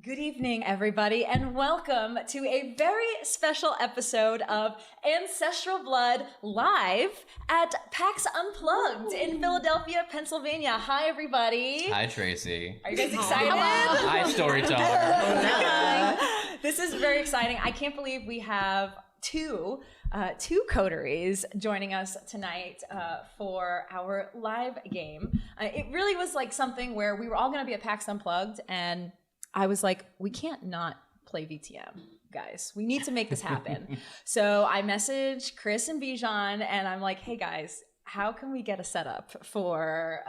Good evening, everybody, and welcome to a very special episode of Ancestral Blood live at PAX Unplugged in Philadelphia, Pennsylvania. Hi, everybody. Hi, Tracy. Are you guys excited? Hi, Storyteller. This is very exciting. I can't believe we have two coteries joining us tonight for our live game. It really was like something where we were all going to be at PAX Unplugged, and I was like, we can't not play VTM, guys. We need to make this happen. So I messaged Chris and Bijan, and I'm like, hey guys, how can we get a setup for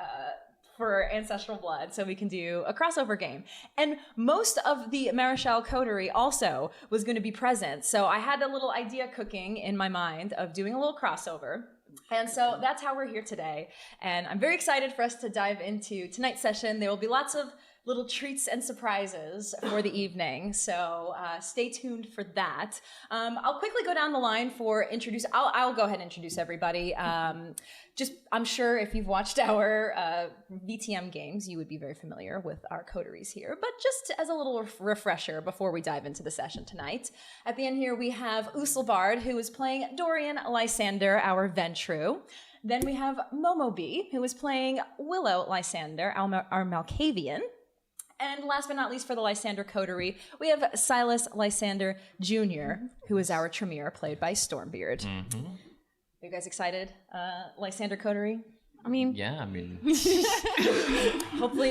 Ancestral Blood so we can do a crossover game? And most of the Maréchal coterie also was going to be present. So I had a little idea cooking in my mind of doing a little crossover. And so that's how we're here today. And I'm very excited for us to dive into tonight's session. There will be lots of little treats and surprises for the evening. So stay tuned for that. I'll quickly go down the line for I'll go ahead and introduce everybody. I'm sure if you've watched our VTM games, you would be very familiar with our coteries here. But just as a little refresher before we dive into the session tonight, at the end here we have UsulBard, who is playing Dorian Lysander, our Ventrue. Then we have MomoBee, who is playing Willow Lysander, our Malkavian. And last but not least for the Lysander coterie, we have Silas Lysander Jr., who is our Tremere, played by Stormbeard. Mm-hmm. Are you guys excited, Lysander coterie? Hopefully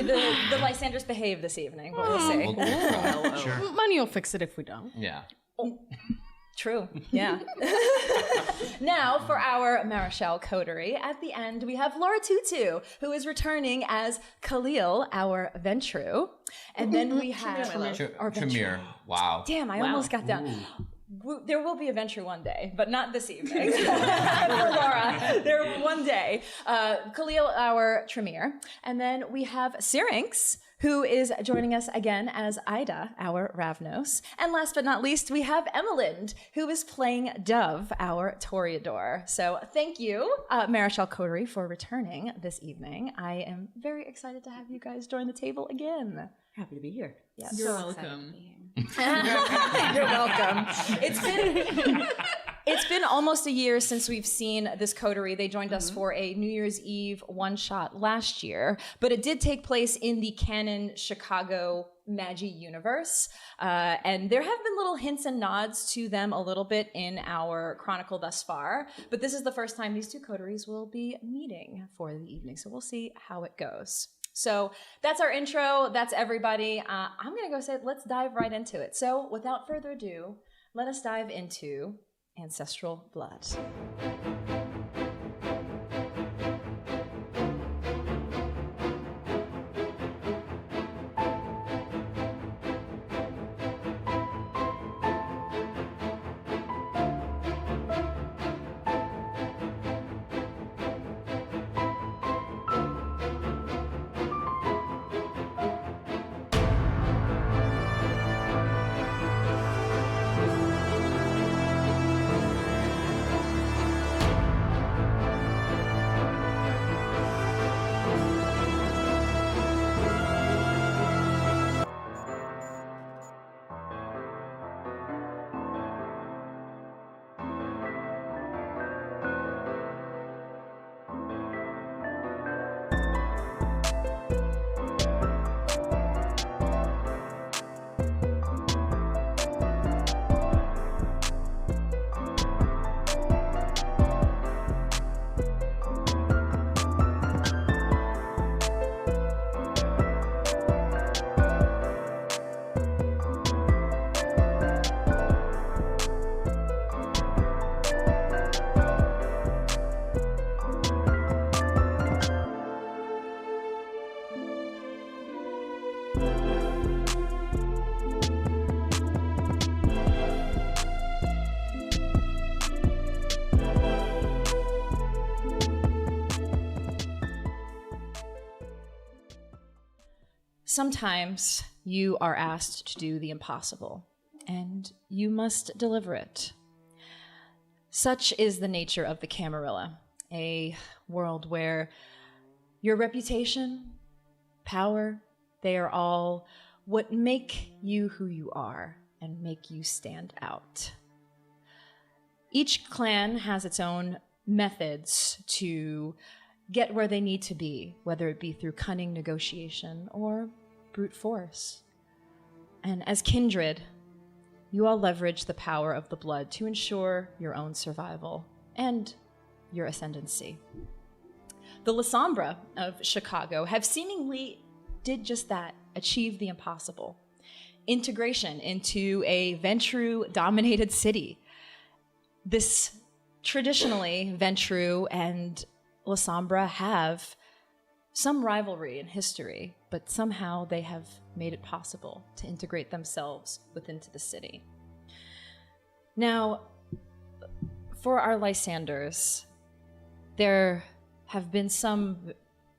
the Lysanders behave this evening, but we'll see. Sure. Money will fix it if we don't. Yeah. True, yeah. Now, for our Maréchal coterie, at the end, we have Lauratutu, who is returning as Khalil, our Ventrue. And then we have... Tremere. Wow. Damn, I almost got down. There will be a Ventrue one day, but not this evening. For Laura, one day. Khalil, our Tremere. And then we have Syriinx, who is joining us again as Ida, our Ravnos. And last but not least, we have Emalynde, who is playing Dove, our Toreador. So thank you, Maréchal coterie, for returning this evening. I am very excited to have you guys join the table again. Happy to be here. Yes. You're welcome. You're welcome. It's been almost a year since we've seen this coterie. They joined us for a New Year's Eve one-shot last year, but it did take place in the canon Chicago Magi universe. And there have been little hints and nods to them a little bit in our chronicle thus far, but this is the first time these two coteries will be meeting for the evening. So we'll see how it goes. So that's our intro. That's everybody. I'm going to go say, let's dive right into it. So without further ado, let us dive into Ancestral Blood. Sometimes you are asked to do the impossible, and you must deliver it. Such is the nature of the Camarilla, a world where your reputation, power, they are all what make you who you are and make you stand out. Each clan has its own methods to get where they need to be, whether it be through cunning negotiation or brute force. And as kindred, you all leverage the power of the blood to ensure your own survival and your ascendancy. The Lysander of Chicago have seemingly did just that, achieve the impossible. Integration into a Ventrue-dominated city. This traditionally, Ventrue and Lysander have some rivalry in history, but somehow they have made it possible to integrate themselves within the city. Now, for our Lysanders, there have been some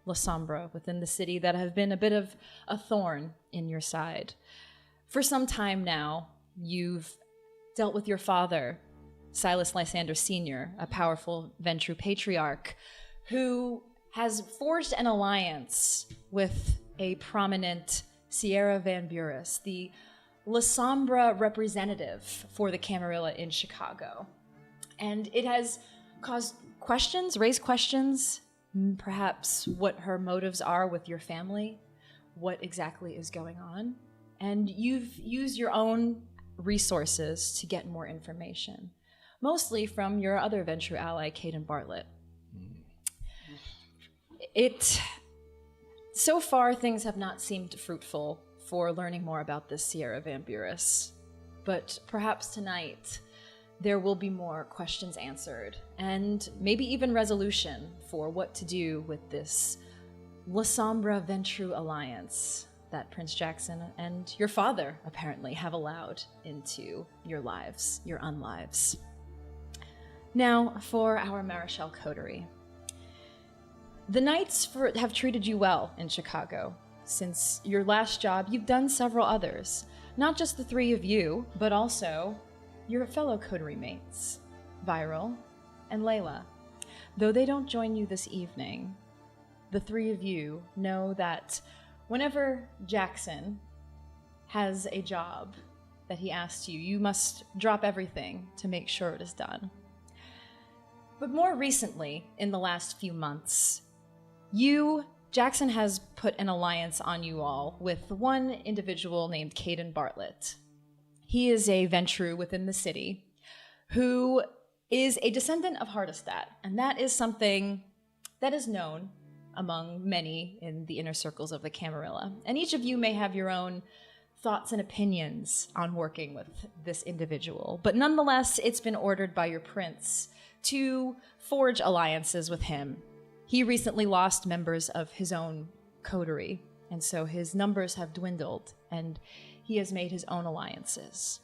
Lysander within the city that have been a bit of a thorn in your side. For some time now, you've dealt with your father, Silas Lysander Sr., a powerful Ventrue patriarch, who has forged an alliance with a prominent Sierra Van Buris, the Lysander representative for the Camarilla in Chicago. And it has raised questions, perhaps what her motives are with your family, what exactly is going on. And you've used your own resources to get more information, mostly from your other Ventrue ally, Caden Bartlett. So far, things have not seemed fruitful for learning more about this Sierra Van Buris, but perhaps tonight there will be more questions answered, and maybe even resolution for what to do with this Lysander Ventrue alliance that Prince Jackson and your father apparently have allowed into your lives, your unlives. Now, for our Maréchal Coterie. The Knights have treated you well in Chicago. Since your last job, you've done several others. Not just the three of you, but also your fellow Coterie mates, Viral and Layla. Though they don't join you this evening, the three of you know that whenever Jackson has a job that he asks you, you must drop everything to make sure it is done. But more recently, in the last few months, Jackson has put an alliance on you all with one individual named Caden Bartlett. He is a Ventrue within the city who is a descendant of Hardestat, and that is something that is known among many in the inner circles of the Camarilla. And each of you may have your own thoughts and opinions on working with this individual, but nonetheless, it's been ordered by your prince to forge alliances with him. He recently lost members of his own coterie, and so his numbers have dwindled, and he has made his own alliances.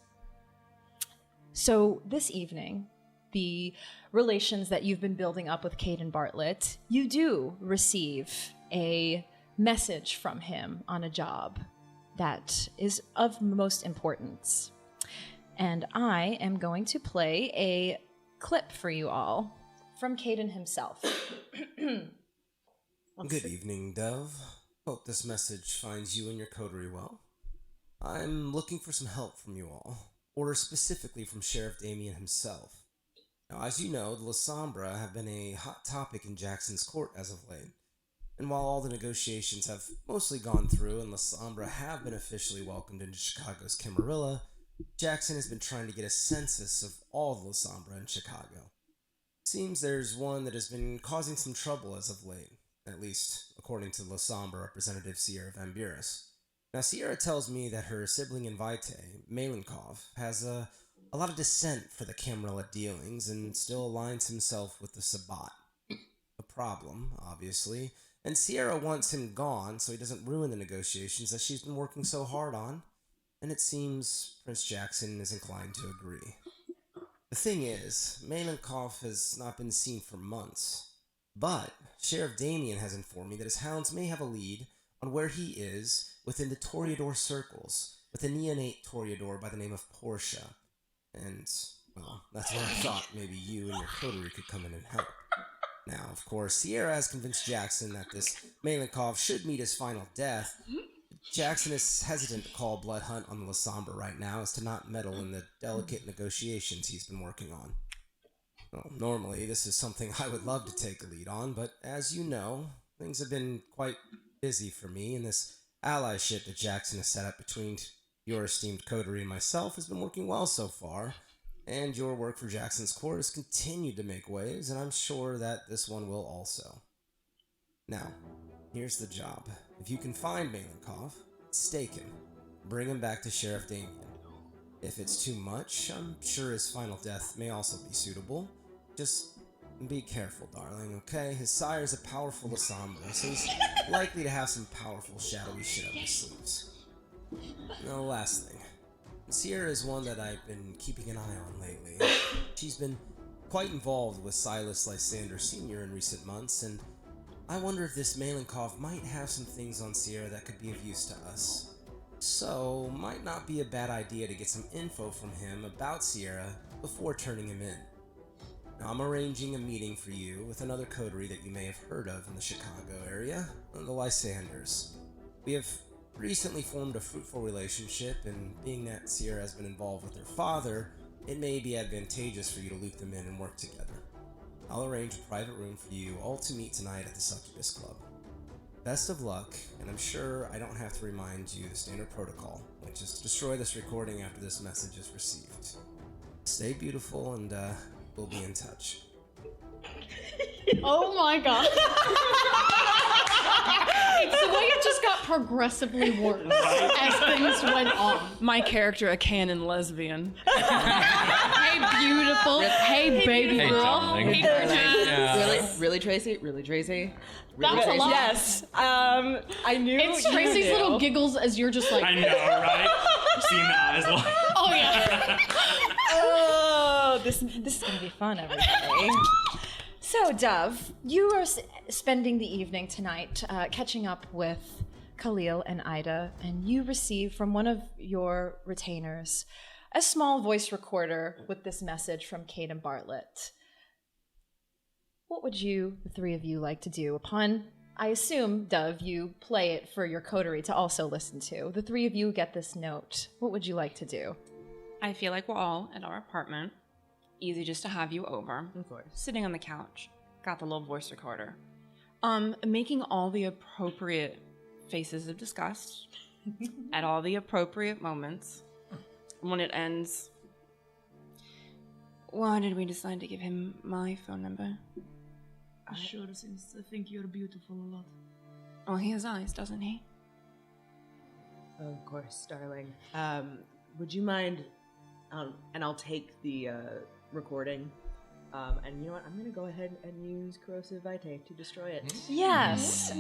So this evening, the relations that you've been building up with Caden Bartlett, you do receive a message from him on a job that is of most importance. And I am going to play a clip for you all from Caden himself. Good evening, Dove. Hope this message finds you and your coterie well. I'm looking for some help from you all, or specifically from Sheriff Damien himself. Now, as you know, the Lysander have been a hot topic in Jackson's court as of late, and while all the negotiations have mostly gone through and Lysander have been officially welcomed into Chicago's Camarilla, Jackson has been trying to get a census of all the Lysander in Chicago. Seems there's one that has been causing some trouble as of late, at least according to Lysander representative Sierra Van Buris. Now, Sierra tells me that her sibling in Vitae, Malenkov, has a lot of dissent for the Camarilla dealings and still aligns himself with the Sabbat. A problem, obviously, and Sierra wants him gone so he doesn't ruin the negotiations that she's been working so hard on, and it seems Prince Jackson is inclined to agree. The thing is, Malenkov has not been seen for months, but Sheriff Damien has informed me that his hounds may have a lead on where he is within the Toreador circles, with a neonate Toreador by the name of Portia. And, well, that's where I thought maybe you and your coterie could come in and help. Now, of course, Sierra has convinced Jackson that this Malenkov should meet his final death, Jackson is hesitant to call blood hunt on the Lysander right now as to not meddle in the delicate negotiations he's been working on. Well, normally this is something I would love to take a lead on, but as you know, things have been quite busy for me, and this allyship that Jackson has set up between your esteemed coterie and myself has been working well so far, and your work for Jackson's court has continued to make waves, and I'm sure that this one will also. Now, here's the job. If you can find Malenkov, stake him. Bring him back to Sheriff Damian. If it's too much, I'm sure his final death may also be suitable. Just be careful, darling, okay? His sire's a powerful Lysander, so he's likely to have some powerful shadowy shit up his sleeves. Now, the last thing. Sierra is one that I've been keeping an eye on lately. She's been quite involved with Silas Lysander Sr. in recent months, and I wonder if this Malenkov might have some things on Sierra that could be of use to us. So, might not be a bad idea to get some info from him about Sierra before turning him in. Now, I'm arranging a meeting for you with another coterie that you may have heard of in the Chicago area, the Lysanders. We have recently formed a fruitful relationship, and being that Sierra has been involved with her father, it may be advantageous for you to loop them in and work together. I'll arrange a private room for you all to meet tonight at the Succubus Club. Best of luck, and I'm sure I don't have to remind you the standard protocol, which is to destroy this recording after this message is received. Stay beautiful, and we'll be in touch. Oh my god. It's the way it just got progressively worse as things went on. My character, a canon lesbian. Hey, beautiful. Hey, baby Hey, girl. darling. Hey, virgin. Yeah. Really, Tracy? Really, Tracy? That was a lot. Yes. I knew. It's you Tracy's knew. little giggles as you're just like, I know, right? Seeing the eyes like. oh yeah. Oh, this is gonna be fun, everybody. So, Dove, you are spending the evening tonight catching up with Khalil and Ida, and you receive from one of your retainers a small voice recorder with this message from Caden Bartlett. What would you, the three of you, like to do upon, I assume, Dove, you play it for your coterie to also listen to. The three of you get this note. What would you like to do? I feel like we're all at our apartment. Easy just to have you over. Of course. Sitting on the couch. Got the little voice recorder. Making all the appropriate faces of disgust at all the appropriate moments. When it ends, why did we decide to give him my phone number? Sure, since I think you're beautiful a lot. Oh, he has eyes, doesn't he? Of course, darling. Would you mind, and I'll take the recording, and you know what, I'm gonna go ahead and use Corrosive Vitae to destroy it. Yes,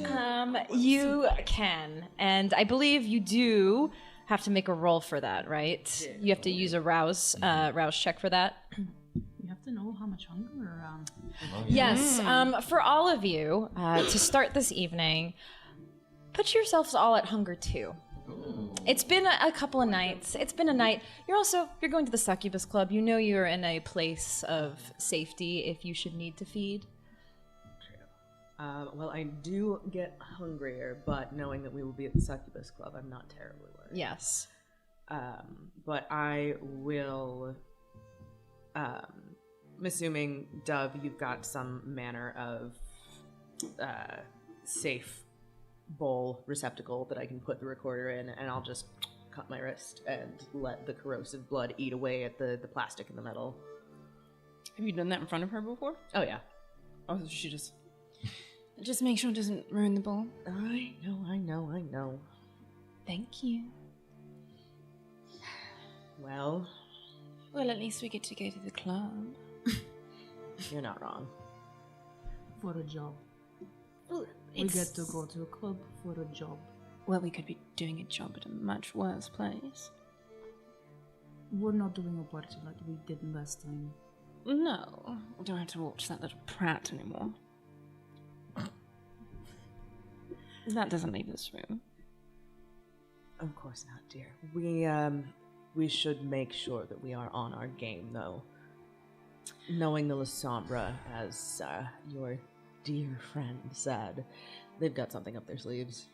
you can. And I believe you do have to make a roll for that, right? Yeah. You have to use a rouse check for that. You have to know how much hunger we're around. Yes, for all of you, to start this evening, put yourselves all at hunger 2. It's been a couple of nights. It's been a night. You're going to the Succubus Club. You know you're in a place of safety if you should need to feed. Well, I do get hungrier, but knowing that we will be at the Succubus Club, I'm not terribly worried. Yes. But I will, I'm assuming, Dove, you've got some manner of safe bowl receptacle that I can put the recorder in, and I'll just cut my wrist and let the corrosive blood eat away at the plastic and the metal. Have you done that in front of her before? Oh, yeah. Oh, so she just make sure it doesn't ruin the bowl. I know. Thank you. Well, Well, at least we get to go to the club. you're not wrong. For a job. Well, We get to go to a club for a job. Well, we could be doing a job at a much worse place. We're not doing a party like we did last time. No, we don't have to watch that little prat anymore. That doesn't leave this room. Of course not, dear. We should make sure that we are on our game, though. Knowing the Lysander, as your dear friend said, they've got something up their sleeves.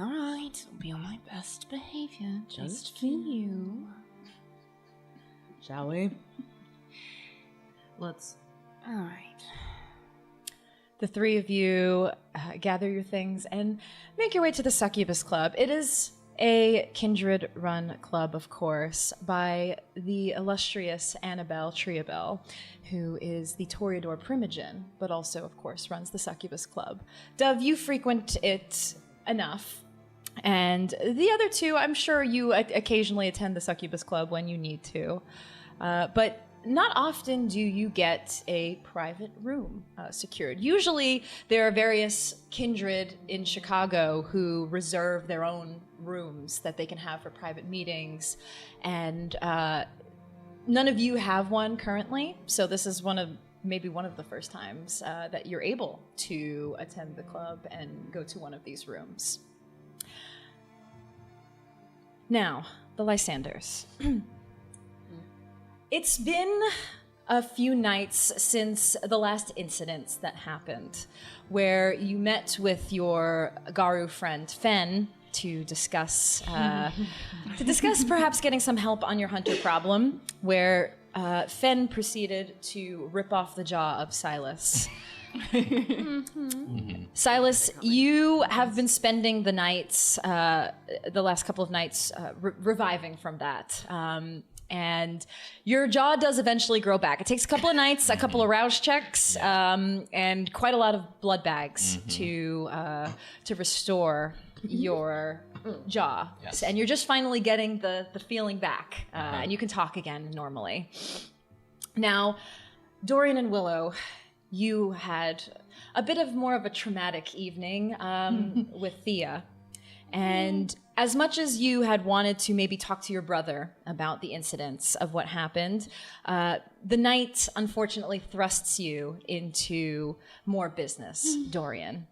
All right, I'll be on my best behavior just for you. Shall we? Let's. All right. The three of you gather your things and make your way to the Succubus Club. It is a kindred-run club, of course, by the illustrious Annabelle Triabel, who is the Toreador Primogen, but also, of course, runs the Succubus Club. Dove, you frequent it enough. And the other two, I'm sure you occasionally attend the Succubus Club when you need to. But not often do you get a private room secured. Usually there are various kindred in Chicago who reserve their own rooms that they can have for private meetings. And none of you have one currently, so this is maybe one of the first times that you're able to attend the club and go to one of these rooms. Now, the Lysanders. It's been a few nights since the last incident that happened, where you met with your Garu friend Fen to discuss perhaps getting some help on your hunter problem, where Fen proceeded to rip off the jaw of Silas. Silas, you have been spending the nights, the last couple of nights, reviving from that. And your jaw does eventually grow back. It takes a couple of nights, a couple of rouse checks, and quite a lot of blood bags to restore your jaw. Yes. And you're just finally getting the feeling back, and you can talk again normally. Now, Dorian and Willow, you had a bit of more of a traumatic evening with Thea. And as much as you had wanted to maybe talk to your brother about the incidents of what happened, the night unfortunately thrusts you into more business, Dorian,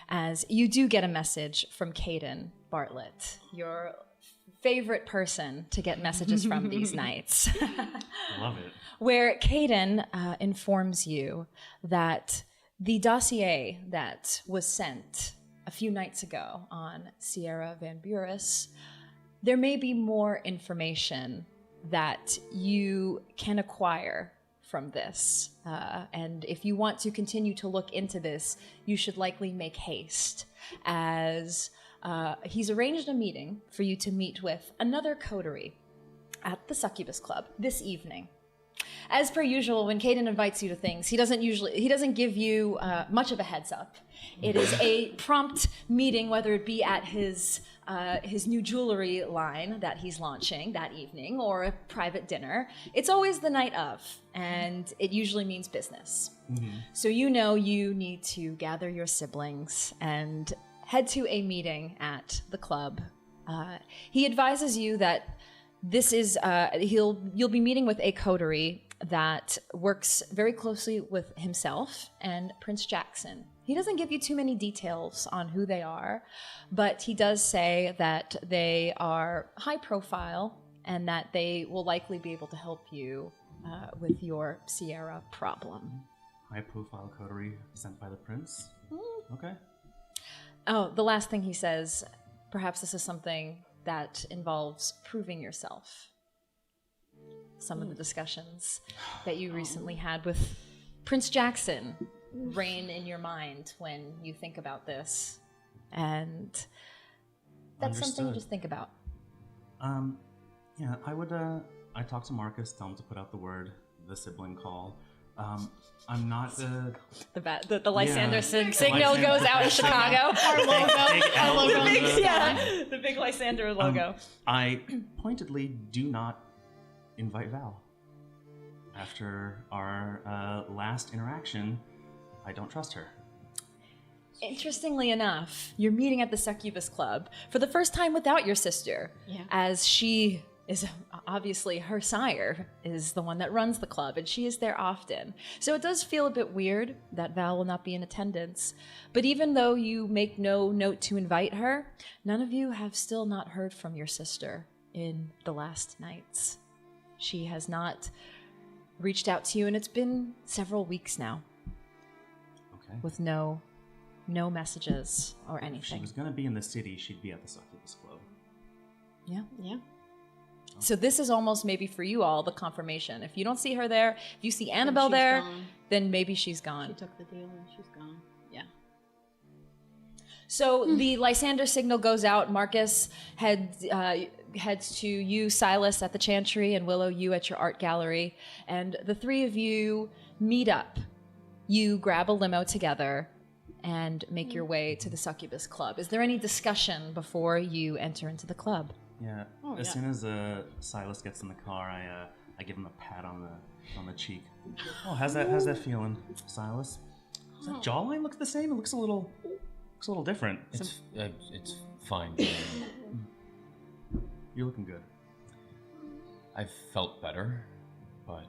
as you do get a message from Caden Bartlett, your favorite person to get messages from these nights. I love it. Where Caden informs you that the dossier that was sent a few nights ago on Sierra Van Buris, there may be more information that you can acquire from this. And if you want to continue to look into this, you should likely make haste, as he's arranged a meeting for you to meet with another coterie at the Succubus Club this evening. As per usual, when Caden invites you to things, he doesn't give you much of a heads up. It is a prompt meeting, whether it be at his new jewelry line that he's launching that evening or a private dinner. It's always the night of, and it usually means business. So you know you need to gather your siblings and head to a meeting at the club. He advises you that this is you'll be meeting with a coterie that works very closely with himself and Prince Jackson. He doesn't give you too many details on who they are, but he does say that they are high profile and that they will likely be able to help you with your Sierra problem. High profile coterie sent by the prince? Okay. Oh, the last thing he says, perhaps this is something that involves proving yourself. Some of the discussions that you recently had with Prince Jackson reign in your mind when you think about this. And that's something to just think about. Yeah, I talked to Marcus, tell him to put out the word, the sibling call. I'm not the Lysander signal goes out in Chicago. Our logo. The big Lysander logo. I pointedly do not invite Val. After our last interaction, I don't trust her. Interestingly enough, you're meeting at the Succubus Club for the first time without your sister, as she is obviously her sire is the one that runs the club, and she is there often. So it does feel a bit weird that Val will not be in attendance. But even though you make no note to invite her, none of you have still not heard from your sister in the last nights. She has not reached out to you, and it's been several weeks now. Okay. With no no messages or If she anything. was going to be in the city, she'd be at the Succubus Club. Yeah. Yeah. So this is almost maybe for you all the confirmation. If you don't see her there, if you see Annabelle there, then maybe she's gone. She took the deal and she's gone. Yeah. So the Lysander signal goes out. Marcus heads to you, Silas, at the Chantry, and Willow, you at your art gallery. And the three of you meet up. You grab a limo together and make your way to the Succubus Club. Is there any discussion before you enter into the club? Yeah. As soon as Silas gets in the car, I give him a pat on the cheek. Oh, how's that feeling, Silas? Does that jawline look the same? It looks a little different. It's fine. You're looking good. I've felt better, but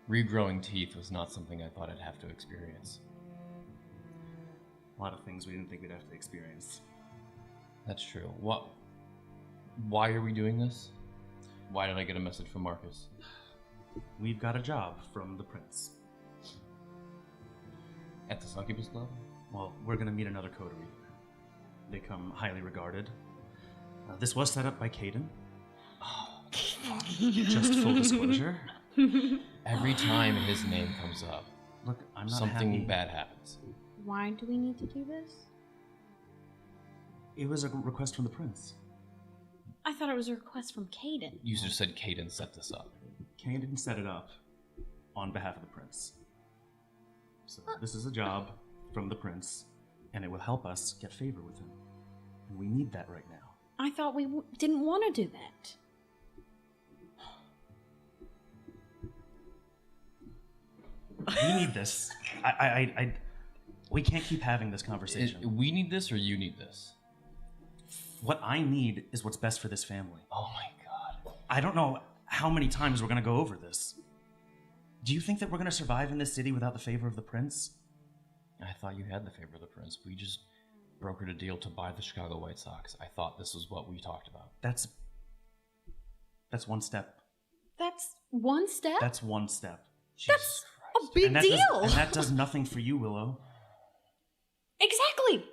regrowing teeth was not something I thought I'd have to experience. A lot of things we didn't think we'd have to experience. That's true. Why are we doing this? Why did I get a message from Marcus? We've got a job from the prince. At the Succubus Club? Well, we're gonna meet another coterie. They come highly regarded. This was set up by Caden. Just full disclosure. Every time his name comes up, Look, I'm not something happy. bad happens. Why do we need to do this? It was a request from the prince. I thought it was a request from Caden. You just said Caden set this up. Caden set it up on behalf of the prince. So this is a job from the prince, and it will help us get favor with him. And we need that right now. I thought we didn't want to do that. We need this. We can't keep having this conversation. We need this or you need this? What I need is what's best for this family. Oh my god. I don't know how many times we're going to go over this. Do you think that we're going to survive in this city without the favor of the prince? I thought you had the favor of the prince. We just brokered a deal to buy the Chicago White Sox. I thought this was what we talked about. That's one step. That's one step? That's one step. That's a big deal. And that does nothing for you, Willow. Exactly.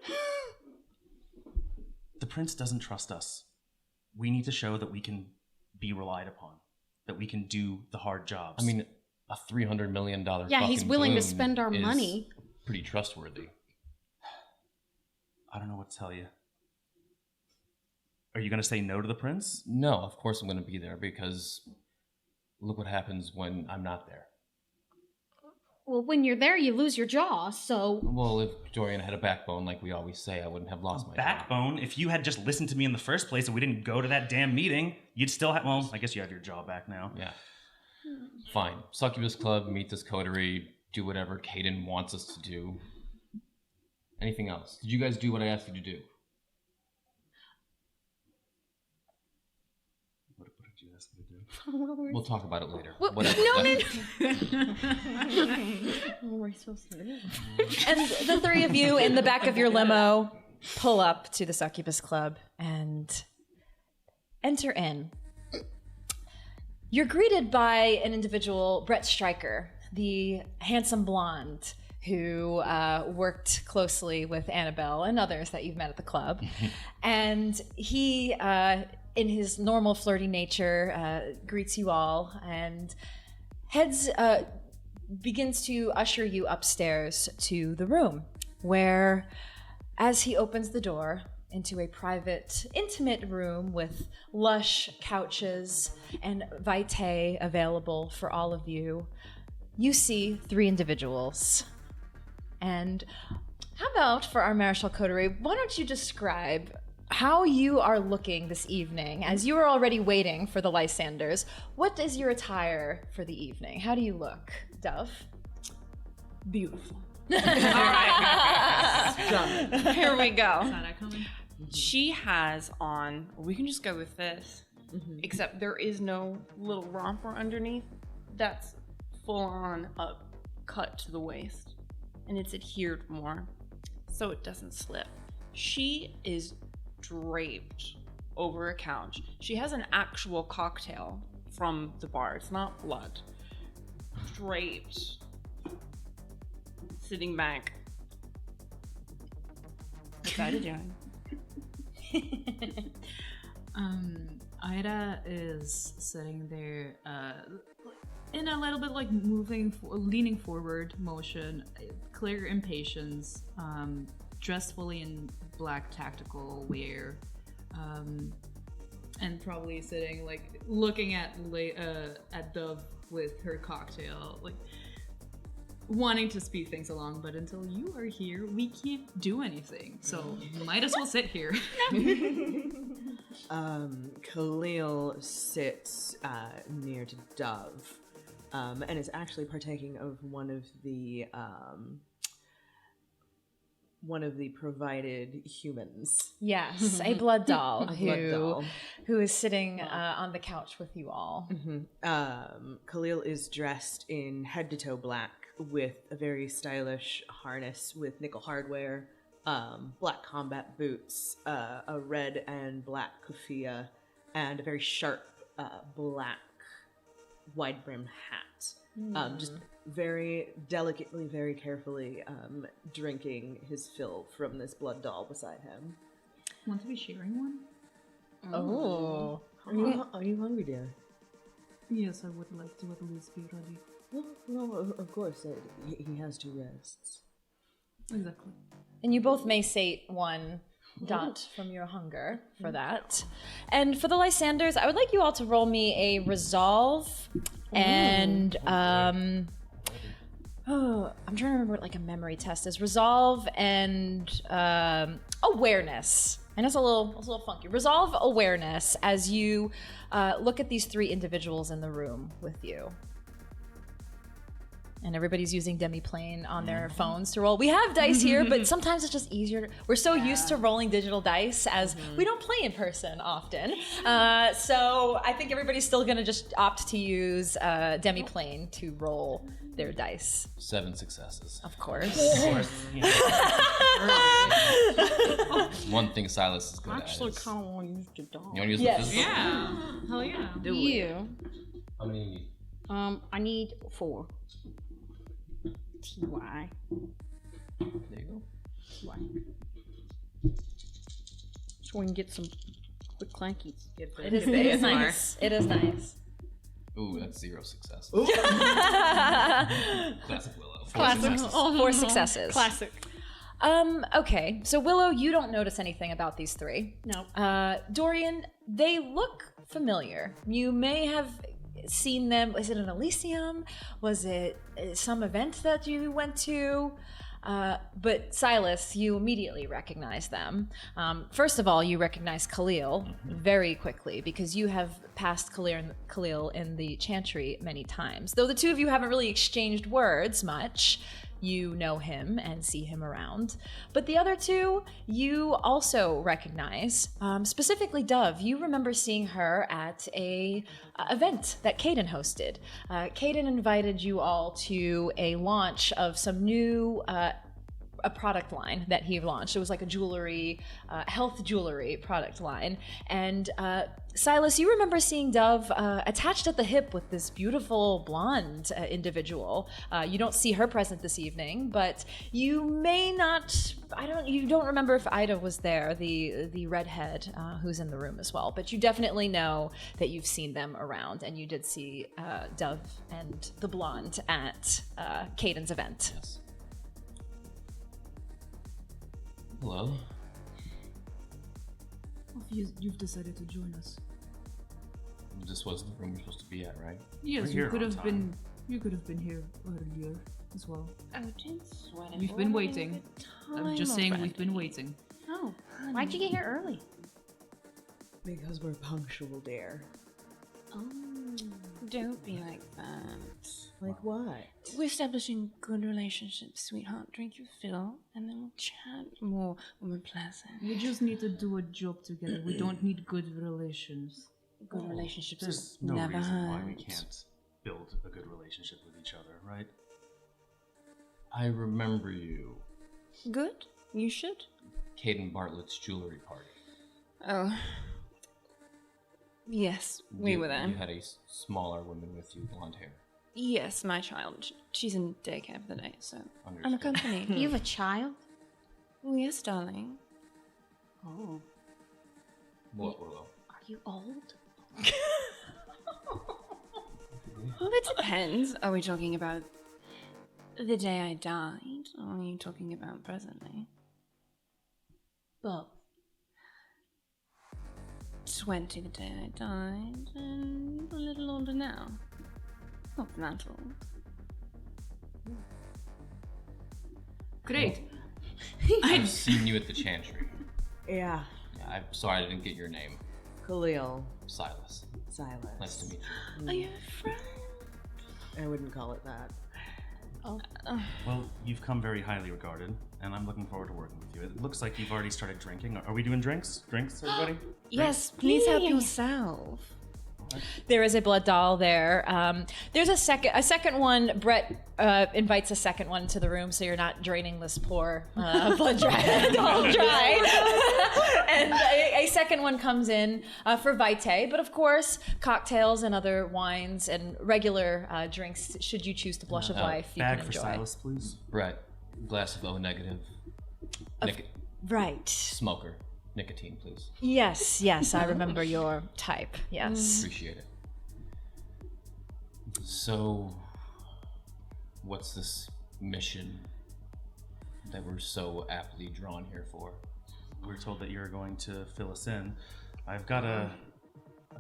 The prince doesn't trust us. We need to show that we can be relied upon, that we can do the hard jobs. I mean, a $300 million Yeah, he's fucking willing to balloon spend our is money. Pretty trustworthy. I don't know what to tell you. Are you going to say no to the prince? No, of course I'm going to be there because look what happens when I'm not there. Well, when you're there, you lose your jaw, so... Well, if Dorian had a backbone like we always say, I wouldn't have lost my job. Backbone? If you had just listened to me in the first place and we didn't go to that damn meeting, you'd still have... Well, I guess you have your jaw back now. Yeah. Fine. Succubus Club, meet this coterie, do whatever Caden wants us to do. Anything else? Did you guys do what I asked you to do? What did you ask me to do? We'll talk about it later. What? Whatever. What were we supposed to do? And the three of you in the back of your limo pull up to the Succubus Club and enter in. You're greeted by an individual, Brett Stryker, the handsome blonde who worked closely with Annabelle and others that you've met at the club. And he, in his normal flirty nature, greets you all and begins to usher you upstairs to the room where, as he opens the door into a private, intimate room with lush couches and vitae available for all of you, you see three individuals. And how about for our Maréchal Coterie, why don't you describe how you are looking this evening as you are already waiting for the Lysanders? What is your attire for the evening? How do you look, Dove? Beautiful. Here we go. She has on, we can just go with this, except there is no little romper underneath. That's full on up, cut to the waist. And it's adhered more, so it doesn't slip. She is draped over a couch. She has an actual cocktail from the bar. It's not blood. Draped sitting back. What's Ida doing? Ida is sitting there, in a little bit like leaning forward motion, clear impatience, dressed fully in black tactical wear, and probably sitting like looking at Dove with her cocktail, like wanting to speed things along, but until you are here, we can't do anything. So might as well sit here. Khalil sits near to Dove, and is actually partaking of one of the provided humans. Yes, a blood doll, A blood doll. who is sitting on the couch with you all. Khalil is dressed in head to toe black with a very stylish harness with nickel hardware, black combat boots, a red and black kufiya, and a very sharp black wide brim hat. Just very delicately, very carefully drinking his fill from this blood doll beside him. Want to be sharing one? Oh. Are you hungry, dear? Yes, I would like to at least be ready. No, of course. He has 2 rests. Exactly. And you both may sate one dot from your hunger for that. And for the Lysanders, I would like you all to roll me a resolve and I'm trying to remember what like a memory test is. Resolve and awareness. And it's a little funky. Resolve awareness as you look at these 3 individuals in the room with you. And everybody's using demiplane on their phones to roll. We have dice here, but sometimes it's just easier. We're so used to rolling digital dice as we don't play in person often. So I think everybody's still gonna just opt to use demiplane to roll their dice. 7 successes. Of course. One thing Silas is good at. Actually, Is, kind of want to use the dog. you want to use Yes. the physical? Yeah. Hell yeah. You. How many do you need? I need 4. TY. There you go. So we can get some quick clankies. It is nice. It is nice. Ooh, that's 0 success. Classic Willow. 4 Classic. successes. Oh, 4 successes. Classic. Okay, so Willow, you don't notice anything about these 3. No. Dorian, they look familiar. You may have seen them. Was it an Elysium? Was it some event that you went to? But Silas, you immediately recognize them. First of all, you recognize Khalil very quickly because you have passed Khalil in the chantry many times. Though the 2 of you haven't really exchanged words much, you know him and see him around. But the other 2, you also recognize. Specifically Dove, you remember seeing her at a event that Caden hosted. Caden invited you all to a launch of some new a product line that he launched. It was like a jewelry, health jewelry product line. And Silas, you remember seeing Dove attached at the hip with this beautiful blonde individual. You don't see her present this evening, but you may not. You don't remember if Ida was there, the redhead who's in the room as well. But you definitely know that you've seen them around, and you did see Dove and the blonde at Caden's event. Yes. Hello. You've decided to join us. This was the room we're supposed to be at, right? Yes, We're you here could on have time. been. You could have been here earlier as well. Oh, don't sweat it. We've been waiting. I'm just saying we've been waiting. Oh, why'd you get here early? Because we're punctual, dear. Oh, don't be like that. Like what? We're establishing good relationships, sweetheart. Drink your fill, and then we'll chat more when we're pleasant. We just need to do a job together. We don't need good relations. Good relationships There's no never reason why we hurt. can't build a good relationship with each other, right? I remember you. Good? You should. Caden Bartlett's jewelry party. Oh. Yes, we You- were there. You had a smaller woman with you, blonde hair. Yes, my child. She's in daycare for the day, so I'm Understood. accompanied. You have a child? Oh, yes, darling. Oh. What, Willow? Are you old? Well, it depends. Are we talking about the day I died, or are you talking about presently? Both. 20 the day I died, and a little older now. Not that old. Great. I've seen you at the Chantry. Yeah. Yeah, I'm sorry I didn't get your name. Khalil. Silas. Silas. Nice to meet you. Are you a friend? I wouldn't call it that. Well, you've come very highly regarded, and I'm looking forward to working with you. It looks like you've already started drinking. Are we doing drinks? Drinks, everybody? Yes, please help yourself. There is a blood doll there. There's a second one. Brett invites a second one to the room, so you're not draining this poor blood doll dry. And a second one comes in for Vitae, but of course, cocktails and other wines and regular drinks, should you choose to blush of life, you Bag can for enjoy. Silas, please. Brett, glass of O negative. Right. Smoker. Nicotine, please. Yes, I remember your type. Yes. Appreciate it. So, what's this mission that we're so aptly drawn here for? We're told that you're going to fill us in. I've got a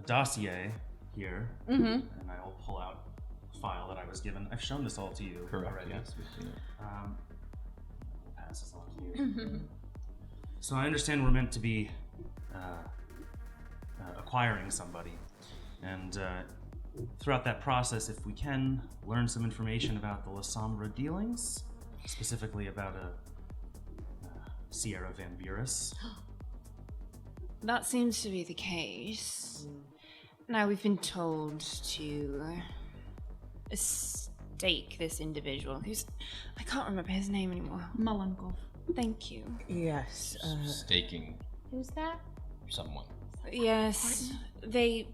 dossier here, and I will pull out a file that I was given. I've shown this all to you already. Yes, we've seen it. I'll pass this on to you. So I understand we're meant to be acquiring somebody, and throughout that process, if we can learn some information about the Lysander dealings, specifically about Sierra Van Buris. That seems to be the case. Now, we've been told to stake this individual who's... I can't remember his name anymore. Malenkov. Thank you. Yes. Staking Who's that? someone. Yes, they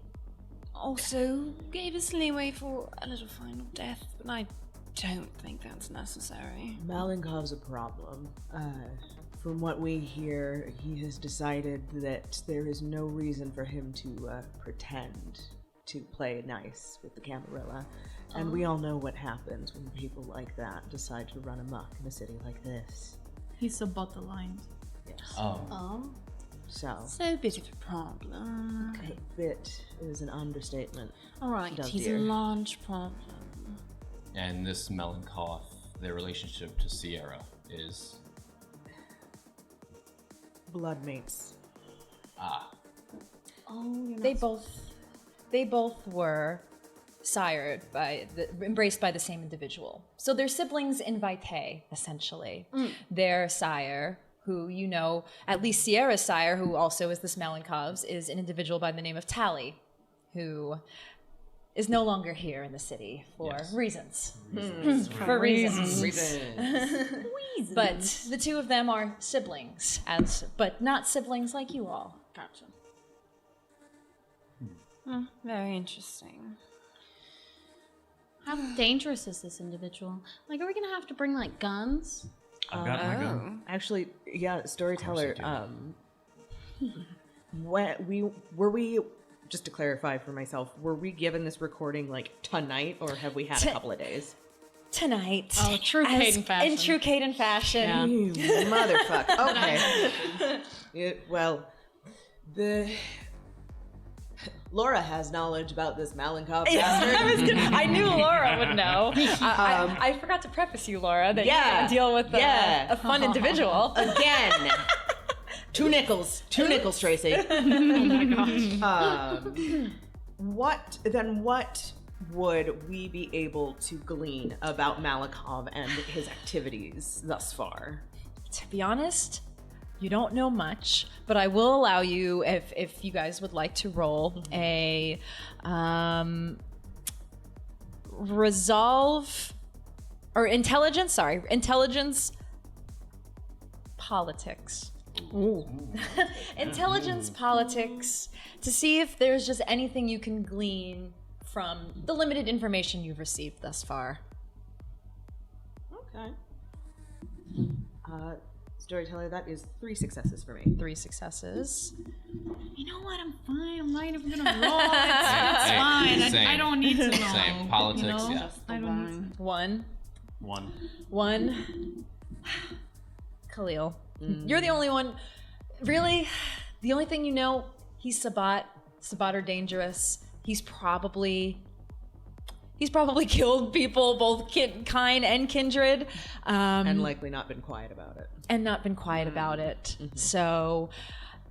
also gave us leeway for a little final death, but I don't think that's necessary. Malenkov's a problem. From what we hear, he has decided that there is no reason for him to pretend to play nice with the Camarilla. And we all know what happens when people like that decide to run amok in a city like this. He's a bottle line. Yes. Oh. So, So bit of a problem. a bit is an understatement. Alright, Oh, he's dear. a large problem. And this Malenkov, their relationship to Sierra is Bloodmates. Oh, you're They both were sired embraced by the same individual. So they're siblings in Vitae, essentially. Their sire, who you know, at least Sierra's sire, who also is this Malenkov's, is an individual by the name of Tally, who is no longer here in the city for reasons. For reasons. But the two of them are siblings, but not siblings like you all. Gotcha. Very interesting. How dangerous is this individual? Like, are we gonna have to bring like guns? I've got my gun. Actually, yeah, Storyteller. you Were we just to clarify for myself, were we given this recording like tonight, or have we had a couple of days? Tonight. Oh, true Caden fashion. In true Caden fashion. Yeah. You motherfucker. Okay. Laura has knowledge about this Malenkov bastard. I knew Laura would know. I forgot to preface you, Laura, that Yeah. you deal with a fun individual. Again. Two nickels, Tracy. What would we be able to glean about Malenkov and his activities thus far? To be honest, you don't know much, but I will allow you, if you guys would like to roll a intelligence politics. Intelligence politics, to see if there's just anything you can glean from the limited information you've received thus far. Okay. Storyteller, that is 3 successes for me. 3 successes. You know what? I'm fine. I'm not even gonna roll. It's fine. Same. I don't need to know. Same. Politics, you know? yeah. I don't need to. 1. 1. Khalil. You're the only one. Really, the only thing you know, he's Sabbat. Sabbat are dangerous. He's probably killed people, both kind and kindred. And likely not been quiet about it. So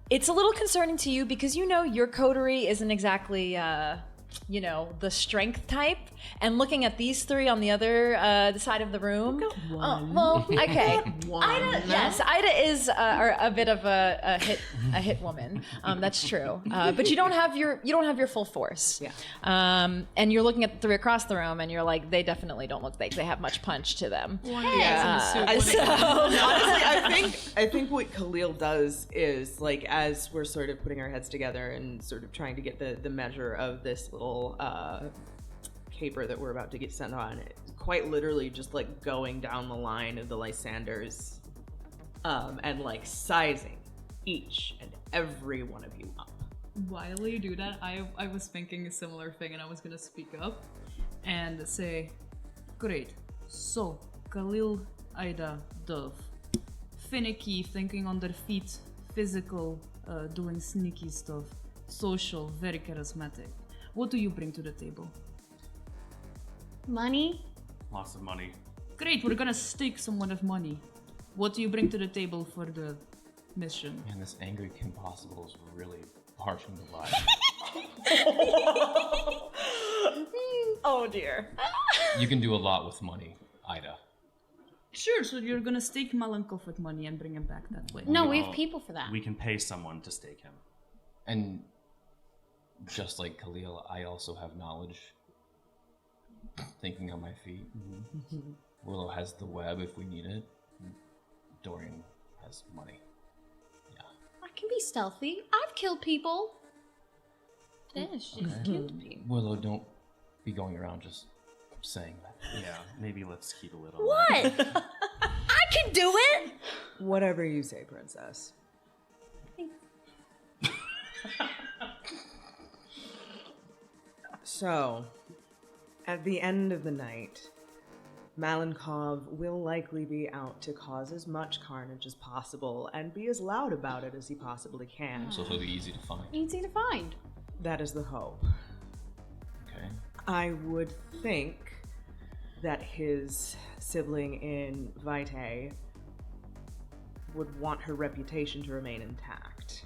it's a little concerning to you because you know your coterie isn't exactly the strength type, and looking at these 3 on the other side of the room. Well, okay. Ida is a bit of a hit woman. That's true. But you don't have your full force. Yeah. And you're looking at the 3 across the room, and you're like, they definitely don't look like they have much punch to them. Honestly, I think what Khalil does is, like, as we're sort of putting our heads together and sort of trying to get the measure of this little caper that we're about to get sent on, quite literally just like going down the line of the Lysanders and like sizing each and every one of you up. While you do that, I was thinking a similar thing, and I was gonna speak up and say, great, so Khalil, Ida, Dove, finicky, thinking on their feet, physical, doing sneaky stuff, social, very charismatic. What do you bring to the table? Money? Lots of money. Great, we're gonna stake someone of money. What do you bring to the table for the mission? Man, this angry Kim Possible is really harshing the vibe. Oh dear. You can do a lot with money, Ida. Sure, so you're gonna stake Malenkov with money and bring him back that way. No, we have people for that. We can pay someone to stake him. And just like Khalil, I also have knowledge. Thinking on my feet. Willow has the web if we need it. Dorian has money. Yeah. I can be stealthy. I've killed people. Yeah, she's killed people. Willow, don't be going around just saying that. Yeah, maybe let's keep a lid on What? I can do it. Whatever you say, princess. So, at the end of the night, Malenkov will likely be out to cause as much carnage as possible and be as loud about it as he possibly can. So he'll be easy to find. Easy to find. That is the hope. Okay. I would think that his sibling in Vitae would want her reputation to remain intact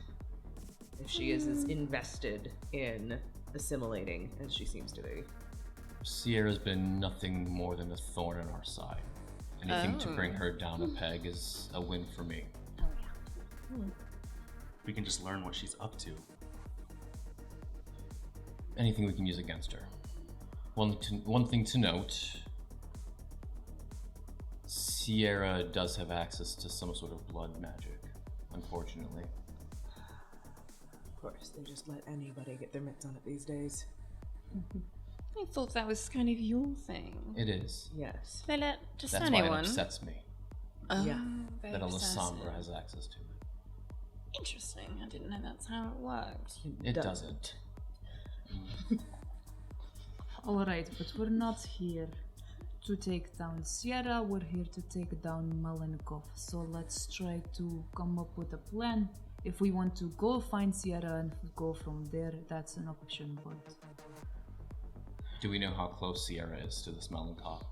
if she is as invested in assimilating as she seems to be. Sierra's been nothing more than a thorn in our side. Anything to bring her down a peg is a win for me. Oh yeah. We can just learn what she's up to. Anything we can use against her. One thing to note, Sierra does have access to some sort of blood magic, unfortunately. Of course, they just let anybody get their mitts on it these days. I thought that was kind of your thing. It is. Yes. They let just That's anyone. why it upsets me Oh, Yeah. very that a obsessive. Lysander has access to it. Interesting. I didn't know that's how it worked. It Does- doesn't. Alright, but we're not here to take down Sierra, we're here to take down Malenkov. So let's try to come up with a plan. If we want to go find Sierra and go from there, that's an option, but Do we know how close Sierra is to this Malenkov?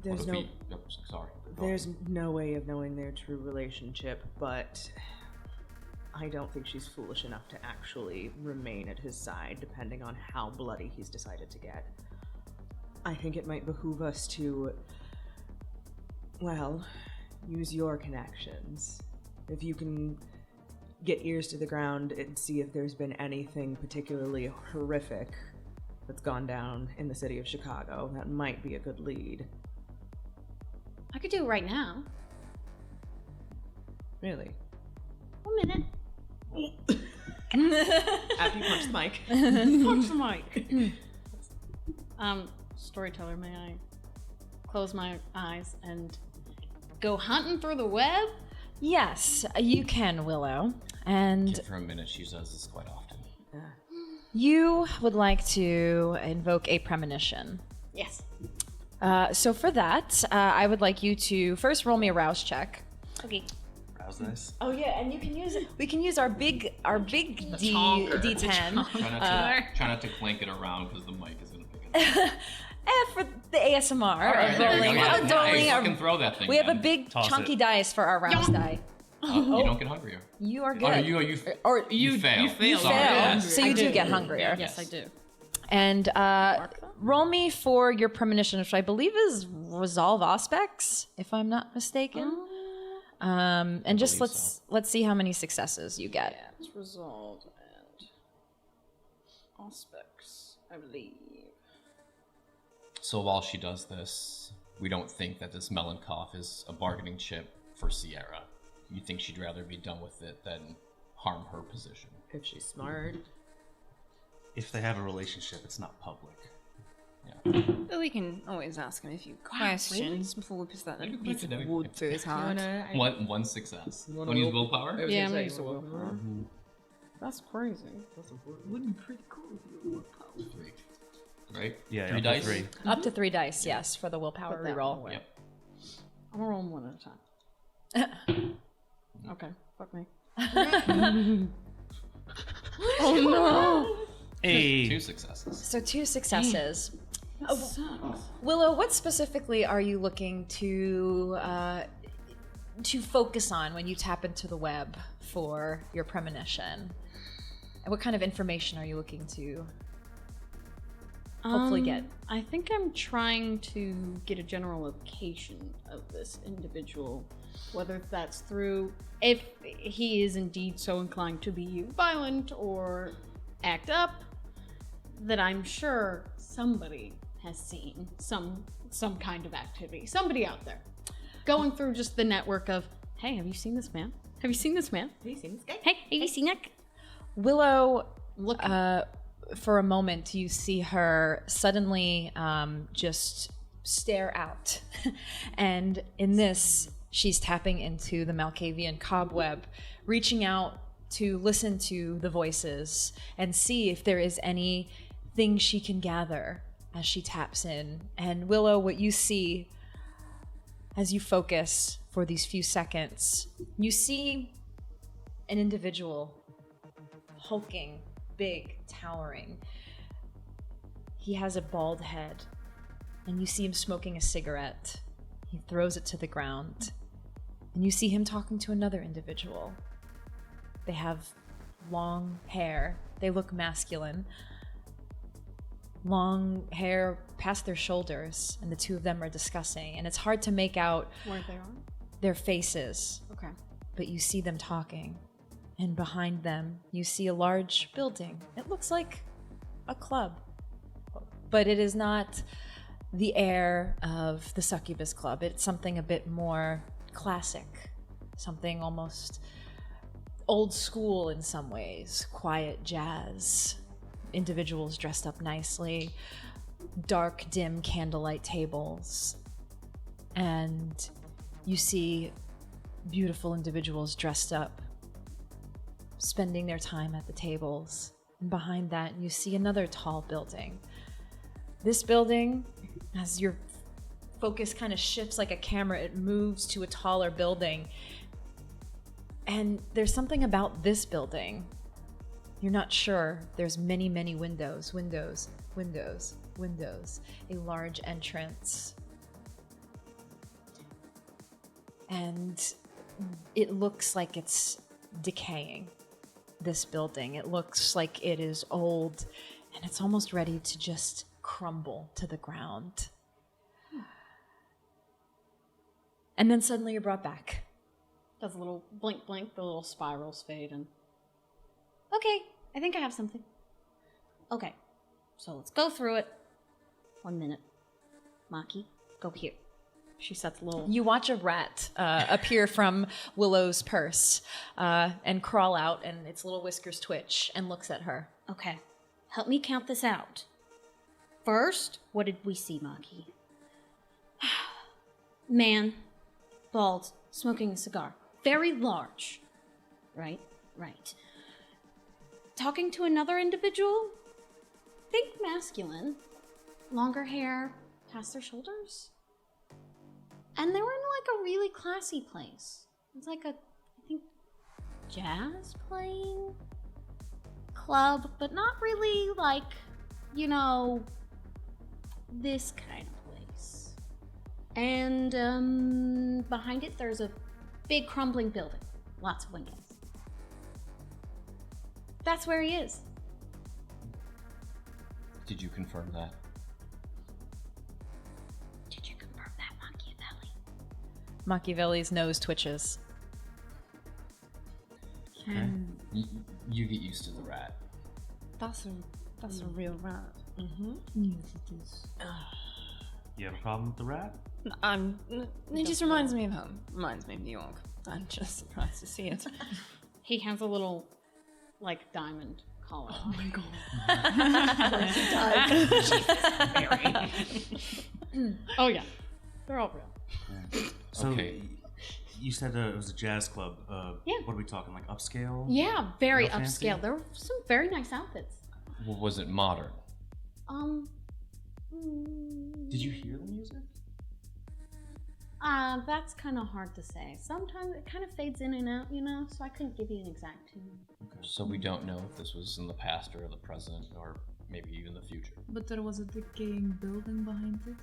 There's Or the no feet- oh, sorry. There's no way of knowing their true relationship, but I don't think she's foolish enough to actually remain at his side, depending on how bloody he's decided to get. I think it might behoove us to, well, use your connections. If you can get ears to the ground and see if there's been anything particularly horrific that's gone down in the city of Chicago, that might be a good lead. I could do it right now. Really? 1 minute. After you punch the mic. Punch the mic. Storyteller, may I close my eyes and go hunting through the web? Yes, you can, Willow. And For a minute, she does this quite often. you would like to invoke a premonition. Yes. So for that, I would like you to first roll me a rouse check. Okay. That was nice. Oh yeah, and you can use it. We can use our big D10. Try not to clank it around because the mic is gonna pick it up. For the ASMR All right, of there we rolling. go. Yeah, rolling nice. our- Fucking throw that thing. we have a man. big Toss chunky it. dice for our rouse die. You don't get hungrier. You are good. Oh, you or you fail. you fail. you Sorry, fail, yes. so you do get hungrier. Yes, I do. And roll me for your premonition, which I believe is resolve aspects, if I'm not mistaken. And just believe let's see how many successes you get. It's resolved and aspects, I believe. So while she does this, we don't think that this Melancough is a bargaining chip for Sierra. You think she'd rather be done with it than harm her position. If she's smart. If they have a relationship, it's not public. But we can always ask him a few questions before we put that You can piece put it of in. wood through his heart. One success. You wanna Want to use roll- willpower? Yeah, I'm maybe so. That's crazy. Wouldn't be pretty cool if you were 3. Right? Yeah, 3 up to dice? 3. Up to 3 dice, yes, for the willpower Put that reroll. one away. Yep. I'm gonna roll them one at a time. Okay, fuck me. Oh no! Hey. 2 successes. So 2 successes. Sucks. Willow, what specifically are you looking to focus on when you tap into the web for your premonition? And what kind of information are you looking to hopefully get? I think I'm trying to get a general location of this individual, whether that's through if he is indeed so inclined to be violent or act up, that I'm sure somebody has seen some kind of activity. Somebody out there going through just the network of, hey, have you seen this man? Have you seen this man? Have you seen this guy? Hey, have you seen that? Willow, Look. for a moment, you see her suddenly just stare out. And in this, she's tapping into the Malkavian cobweb, reaching out to listen to the voices and see if there is anything she can gather as she taps in. And Willow, what you see as you focus for these few seconds, you see an individual, hulking, big, towering. He has a bald head, and you see him smoking a cigarette. He throws it to the ground, and you see him talking to another individual. They have long hair. They look masculine. Long hair past their shoulders, and the two of them are discussing, and it's hard to make out Where they are? their faces, Okay. but you see them talking. And behind them, you see a large building. It looks like a club, but it is not the air of the Succubus Club. It's something a bit more classic, something almost old school in some ways, quiet jazz, individuals dressed up nicely, dark, dim candlelight tables, and you see beautiful individuals dressed up, spending their time at the tables. And behind that, you see another tall building. This building, as your focus kind of shifts like a camera, it moves to a taller building. And there's something about this building. You're not sure. There's many, many windows, windows, windows, windows. A large entrance. And it looks like it's decaying. This building. It looks like it is old and it's almost ready to just crumble to the ground. And then suddenly you're brought back. Does a little blink, blink, the little spirals fade, and okay, I think I have something. Okay, so let's go through it. 1 minute. Maki, go here. She sets a little. You watch a rat appear from Willow's purse and crawl out, and its little whiskers twitch and looks at her. Okay, help me count this out. First, what did we see, Maki? Man, bald, smoking a cigar. Very large. Right. Talking to another individual? Think masculine. Longer hair, past their shoulders. And they were in like a really classy place. It's like I think, jazz playing club, but not really like, this kind of place. And behind it, there's a big crumbling building. Lots of windows. That's where he is. Did you confirm that? Did you confirm that, Machiavelli? Machiavelli's nose twitches. Okay. You get used to the rat. That's a real rat. Mm-hmm. Yes, it is. You have a problem with the rat? It just reminds me of home. Reminds me of New York. I'm just surprised to see it. He has a little, diamond collar. Oh my god. Oh yeah, they're all real. So, Okay. you said it was a jazz club. Yeah. What are we talking, like upscale? Yeah, very Real fancy? upscale. There were some very nice outfits. Was it modern? Did you hear the music? That's kind of hard to say. Sometimes it kind of fades in and out, so I couldn't give you an exact tune. Okay. So we don't know if this was in the past or the present or maybe even the future. But there was a decaying building behind it.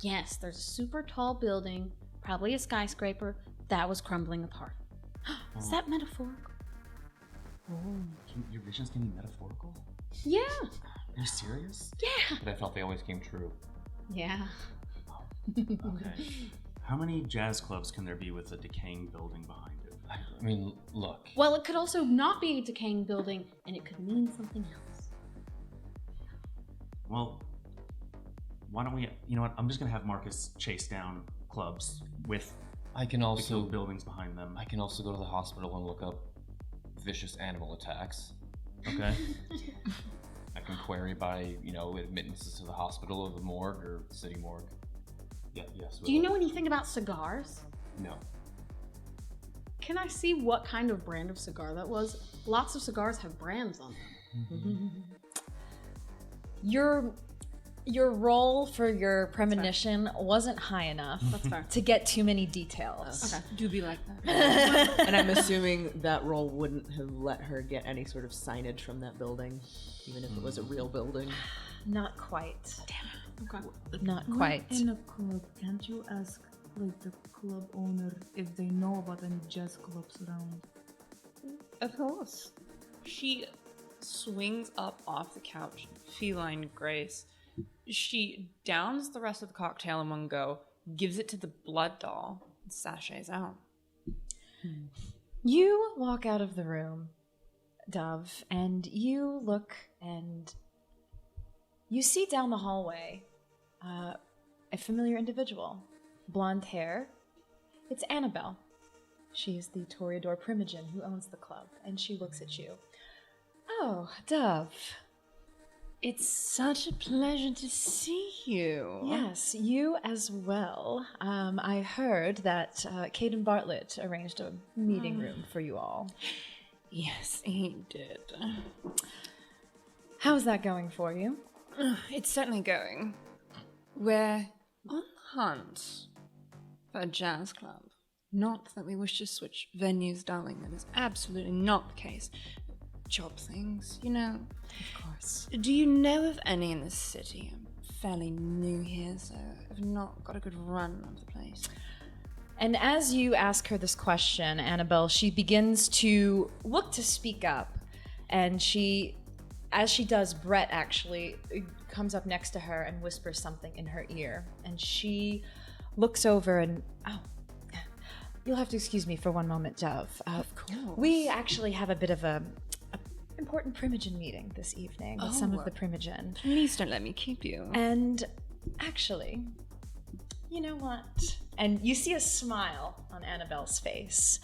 Yes, there's a super tall building, probably a skyscraper, that was crumbling apart. Is that metaphorical? Your visions can be metaphorical? Yeah. Are you serious? Yeah. But I felt they always came true. Yeah. Okay. How many jazz clubs can there be with a decaying building behind it? I mean, look. Well, it could also not be a decaying building, and it could mean something else. Well, why don't we, you know what, I'm just gonna have Marcus chase down clubs with I can the also buildings behind them. I can also go to the hospital and look up vicious animal attacks. Okay. I can query by, admittances to the hospital or the morgue or city morgue. Yeah, yes. Do you know anything about cigars? No. Can I see what kind of brand of cigar that was? Lots of cigars have brands on them. Your roll for your premonition wasn't high enough That's fair. to get too many details. Okay. Do be like that. And I'm assuming that roll wouldn't have let her get any sort of signage from that building, even if it was a real building. Not quite. Okay. Not When quite. in a club, can't you ask the club owner if they know about any jazz clubs around? Of course. She swings up off the couch, feline grace. She downs the rest of the cocktail in one go, gives it to the blood doll, and sachets out. You walk out of the room, Dove, and you look and you see down the hallway a familiar individual. Blonde hair. It's Annabelle. She is the Toreador Primogen who owns the club, and she looks at you. Oh, Dove. It's such a pleasure to see you. Yes, you as well. I heard that Caden Bartlett arranged a meeting room for you all. Yes, he did. How's that going for you? It's certainly going. We're on the hunt for a jazz club. Not that we wish to switch venues, darling. That is absolutely not the case. Job things, Of course. Do you know of any in the city? I'm fairly new here, so I've not got a good run of the place. And as you ask her this question, Annabelle, she begins to look to speak up. And as she does, Brett actually comes up next to her and whispers something in her ear. And she looks over and, you'll have to excuse me for one moment, Dove. Of course. We actually have a bit of a important Primogen meeting this evening with some of the Primogen. Please don't let me keep you. And actually, you know what? And you see a smile on Annabelle's face.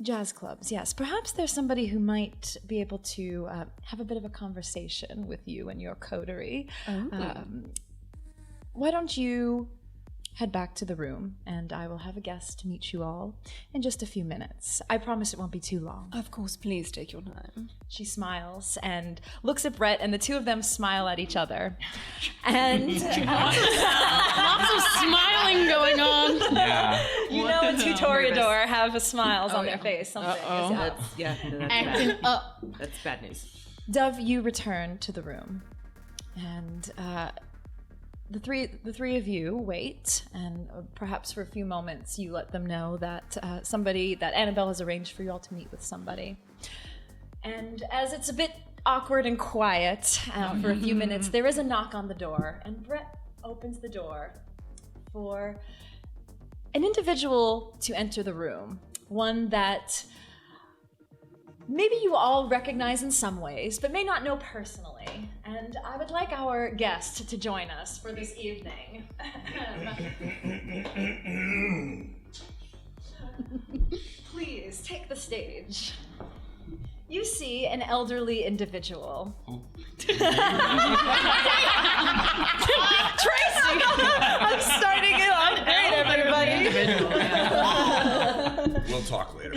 Jazz clubs, yes. Perhaps there's somebody who might be able to have a bit of a conversation with you and your coterie. Why don't you head back to the room, and I will have a guest meet you all in just a few minutes. I promise it won't be too long. Of course, please take your time. She smiles and looks at Brett, and the two of them smile at each other. And Lots of smiling going on. Yeah. you know when two Toreador have smiles on their face. Something is up. That's Acting bad. up. That's bad news. Dove, you return to the room, and the three of you wait, and perhaps for a few moments you let them know that that Annabelle has arranged for you all to meet with somebody. And as it's a bit awkward and quiet for a few minutes, there is a knock on the door, and Brett opens the door for an individual to enter the room, one that maybe you all recognize in some ways, but may not know personally. And I would like our guest to join us for this evening. Please, take the stage. You see an elderly individual. Tracy! I'm starting it off great, everybody. We'll talk later.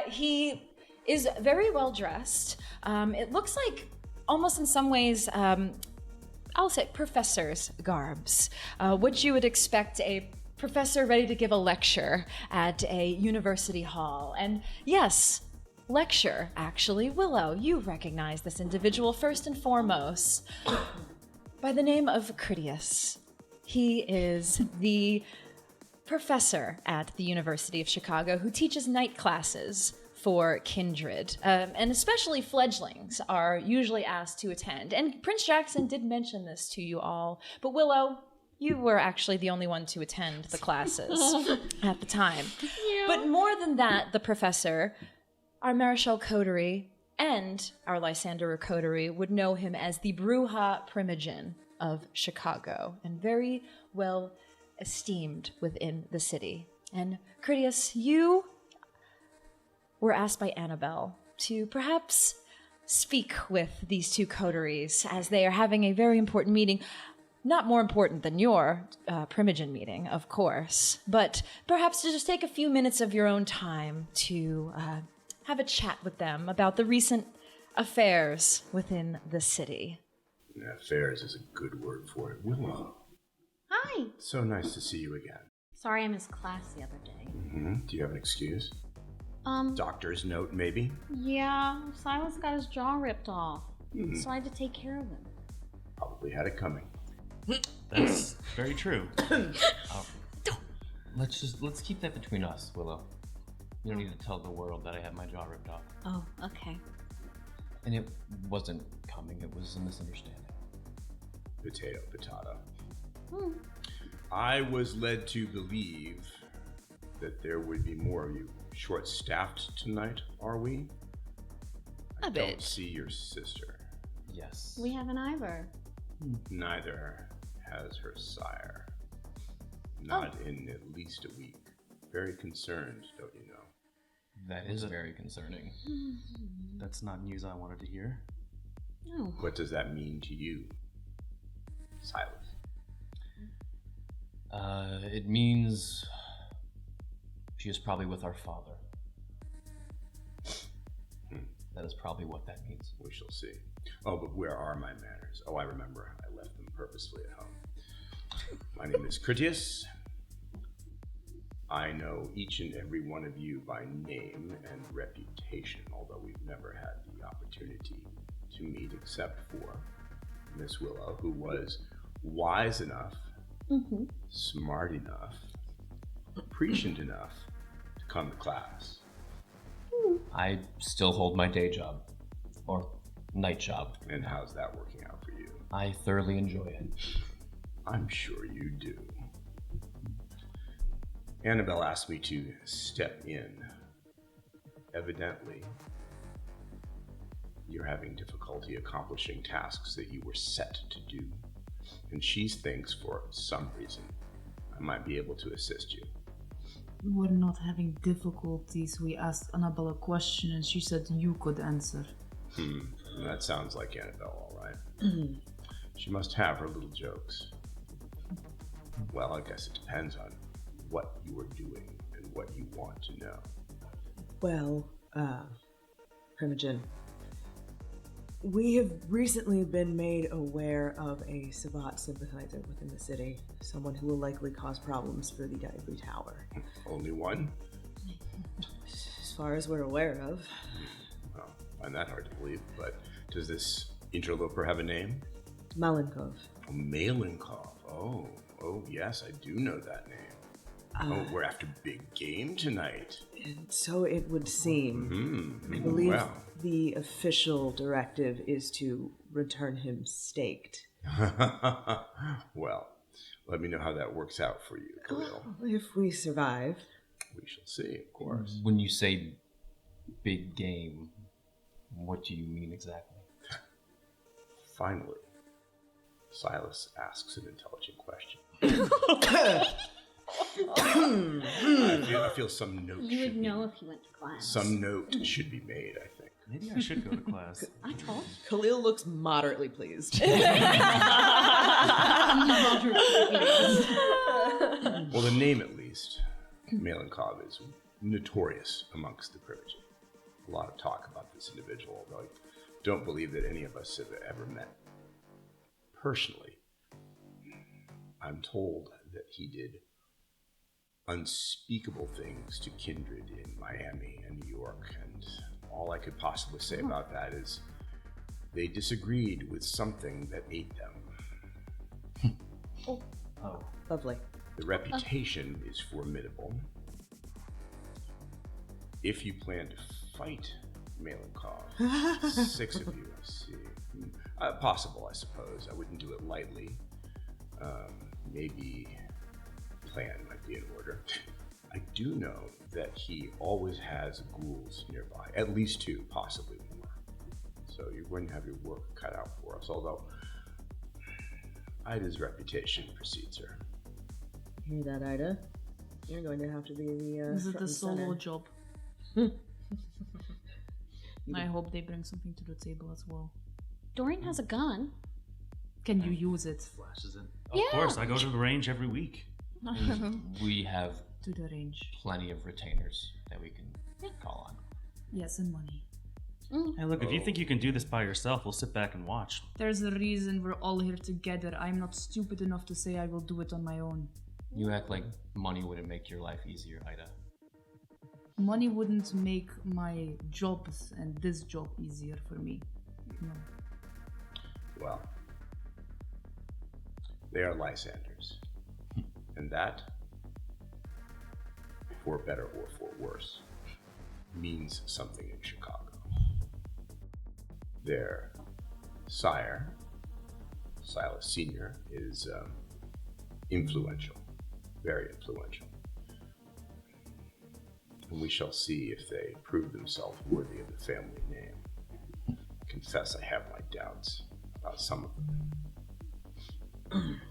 He is very well dressed. It looks like, almost in some ways, I'll say professor's garbs. What you would expect a professor ready to give a lecture at a university hall. And yes, lecture, actually. Willow, you recognize this individual first and foremost by the name of Critas. He is the professor at the University of Chicago who teaches night classes for kindred, and especially fledglings are usually asked to attend. And Prince Jackson did mention this to you all, but Willow, you were actually the only one to attend the classes at the time. Yeah. But more than that, the professor, our Maréchal Coterie, and our Lysander Coterie would know him as the Brujah Primogen of Chicago, and very well esteemed within the city. And Critas, you were asked by Annabelle to perhaps speak with these two coteries as they are having a very important meeting. Not more important than your Primogen meeting, of course, but perhaps to just take a few minutes of your own time to have a chat with them about the recent affairs within the city. Affairs is a good word for it. Willow. Hi. So nice to see you again. Sorry I missed class the other day. Do you have an excuse? Doctor's note, maybe? Yeah, Silas got his jaw ripped off, so I had to take care of him. Probably had it coming. That's very true. Let's keep that between us, Willow. You don't need to tell the world that I had my jaw ripped off. Oh, okay. And it wasn't coming, it was a misunderstanding. Potato. I was led to believe that there would be more of you. Short-staffed tonight, are we? I don't see your sister. Yes. We have an Ivor. Neither has her sire. Not in at least a week. Very concerned, don't you know? That is very concerning. That's not news I wanted to hear. No. What does that mean to you, Silas? It means she is probably with our father. That is probably what that means. We shall see. Oh, but where are my manners? Oh, I remember. I left them purposefully at home. My name is Critas. I know each and every one of you by name and reputation, although we've never had the opportunity to meet except for Miss Willow, who was wise enough, smart enough, prescient enough to come to class. I still hold my day job. Or night job. And how's that working out for you? I thoroughly enjoy it. I'm sure you do. Annabelle asked me to step in. Evidently, you're having difficulty accomplishing tasks that you were set to do. And she thinks for some reason I might be able to assist you. We're not having difficulties. We asked Annabelle a question and she said you could answer. That sounds like Annabelle, all right. She must have her little jokes. Well, I guess it depends on what you are doing and what you want to know. Well, Primogen, we have recently been made aware of a Savat sympathizer within the city. Someone who will likely cause problems for the Ivory Tower. Only one? As far as we're aware of. Well, I find that hard to believe, but does this interloper have a name? Malenkov. Oh, Malenkov. Oh, yes, I do know that name. We're after big game tonight. And so it would seem. Mm-hmm. I believe Well. the official directive is to return him staked. Well, let me know how that works out for you, Khalil. If we survive. We shall see, of course. When you say big game, what do you mean exactly? Finally, Silas asks an intelligent question. I feel some note. You would should know be, if you went to class. some note should be made, I think. Maybe I should go to class. I told Khalil looks moderately pleased. Well, the name at least, Malenkov, is notorious amongst the Primogen. A lot of talk about this individual, although I don't believe that any of us have ever met personally. I'm told that he did unspeakable things to kindred in Miami and New York, and all I could possibly say about that is they disagreed with something that ate them. Oh, lovely. The reputation is formidable. If you plan to fight Malenkov, 6 of you, I see. Possible, I suppose. I wouldn't do it lightly. Maybe plan might be in order. I do know that he always has ghouls nearby, at least 2, possibly more. So you're going to have your work cut out for us, although Ida's reputation precedes her. Hear that, Ida? You're going to have to be the Is it front a and solo center. job? I hope they bring something to the table as well. Dorian has a gun. Can you use it? Flashes it. Of course, I go to the range every week. We have To the range. plenty of retainers that we can call on. Yes, and money. Hey, look, if you think you can do this by yourself, we'll sit back and watch. There's a reason we're all here together. I'm not stupid enough to say I will do it on my own. You act like money wouldn't make your life easier, Ida. Money wouldn't make my jobs and this job easier for me. No. Well, they are Lysanders. And that, for better or for worse, means something in Chicago. Their sire, Silas Sr., is influential, very influential. And we shall see if they prove themselves worthy of the family name. Confess I have my doubts about some of them.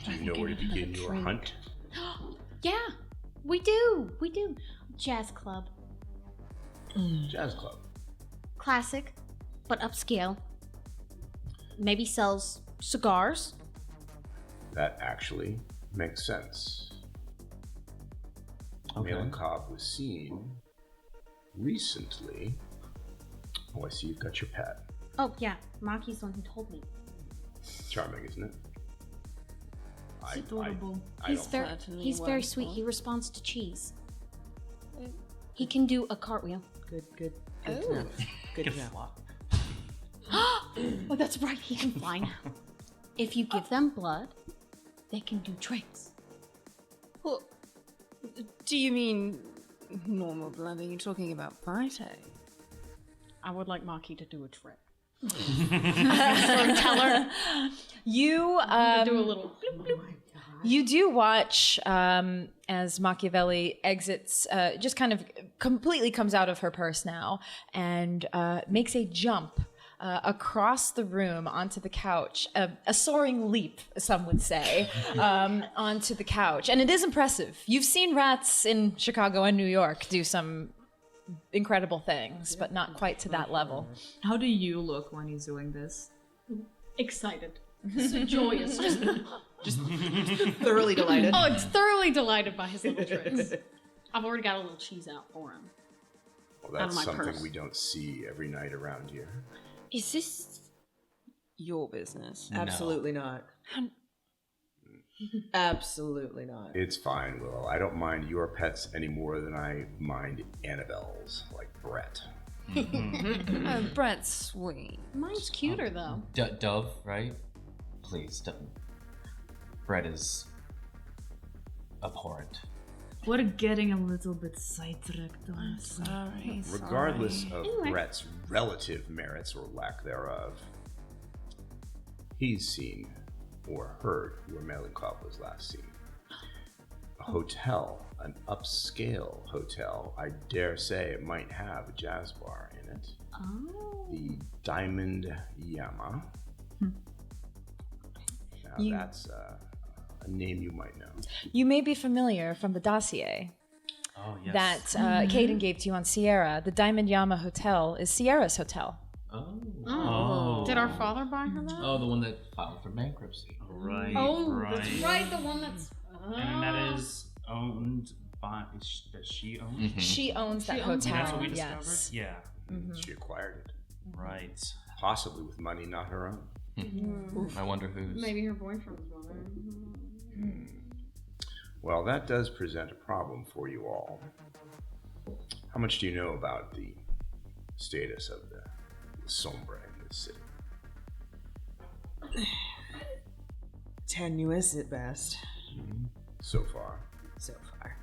Do you know where to begin your hunt? Yeah, we do. We do. Jazz club. Jazz club. Classic, but upscale. Maybe sells cigars. That actually makes sense. Okay. Malenkov was seen recently. Oh, I see you've got your pet. Oh, yeah. Maki's the one who told me. Charming, isn't it? It's adorable. I He's don't- very, Certainly he's very sweet. wonderful. He responds to cheese. He can do a cartwheel. Good to know. Good to know. Oh, that's right. He can fly now. If you give them blood, they can do tricks. Well, do you mean normal blood? Are you talking about Vitae? I would like Maki to do a trick. Storyteller. You do a little. Bloop, bloop. You do watch as Machiavelli exits, just kind of completely comes out of her purse now and makes a jump across the room onto the couch, a soaring leap, some would say, onto the couch. And it is impressive. You've seen rats in Chicago and New York do some incredible things, but not quite to that level. How do you look when he's doing this? Excited. Joyous. Just thoroughly delighted. Oh, it's thoroughly delighted by his little tricks. I've already got a little cheese out for him. Well, Out of that's my something purse. we don't see every night around here. Is this your business? No. Absolutely not. Absolutely not. It's fine, Willow. I don't mind your pets any more than I mind Annabelle's, like Brett. Oh, Brett's sweet. Mine's cuter, though. Dove, right? Please, Brett is abhorrent. We're getting a little bit sidetracked. Sorry. Regardless of Anyway. Brett's relative merits or lack thereof, he's seen or heard where Malkavian was last seen. A hotel, an upscale hotel. I dare say it might have a jazz bar in it. Oh. The Diamond Yama. Now that's a name you might know. You may be familiar from the dossier Oh, yes. that Caden gave to you on Sierra. The Diamond Yama Hotel is Sierra's hotel. Oh. Did our father buy her that? Oh, the one that filed for bankruptcy. Right. Oh, right. that's right, the one that's... And that is owned by, that she owns? Mhm. She owns that She owns hotel. it. That's what we yes. discovered? Yeah. She acquired it, Right. possibly with money not her own. I wonder who's. Maybe her boyfriend's mother. Well, that does present a problem for you all. How much do you know about the status of the Sombre in this city? Tenuous at best. So far. So far.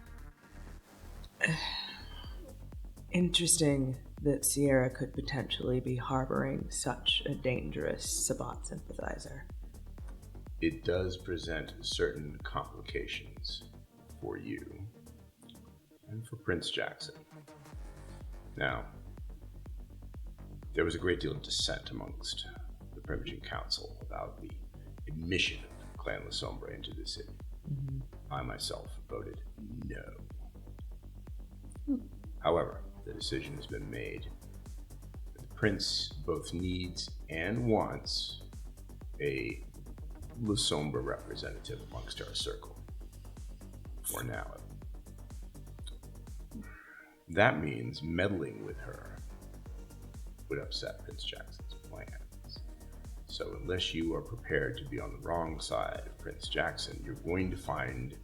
Interesting that Sierra could potentially be harboring such a dangerous Sabbat sympathizer. It does present certain complications for you and for Prince Jackson. Now, there was a great deal of dissent amongst the Primogen Council about the admission of Clan Sombre into the city. I myself voted no. However, the decision has been made that the Prince both needs and wants a Sombre representative amongst our circle. For now. That means meddling with her would upset Prince Jackson's plans. So unless you are prepared to be on the wrong side of Prince Jackson, you're going to find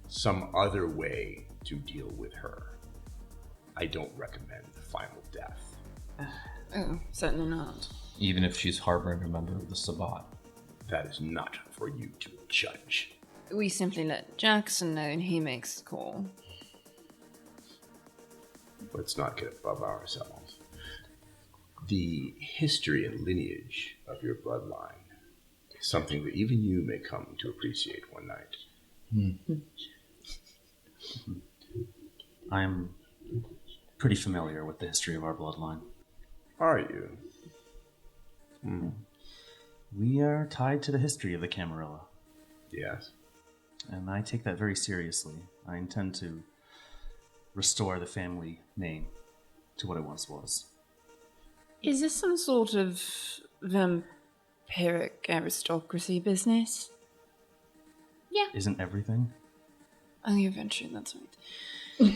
some other way to deal with her. I don't recommend final death. Oh, certainly not. Even if she's harboring a member of the Sabbat. That is not for you to judge. We simply let Jackson know and he makes the call. Let's not get above ourselves. The history and lineage of your bloodline is something that even you may come to appreciate one night. I'm pretty familiar with the history of our bloodline. Are you? We are tied to the history of the Camarilla, Yes. and I take that very seriously. I intend to restore the family name to what it once was. Is this some sort of vampiric aristocracy business? Isn't everything? Oh, you're Ventrue, that's right.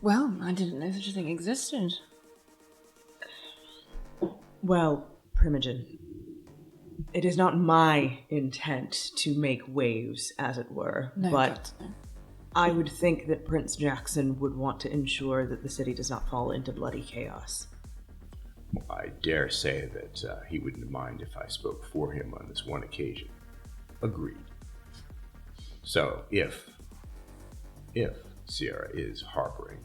Well, I didn't know such a thing existed. Well, Primogen, it is not my intent to make waves, as it were, No, but God, no. I would think that Prince Jackson would want to ensure that the city does not fall into bloody chaos. I dare say that he wouldn't mind if I spoke for him on this one occasion. Agreed. So, if Sierra is harboring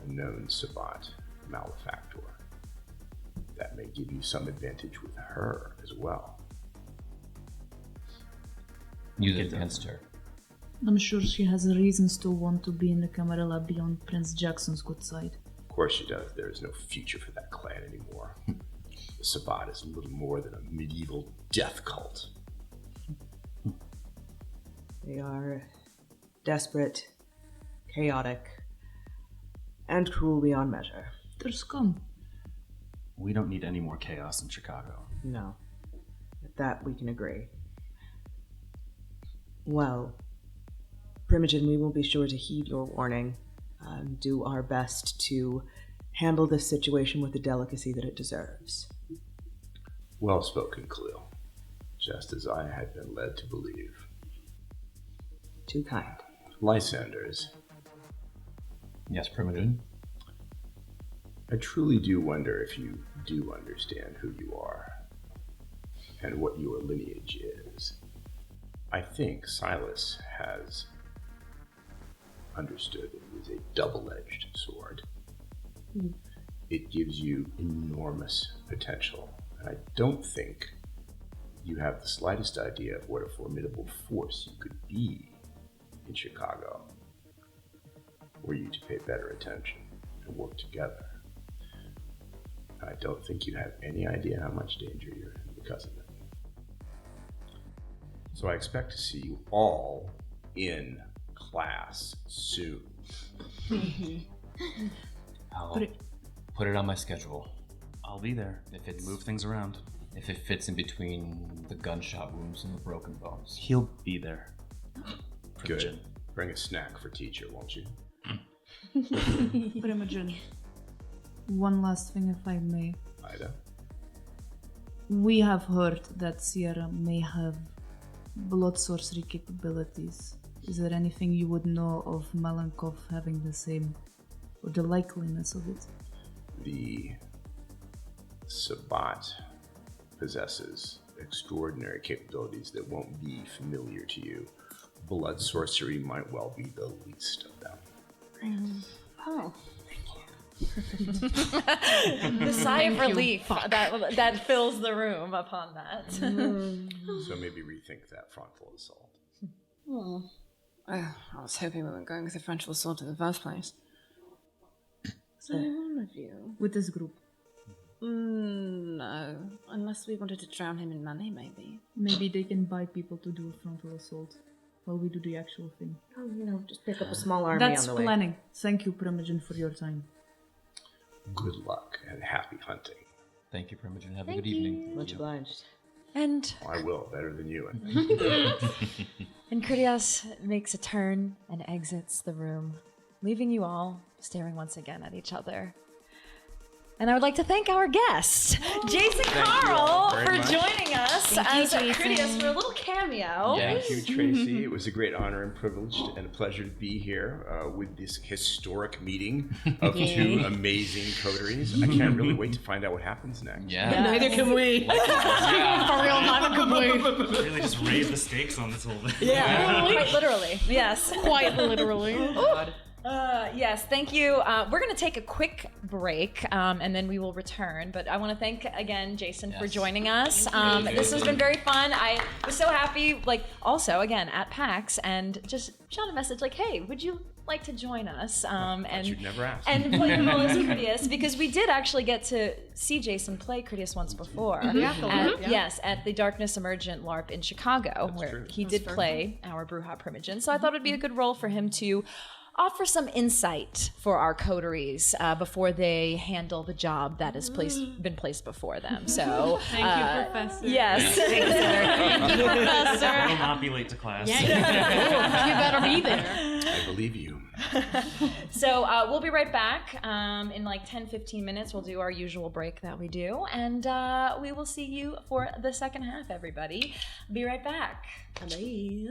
a known Sabbat malefactor, that may give you some advantage with her as well. Use it against her. I'm sure she has reasons to want to be in the Camarilla beyond Prince Jackson's good side. Of course she does. There is no future for that clan anymore. The Sabbat is little more than a medieval death cult. They are desperate, chaotic, and cruel beyond measure. They're scum. We don't need any more chaos in Chicago. No. At that we can agree. Well, Primogen, we will be sure to heed your warning and do our best to handle this situation with the delicacy that it deserves. Well spoken, Khalil. Just as I had been led to believe. Too kind. Lysanders, Yes, Primogen. I truly do wonder if you do understand who you are and what your lineage is. I think Silas has understood it is a double-edged sword. It gives you enormous potential, and I don't think you have the slightest idea of what a formidable force you could be in Chicago, were you to pay better attention and work together. I don't think you have any idea how much danger you're in because of it. So I expect to see you all in class soon. I'll put it on my schedule. I'll be there. If it's Move things around. If it fits in between the gunshot wounds and the broken bones. He'll be there. Good. Bring a snack for teacher, won't you? Primogen. One last thing, if I may. Ida? We have heard that Sierra may have blood sorcery capabilities. Is there anything you would know of Malankov having the same, or the likeliness of it? The Sabbat possesses extraordinary capabilities that won't be familiar to you. Blood sorcery might well be the least of them. Oh. The sigh of relief that fills the room upon that. So maybe rethink that frontal assault. I was hoping we weren't going with the frontal assault in the first place. So, one of you? With this group. No. Unless we wanted to drown him in money, maybe. Maybe they can buy people to do a frontal assault while we do the actual thing. Oh, just pick up a small army That's on the way. planning. Thank you, Primogen, for your time. Good luck and happy hunting. Thank you, Primogen. Have a good evening. Much obliged. And I will, better than you. And Critas makes a turn and exits the room, leaving you all staring once again at each other. And I would like to thank our guest, Jason Carl, for joining us as Critas for a little cameo. Thank you, Tracy. It was a great honor and privilege and a pleasure to be here with this historic meeting of two amazing coteries. I can't really wait to find out what happens next. Yeah. Neither can we. For real, neither could we. Really just raise the stakes on this whole thing. Yeah, quite literally. Yes. Quite literally. Yes, thank you. We're going to take a quick break and then we will return. But I want to thank again Jason for joining us. This has been very fun. I was so happy, also again at PAX, and just shot a message like, hey, would you like to join us? And you'd never ask. And play the role as Critias, because we did actually get to see Jason play Critias once before. Yes, at the Darkness Emergent LARP in Chicago, where he did play our Brujah Primogen. So I thought it'd be a good role for him to offer some insight for our coteries before they handle the job that has been placed before them. So Thank you, Professor. yes, thank you, Professor. I will not be late to class. You better be there. I believe you. So we'll be right back in 10-15 minutes. We'll do our usual break that we do, and we will see you for the second half, everybody. Be right back. Bye.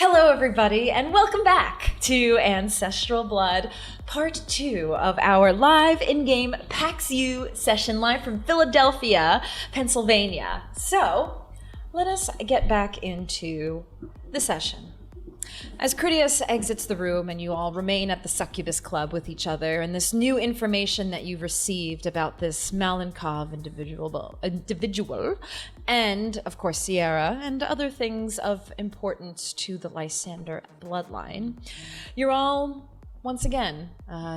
Hello, everybody, and welcome back to Ancestral Blood, part 2 of our live in-game PAX U session, live from Philadelphia, Pennsylvania. So, let us get back into the session. As Critas exits the room and you all remain at the Succubus Club with each other, and this new information that you've received about this Malenkov individual, and, of course, Sierra, and other things of importance to the Lysander bloodline, you're all, once again,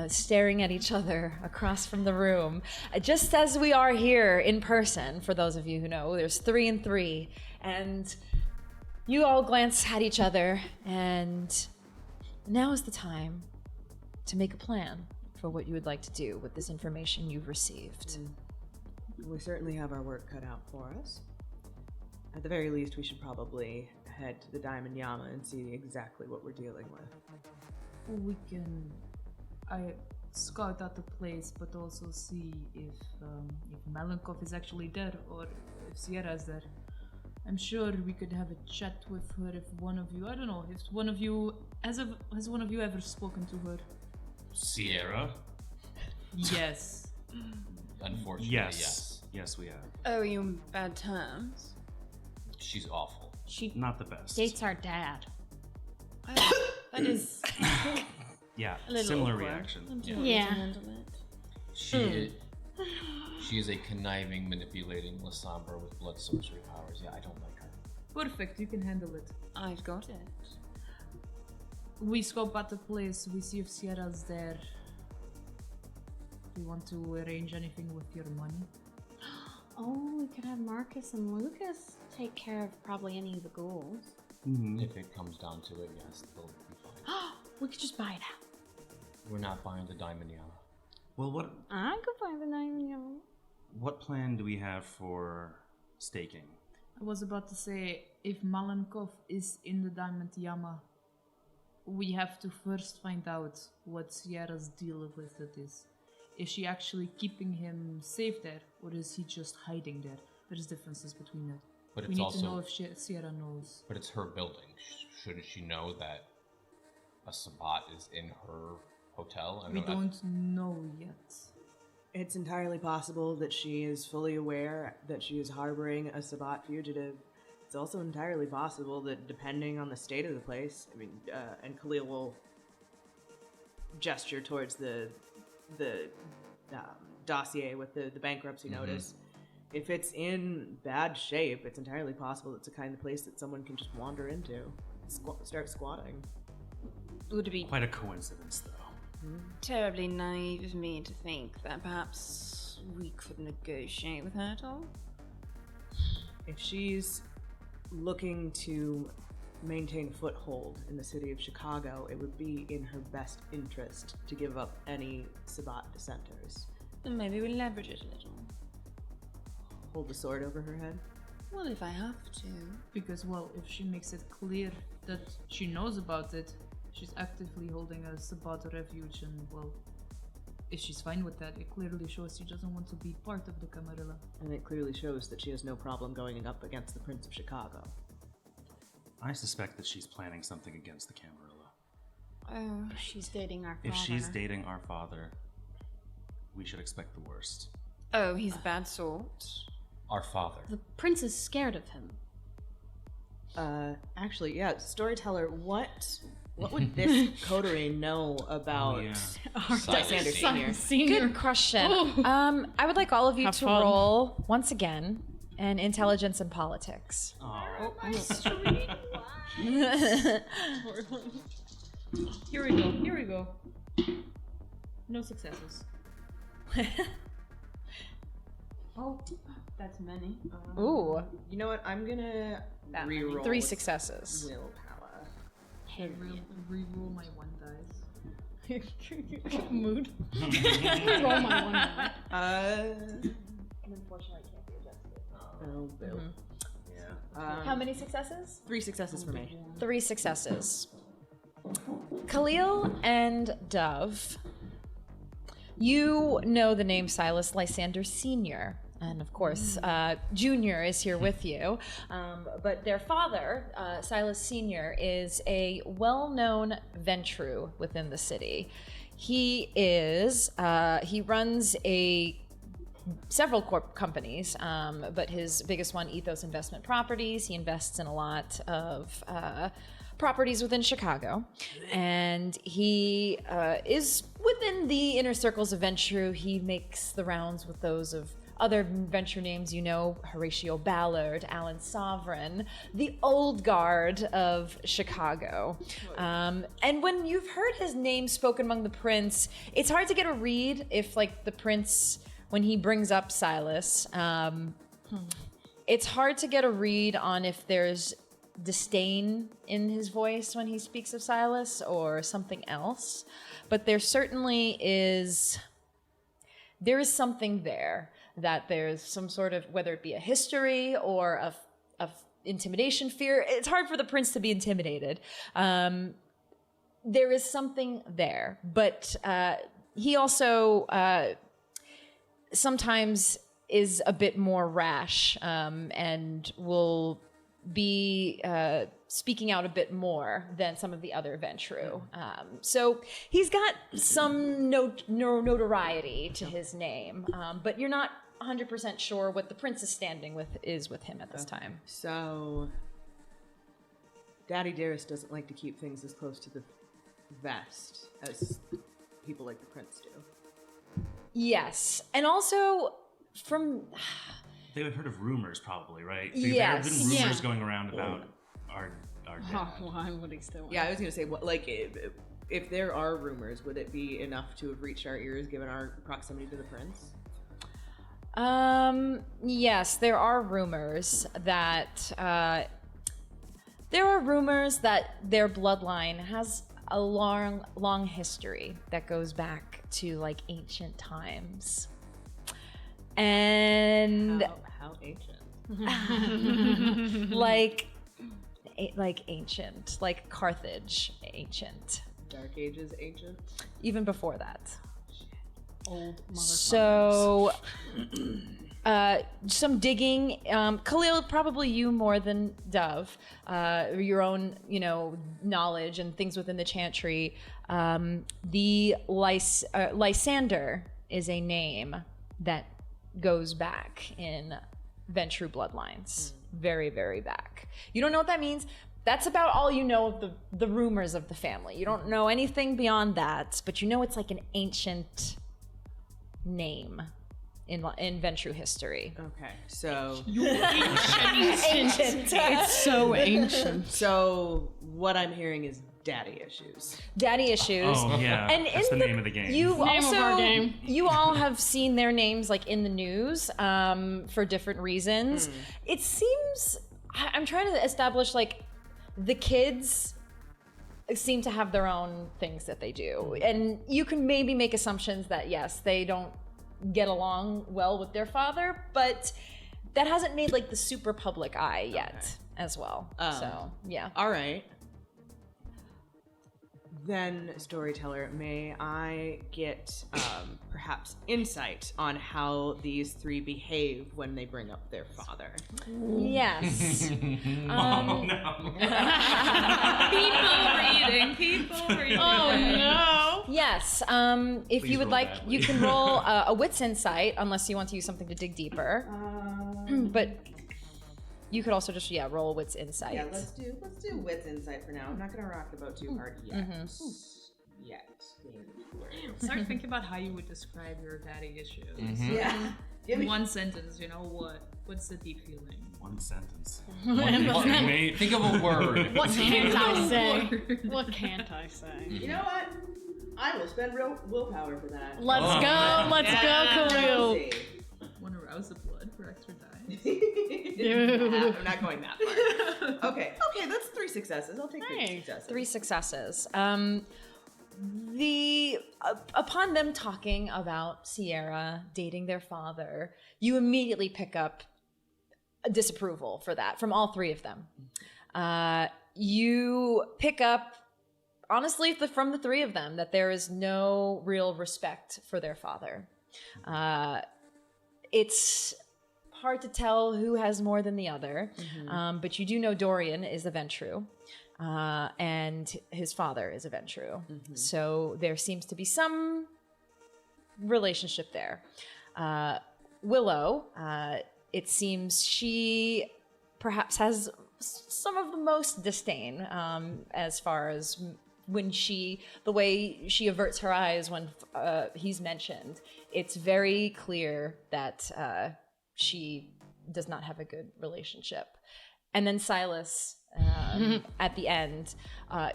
staring at each other across from the room. Just as we are here in person, for those of you who know, there's 3 and 3, and you all glance at each other, and now is the time to make a plan for what you would like to do with this information you've received. We certainly have our work cut out for us. At the very least, we should probably head to the Diamond Yama and see exactly what we're dealing with. We can scout out the place, but also see if Malenkov is actually dead or if Sierra is dead. I'm sure we could have a chat with her if one of you, I don't know, if one of you, has one of you ever spoken to her? Sierra? Yes. Unfortunately, yes. Yes, we have. Oh, you in bad terms? She's awful. She Not the best. dates our dad. Oh, that is Yeah, a little similar awkward. reaction. Yeah. She is a conniving, manipulating Lysander with blood sorcery powers. Yeah, I don't like her. Perfect, you can handle it. I've got it. We scope out the place, we see if Sierra's there. Do you want to arrange anything with your money? Oh, we could have Marcus and Lucas take care of probably any of the ghouls. If it comes down to it, yes, they'll be fine. We could just buy it out. We're not buying the Diamond Yama. Well, I could buy the 9 what plan do we have for staking? I was about to say, if Malenkov is in the Diamond Yama, we have to first find out what Sierra's deal with it is. Is she actually keeping him safe there, or is he just hiding there? There's differences between that. But We it's need also, to know if Sierra knows. but it's her building. Shouldn't she know that a Sabbat is in her hotel? We don't know yet. It's entirely possible that she is fully aware that she is harboring a Sabbat fugitive. It's also entirely possible that, depending on the state of the place, and Khalil will gesture towards the dossier with the bankruptcy notice. If it's in bad shape, it's entirely possible it's the kind of place that someone can just wander into, start squatting. Would it be Quite a coincidence, though. terribly naive of me to think that perhaps we could negotiate with her at all? If she's looking to maintain foothold in the city of Chicago, it would be in her best interest to give up any Sabbat dissenters. Then maybe we leverage it a little. Hold the sword over her head. Well, if I have to. Because, well, if she makes it clear that she knows about it, she's actively holding a Sabbat refuge, and, well, if she's fine with that, it clearly shows she doesn't want to be part of the Camarilla. And it clearly shows that she has no problem going up against the Prince of Chicago. I suspect that she's planning something against the Camarilla. Oh, If she's dating our father. If she's dating our father, we should expect the worst. oh, he's a bad sort. Our father. The prince is scared of him. Actually, yeah, Storyteller, what would this coterie know about Lysander Senior? Good question. I would like all of you Have to fun. roll, once again, an intelligence and politics. Here we go. No successes. Oh, that's many. Ooh, You know what? I'm gonna reroll 3 with successes. willpower. Reroll my 1 dice. Mood. Roll my one. Unfortunately, can't be adjusted. Oh, Bill. How many successes? 3 successes for me. 3 successes. Khalil and Dove, you know the name Silas Lysander Sr. And of course, Junior is here with you. But their father, Silas Sr., is a well-known Ventrue within the city. He runs several companies, but his biggest one, Ethos Investment Properties. He invests in a lot of properties within Chicago, and he is within the inner circles of Ventrue. He makes the rounds with those of other Ventrue names, Horatio Ballard, Alan Sovereign, the old guard of Chicago. And when you've heard his name spoken among the prince, it's hard to get a read if, the prince, when he brings up Silas, it's hard to get a read on if there's disdain in his voice when he speaks of Silas or something else. But there certainly is something there, that there's some sort of, whether it be a history or of intimidation, fear. It's hard for the prince to be intimidated. There is something there, but he also sometimes is a bit more rash, and will be speaking out a bit more than some of the other Ventrue. So he's got some notoriety to his name, but you're not 100% sure what the prince is standing with him at this time. So, Daddy Dearest doesn't like to keep things as close to the vest as people like the prince do. Yes, and also from... They would have heard of rumors, probably, right? Yes. There have been rumors going around about our dad. Oh, why would he still? Yeah, I was gonna say, if there are rumors, would it be enough to have reached our ears given our proximity to the prince? Yes, there are rumors that their bloodline has a long history that goes back to ancient times. And how ancient? like ancient, like Carthage ancient. Dark Ages ancient? Even before that. Old motherfuckers. So, some digging. Khalil, probably you more than Dove. Your own, knowledge and things within the chantry. The Lysander is a name that goes back in Ventrue bloodlines. Very, very back. You don't know what that means. That's about all you know of the rumors of the family. You don't know anything beyond that, but you know it's like an ancient name in Ventrue history. Okay, so... Ancient. It's so ancient. So, what I'm hearing is daddy issues. Daddy issues. Oh, yeah. And that's the name of the game. You Name of our game. You all have seen their names in the news for different reasons. It seems, I'm trying to establish the kids seem to have their own things that they do. And you can maybe make assumptions that yes, they don't get along well with their father, but that hasn't made the super public eye yet as well. So yeah. All right. Then, Storyteller, may I get perhaps insight on how these three behave when they bring up their father? Yes. Oh, no. People reading. Oh no. Yes. If Please you would roll like, badly. you can roll a wits insight, unless you want to use something to dig deeper. But you could also just roll a wits insight. Yeah, let's do wits insight for now. I'm not gonna rock the boat too hard yet. Start thinking about how you would describe your daddy issues. Yeah. In one sentence, what's the deep feeling? One sentence. Think of a word. What can't I say? What can't I say? You know what? I will spend real willpower for that. Let's go. Let's go, Khalil. Want to rouse the blood for extra dice? I'm not going that far. Okay, that's 3 successes. I'll take 3 successes. 3 successes. Upon them talking about Sierra dating their father, you immediately pick up a disapproval for that from all 3 of them. You pick up, honestly, from the 3 of them, that there is no real respect for their father. It's hard to tell who has more than the other. But you do know Dorian is a Ventrue, and his father is a Ventrue. So there seems to be some relationship there. Willow, it seems she perhaps has some of the most disdain as far as the way she averts her eyes when he's mentioned. It's very clear that she does not have a good relationship. And then Silas, at the end,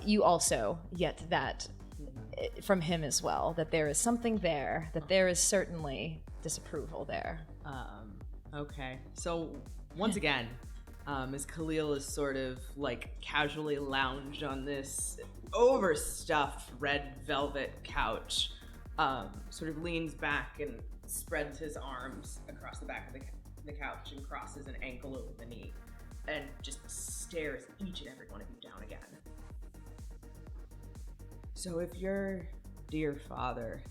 you also get that from him as well, that there is something there, that there is certainly disapproval there. Okay. So once again, as Khalil is sort of like casually lounged on this overstuffed red velvet couch, sort of leans back and spreads his arms across the back of the couch and crosses an ankle over the knee and just stares each and every one of you down again. So if your dear father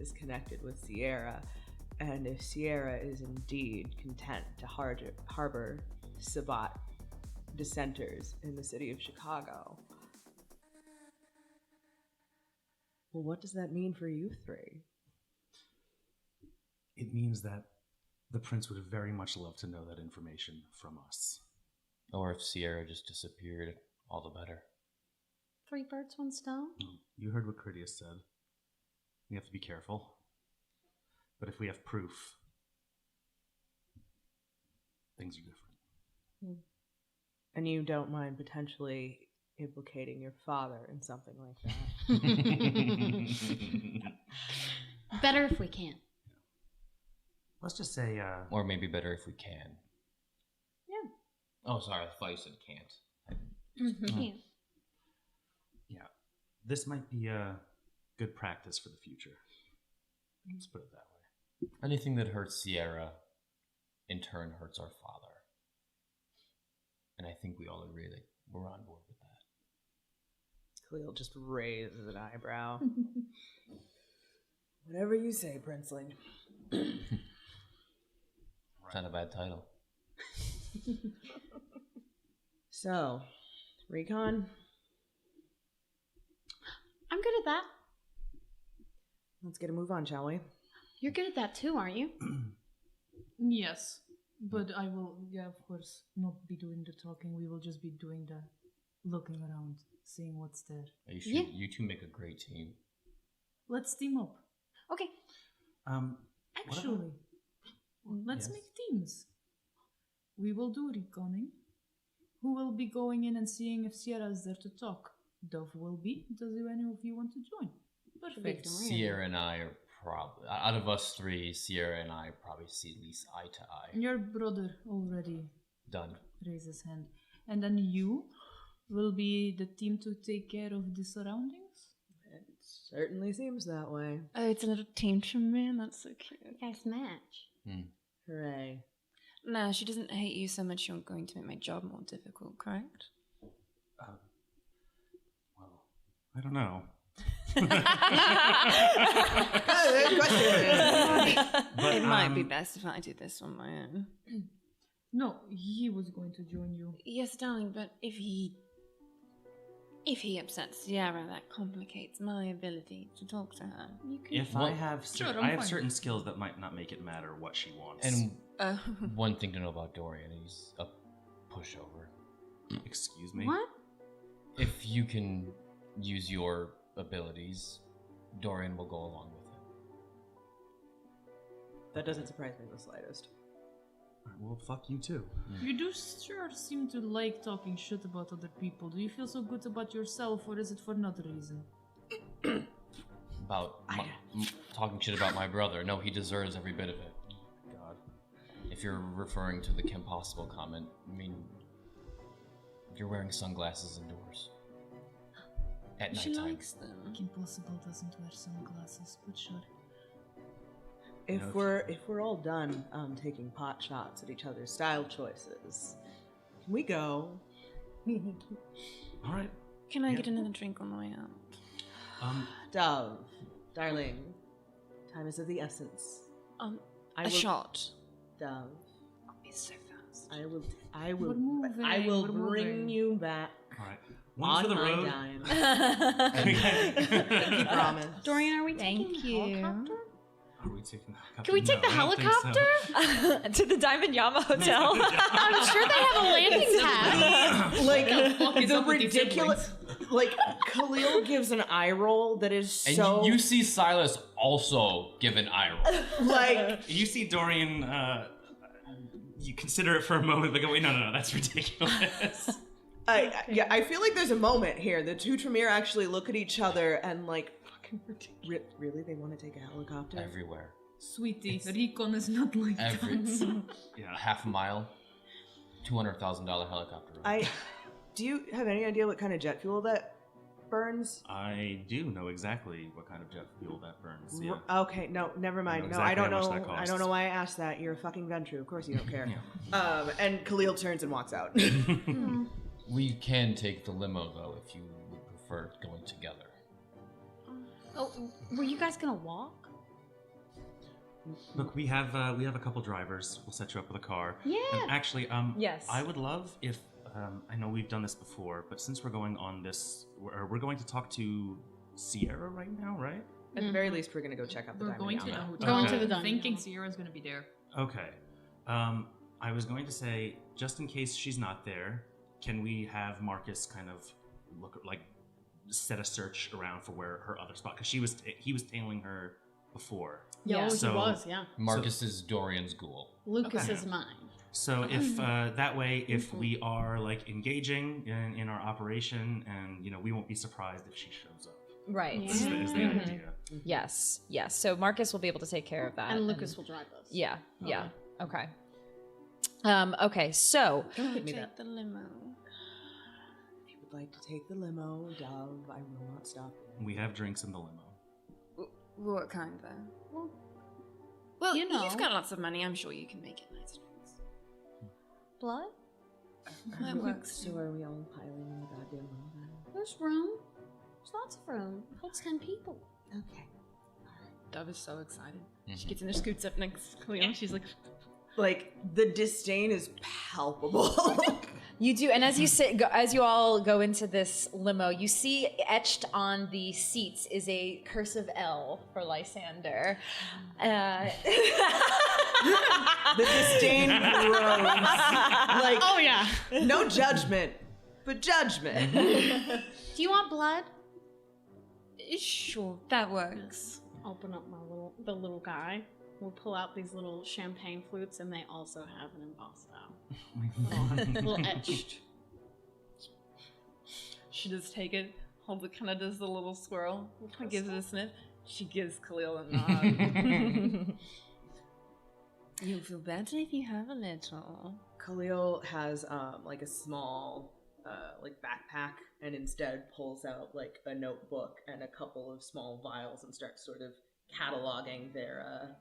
is connected with Sierra, and if Sierra is indeed content to harbor Sabbat dissenters in the city of Chicago, well, what does that mean for you three? It means that the prince would very much love to know that information from us. Or if Sierra just disappeared, all the better. 3 birds, 1 stone? You heard what Critas said. We have to be careful. But if we have proof, things are different. And you don't mind potentially implicating your father in something like that? Better if we can. Let's just say, Or maybe better if we can. Yeah. Oh, sorry, I thought you said can't. Yeah. yeah, this might be a good practice for the future. Let's put it that way. Anything that hurts Sierra, in turn, hurts our father. And I think we all agree that we're on board with that. Khalil just raises an eyebrow. Whatever you say, Princeling. It's not a bad title. So, recon? I'm good at that. Let's get a move on, shall we? You're good at that too, aren't you? Yes, but I will, of course, not be doing the talking. We will just be doing the looking around, seeing what's there. You two make a great team. Let's team up. Okay. Actually, let's make teams. We will do reconning. Who will be going in and seeing if Sierra is there to talk? Dove will be. Does any of you want to join? Perfect. Sierra and I are probably, out of us 3, Sierra and I probably see at least eye to eye. Your brother already Done. raised his hand. And then you will be the team to take care of the surroundings? It certainly seems that way. Oh, it's a little team Tremere. That's so cute. Guys, match. Hooray. No, she doesn't hate you so much you're going to make my job more difficult, correct? Well, I don't know. But, it might be best if I do this on my own. No, he was going to join you. Yes, darling, but if he upsets Sierra, that complicates my ability to talk to her. You can. If I have, I'm I have fine. certain skills that might not make it matter what she wants. And one thing to know about Dorian, he's a pushover. Excuse me. What? If you can use your abilities, Dorian will go along with it. That doesn't surprise me the slightest. Alright, well, fuck you too. You do sure seem to like talking shit about other people. Do you feel so good about yourself, or is it for another reason? About talking shit about my brother. No, he deserves every bit of it. God. If you're referring to the Kim Possible comment, I mean, you're wearing sunglasses indoors. At She nighttime. likes them. Impossible doesn't wear sunglasses, but sure. If we're all done taking pot shots at each other's style choices, can we go? All right. Can I get another drink on the way out? Dove, darling, time is of the essence. A shot. Dove, He's so fast. I will We're bring moving. you back All right. One on for the my road. dime. Okay. You promise. Dorian, are we taking Thank the you. helicopter? Are we taking the helicopter? Can we take No, the I don't think so. helicopter? To the Diamond Yama Hotel. I'm sure they have a landing pad. Like is the up with these ridiculous. Like Khalil gives an eye roll that is And so you see Silas also give an eye roll. like You see Dorian, you consider it for a moment, but go, wait, no, that's ridiculous. I feel like there's a moment here. The two Tremere actually look at each other and like, fucking really, they want to take a helicopter? Everywhere. Sweetie, Recon is not like Every Yeah. half a mile, $200,000 helicopter ride. Do you have any idea what kind of jet fuel that burns? I do know exactly what kind of jet fuel that burns. Yeah. Okay, no, never mind. know No, I exactly don't how much know. that I costs. don't know why I asked that. You're a fucking Ventrue. Of course you don't care. Yeah. And Khalil turns and walks out. We can take the limo though if you would prefer going together. Oh, were you guys gonna walk? Look, we have a couple drivers. We'll set you up with a car. Yeah. And actually, Yes. I would love if I know we've done this before, but since we're going on this, we're going to talk to Sierra right now, right? At the very least, we're gonna go check out the We're Diamond going to the Yama. hotel. Going to the I'm dining thinking hall. Sierra's gonna be there. Okay. I was going to say, just in case she's not there, can we have Marcus kind of look like set a search around for where her other spot? Because he was tailing her before. Yeah. Oh, So- he was, yeah. Marcus is Dorian's ghoul. Lucas Okay. is mine. So if that way, if we are like engaging in our operation, and we won't be surprised if she shows up. Right. Yeah. Is the Mhm. idea? Yes. Yes. So Marcus will be able to take care of that. And Lucas will drive us. Yeah. Yeah. Okay. Okay. So Don't give me that. the limo. If you would like to take the limo, Dove, I will not stop you. We have drinks in the limo. What kind though? Well, you know. you've got lots of money. I'm sure you can make it nice drinks. Blood? That works. So are we all piling in the goddamn limo then? There's room. There's lots of room. It holds 10 people. Okay. Dove is so excited. Mhm. She gets in her scoots up next to Khalil. She's like, Like the disdain is palpable. you do, and as you as you all go into this limo, you see etched on the seats is a cursive L for Lysander. The disdain grows. Like, Oh, yeah. no judgment, but judgment. Do you want blood? sure, that works. Open up the little guy. We'll pull out these little champagne flutes, and they also have an embossed out. little etched. She just take it, holds it, kind of does the little swirl, gives it a sniff. She gives Khalil a nod. You'll feel better if you have a little. Khalil has like a small like backpack, and instead pulls out like a notebook and a couple of small vials and starts sort of cataloging their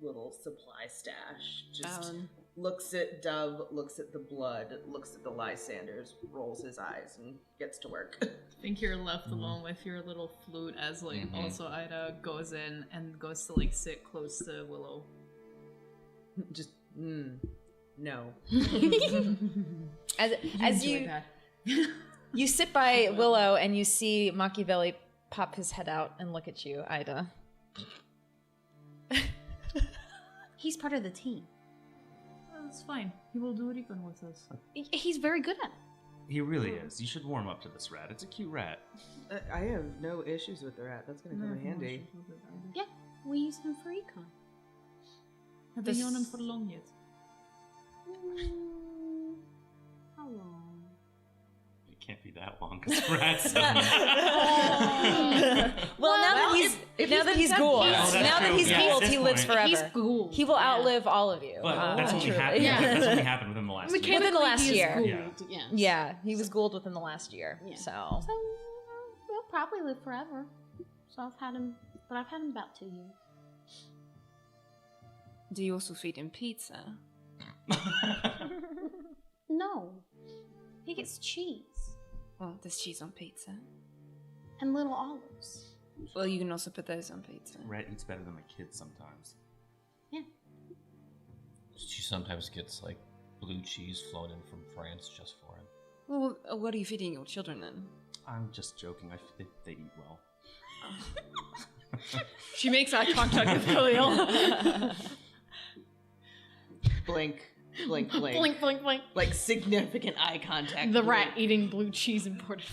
little supply stash. Just looks at Dove, looks at the blood, looks at the Lysanders, rolls his eyes, and gets to work. I think you're left alone with your little flute as like Mhm. also Ida goes in and goes to like sit close to Willow. Just no. As you you sit by Willow and you see Machiavelli pop his head out and look at you, Ida. He's part of the team. That's fine. He will do recon with us. He's very good at it. He really is. You should warm up to this rat. It's a cute rat. I have no issues with the rat. That's gonna come in handy. Yeah, we use him for econ. Have you known him for long yet? How long? It can't be that long because rats. Well, now that he's Gould, Yeah, that's now that true. he's Yeah, Gould, at he this lives point. forever. He's Gould. He will outlive all of you. But that's only truly. happened. Yeah. That's only happened within the last year. Within the last He is year. Gould, Yeah. yes. Yeah, he was Gould within the last year. Yeah. So So we'll probably live forever. So I've had him about 2 years. Do you also feed him pizza? No, he gets cheese Well, there's cheese on pizza. and little olives. Well, you can also put those on pizza. Rat eats better than my kids sometimes. Yeah. She sometimes gets like blue cheese flown in from France just for him. Well, what are you feeding your children then? I'm just joking. They eat well. She makes eye contact with Khalil. Blink, blink, blink. Blink, blink, blink. Like significant eye contact. The blink. rat eating blue cheese imported.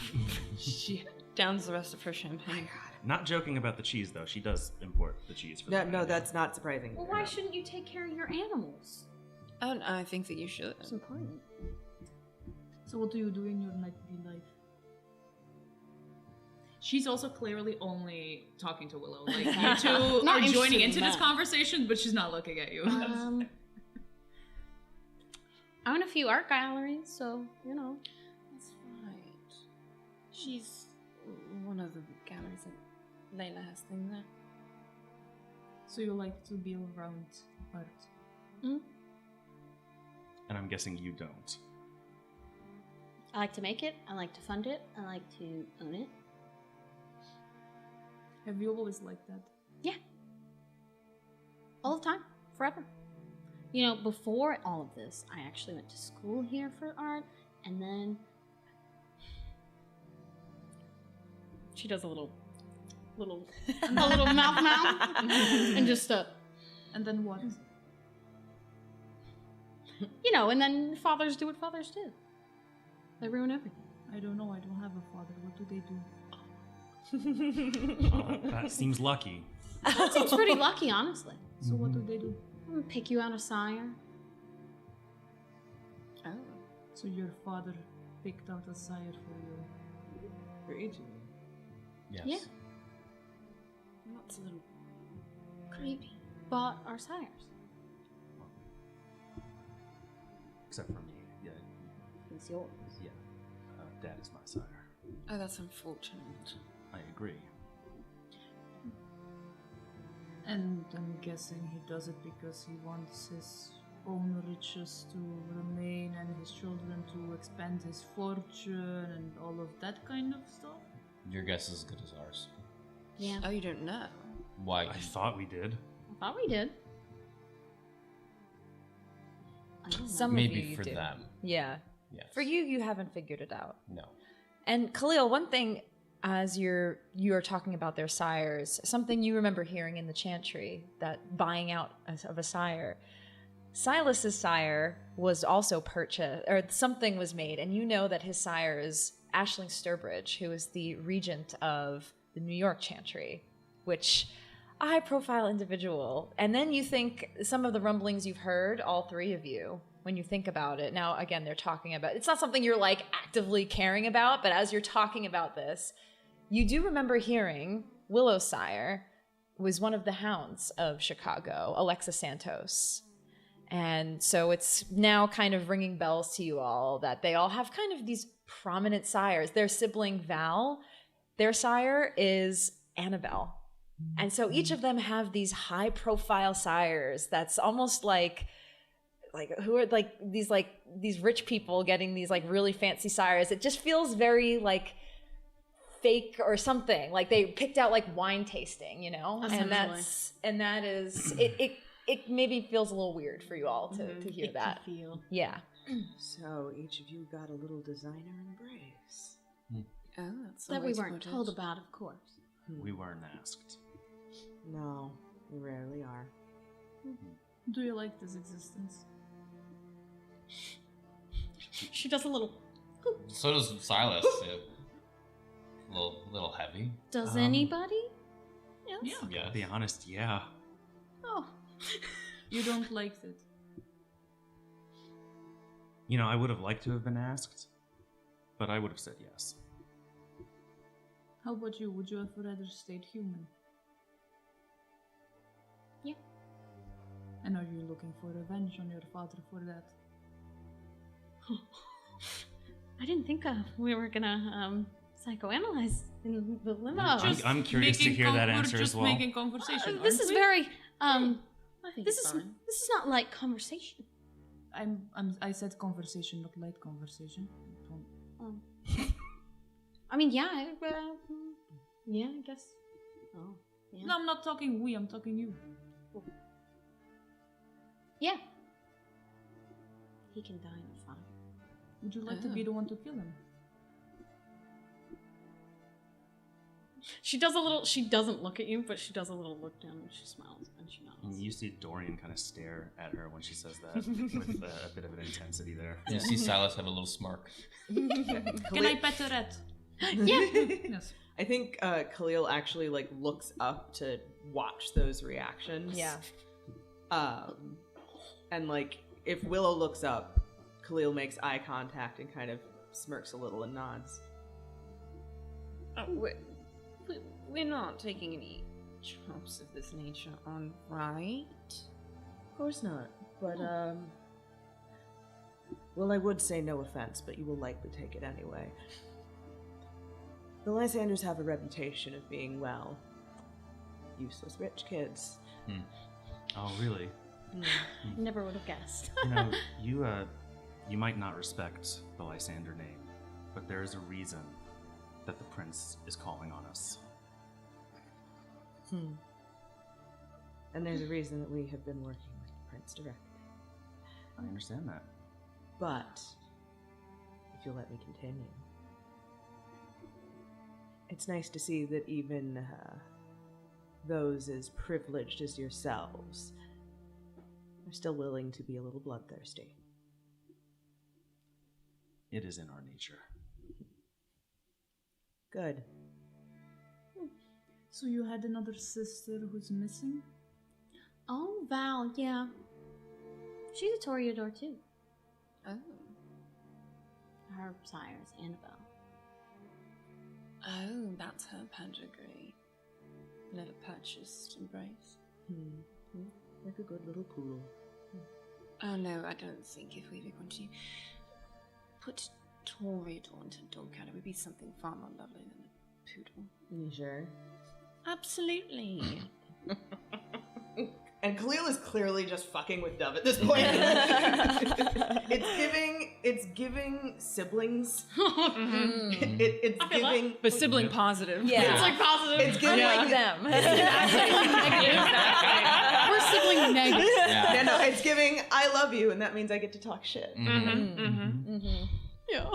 She downs the rest of her champagne. Not joking about the cheese, though. She does import the cheese for the No, that's not surprising. Well, why shouldn't you take care of your animals? I think that you should. It's important. So what do you do in your nightly life? She's also clearly only talking to Willow. Like, you two Not are joining interested in into this that. conversation, but she's not looking at you. I own a few art galleries, so, you know. That's right. She's one of the galleries that Layla has things at. So you like to be around art. Mm? And I'm guessing you don't. I like to make it. I like to fund it. I like to own it. Have you always liked that? Yeah. All the time. Forever. You know, before all of this, I actually went to school here for art, and then she does a little mouth, and just And then what? you know, and then fathers do what fathers do. They ruin everything. I don't know. I don't have a father. What do they do? Oh, that seems lucky. That seems pretty lucky, honestly. So what do they do? I'm gonna pick you out a sire. Oh. So your father picked out a sire for you. For each of you. Yes. Yeah. That's a little Creepy. Bought our sires. Except for me. Yeah. It's yours. Yeah. Dad is my sire. Oh, that's unfortunate. I agree. And I'm guessing he does it because he wants his own riches to remain and his children to expand his fortune and all of that kind of stuff. Your guess is as good as ours. Yeah. Oh, you don't know. Why? I thought we did. I thought we did. I don't know. Some Maybe of you for do. them. Yeah. Yes. For you, you haven't figured it out. No. And Khalil, one thing as you're talking about their sires, something you remember hearing in the chantry, that buying out of a sire. Silas's sire was also purchased, or something was made, and you know that his sire is Aisling Sturbridge, who is the regent of the New York chantry, which a high-profile individual. And then you think some of the rumblings you've heard, all three of you, when you think about it. Now, again, they're talking about, it's not something you're like actively caring about, but as you're talking about this, you do remember hearing Willow's sire was one of the hounds of Chicago, Alexa Santos. And so it's now kind of ringing bells to you all that they all have kind of these prominent sires. Their sibling Val, their sire is Annabelle. And so each of them have these high profile sires that's almost like who are like these rich people getting these like really fancy sires. It just feels very like fake or something. Like they picked out like wine tasting, you know? And that is it maybe feels a little weird for you all to hear that. Feel. Yeah. So each of you got a little designer embrace. Oh, that's That we always weren't good. told about, of course. We weren't asked. No, we rarely are. Do you like this existence? She does a little. So does Silas. A little heavy. Does anybody? Yeah. Yeah. To be honest, yeah. Oh. You don't like it. You know, I would have liked to have been asked, but I would have said yes. How about you? Would you have rather stayed human? Yeah. And are you looking for revenge on your father for that? I didn't think we were gonna psychoanalyze in the limo. I'm curious to hear that answer We're as just well. making conversation. This aren't is we? very I think this it's is fine. this is not like conversation. I said conversation, not light conversation. I mean, yeah, yeah, I guess. Oh, yeah. No, I'm not talking we. I'm talking you. Yeah. he can die in a fire. Would you like to be the one to kill him? She doesn't look at you, but she does a little look down and she smiles and she nods. You see Dorian kind of stare at her when she says that with a bit of an intensity there. You see Silas have a little smirk. Can I pet her at? Yeah. Yes. I think Khalil actually like looks up to watch those reactions. Yeah. And like if Willow looks up, Khalil makes eye contact and kind of smirks a little and nods. We're not taking any jobs of this nature on, right? Of course not. But well, I would say no offense, but you will likely take it anyway. The Lysanders have a reputation of being, well, useless rich kids. Oh, really? Never would have guessed. You know, you might not respect the Lysander name, but there is a reason that the prince is calling on us. And there's a reason that we have been working with the prince directly. I understand that. But if you'll let me continue, it's nice to see that even those as privileged as yourselves are still willing to be a little bloodthirsty. It is in our nature. Good. So you had another sister who's missing? Oh, Val, yeah. She's a Toreador too. Oh. Her sire is Annabelle. Oh, that's her pedigree. Never purchased embrace. Like a good little poodle. Oh no, I don't think if we were going to put Toreador into a dog cat, it would be something far more lovely than a poodle. You sure? Absolutely. And Khalil is clearly just fucking with Dove at this point. It's giving siblings. It's giving, but sibling positive. Yeah. It's like positive. It's giving Unlike them. We're sibling negative. Yeah, no, it's giving. I love you, and that means I get to talk shit. Yeah.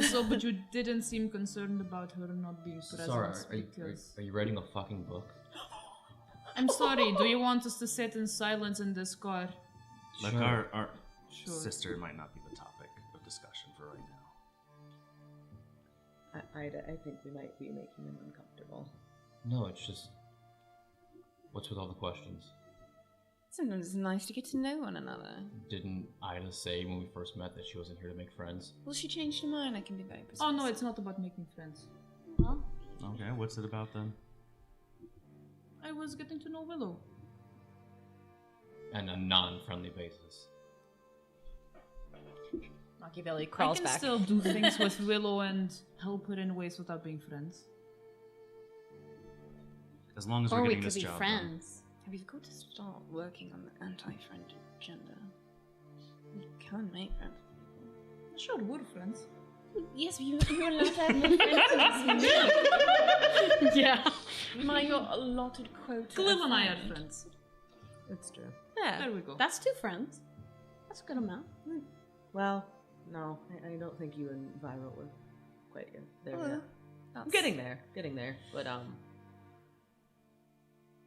So, but you didn't seem concerned about her not being present. Sorry, because... are you writing a fucking book? I'm sorry, do you want us to sit in silence in this car? Look, Sure. our Sure. sister might not be the topic of discussion for right now. I think we might be making them uncomfortable. No, it's just... What's with all the questions? Sometimes it's nice to get to know one another. Didn't Ida say when we first met that she wasn't here to make friends? Well, she changed her mind. I can be very precise. Oh no, it's not about making friends. Huh? Okay, what's it about then? I was getting to know Willow. On a non-friendly basis. Machiavelli I crawls can back. still do things with Willow and help her in ways without being friends. As long as Or we're we getting could this be job friends. We've got to start working on the anti-friend agenda. We can make friends. Sure, we're friends. Yes, you're allowed to have more friends than me. Yeah. My allotted quota. Khalil and I are friend. friends. That's true. There. There we go. That's 2 friends. That's a good amount. Well, no, I don't think you and Viral were quite there yet. That's... I'm getting there. But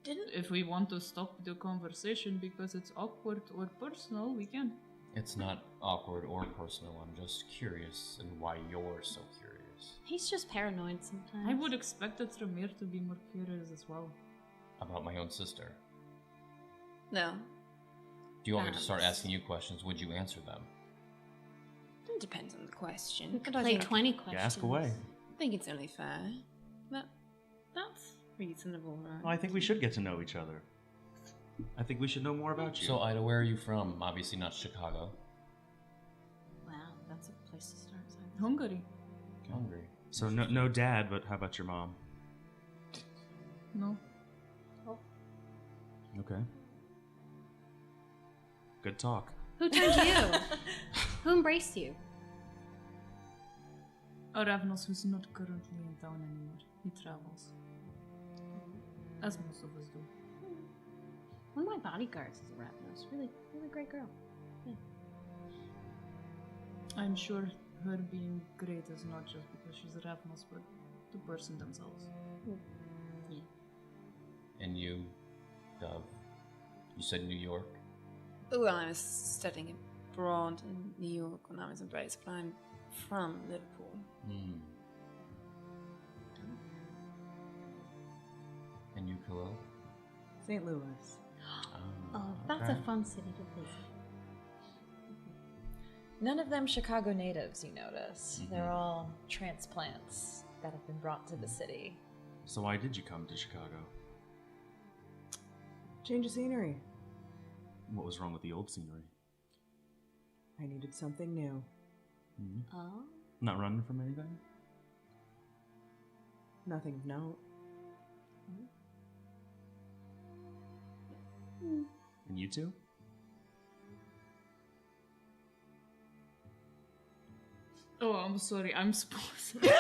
If we want to stop the conversation because it's awkward or personal, we can. It's not awkward or personal, I'm just curious and why you're so curious. He's just paranoid sometimes. I would expect the Tremere to be more curious as well. About my own sister. No. Do you want me to start asking you questions? Would you answer them? It depends on the question. We could But I play think, 20 questions. Yeah, ask away. I think it's only fair. That's reasonable, right? Well, I think we should get to know each other. I think we should know more about you. So, Ida, where are you from? Obviously not Chicago. Wow, that's a place to start. Hungary. Hungry. So no dad, but how about your mom? No. Okay. Good talk. Who turned you? Who embraced you? Ravnos, who's not currently in town anymore. He travels. As most of us do. One of my bodyguards is a Ravnos. Really, really great girl. Yeah. I'm sure her being great is not just because she's Ravnos, but the person themselves. And you, Dove, you said New York? Well, I was studying abroad in New York when I was in Brace, but I'm from Liverpool. Hmm. And you, Khalil? St. Louis. Oh, that's a fun city to visit. None of them Chicago natives, you notice. They're all transplants that have been brought to the city. So why did you come to Chicago? Change of scenery. What was wrong with the old scenery? I needed something new. Oh. Not running from anything? Nothing of note. And you two? Oh, I'm sorry. I'm supposed to.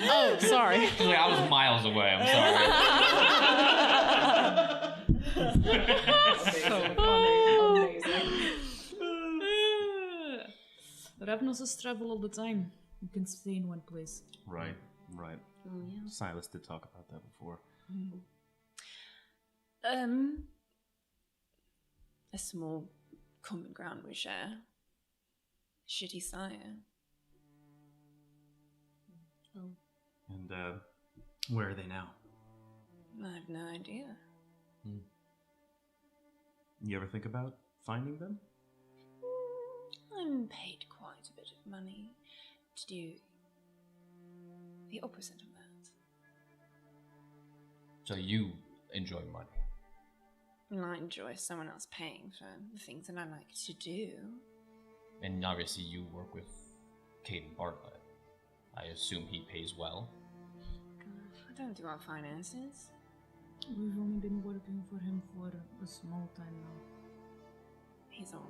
Oh, sorry. She's like, I was miles away. I'm sorry. So funny. Amazing. Ravnos travel all the time. You can stay in one place. Right, right. Oh, yeah. Silas did talk about that before. A small common ground we share. Shitty sire. And, where are they now? I have no idea. You ever think about finding them? I'm paid quite a bit of money to do the opposite of that. So you enjoy money. And I enjoy someone else paying for the things that I like to do. And obviously you work with Caden Bartlett. I assume he pays well. I don't do our finances. We've only been working for him for a small time now. He's alright.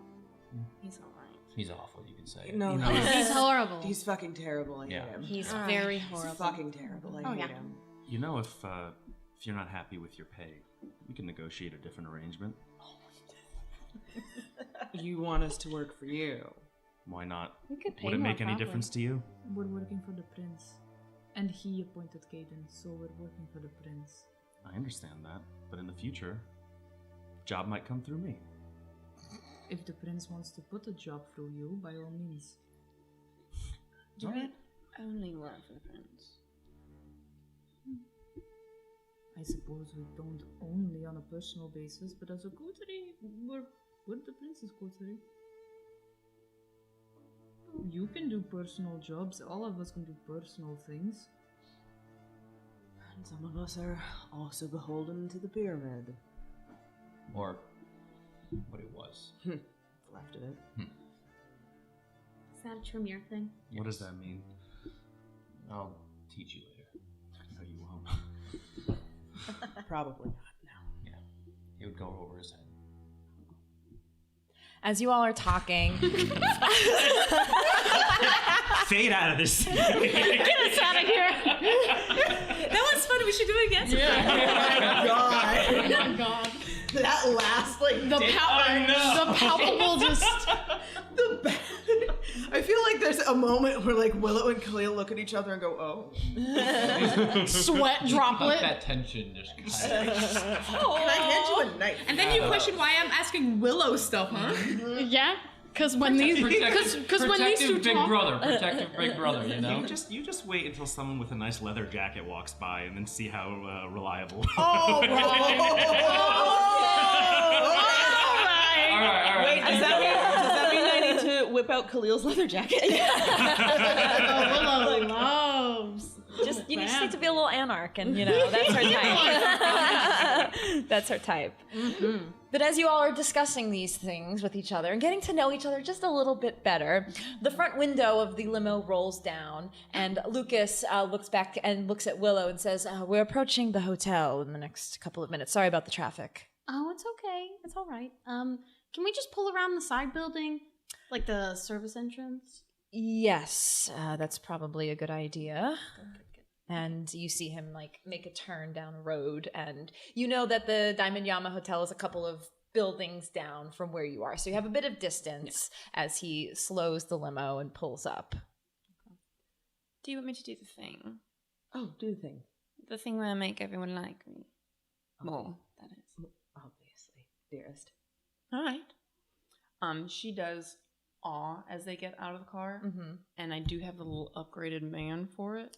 He's awful, you can say. No, He's horrible. He's fucking terrible. I hate him. He's very He's horrible. fucking terrible. I hate him. You know, if you're not happy with your pay, we can negotiate a different arrangement. You want us to work for you? Why not? We could pay Would it more make any properly. difference to you? We're working for the prince. And he appointed Caden, so we're working for the prince. I understand that, but in the future, job might come through me. If the prince wants to put a job through you, by all means. Do we only work for the prince? I suppose we don't only on a personal basis, but as a coterie, we're the prince's coterie. You can do personal jobs, all of us can do personal things. And some of us are also beholden to the pyramid. Or what it was. Left of it. Is that a Tremere thing? What does that mean? I'll teach you later. No, you won't. Probably not. No. Yeah. He would go over his head. As you all are talking, Fade out of this. Get us out of here! That was fun, we should do it again. God. Oh god. That last The palpable just I feel like there's a moment where like Willow and Khalil look at each other and go, "Oh." sweat droplet. That tension just kind of... Can I hand you a knife? And then you question why I'm asking Willow stuff, huh? Yeah, because when these when these two big talk, brother, protective big brother, you know? You just wait until someone with a nice leather jacket walks by, and then see how reliable. Oh, bro. All right. Wait, does that mean I need to whip out Khalil's leather jacket? Willow loves. you just need to be a little anarch, and that's her type. That's her type. But as you all are discussing these things with each other and getting to know each other just a little bit better, the front window of the limo rolls down, and Lucas looks back and looks at Willow and says, "We're approaching the hotel in the next couple of minutes. Sorry about the traffic." Oh, it's okay. It's all right. Can we just pull around the side building, like the service entrance? Yes, that's probably a good idea. And you see him like make a turn down a road, and you know that the Diamond Yama Hotel is a couple of buildings down from where you are. So you have a bit of distance as he slows the limo and pulls up. Do you want me to do the thing? Oh, do the thing. The thing where I make everyone like me. More, that is. Obviously, dearest. All right. She does awe as they get out of the car, and I do have the little upgraded man for it,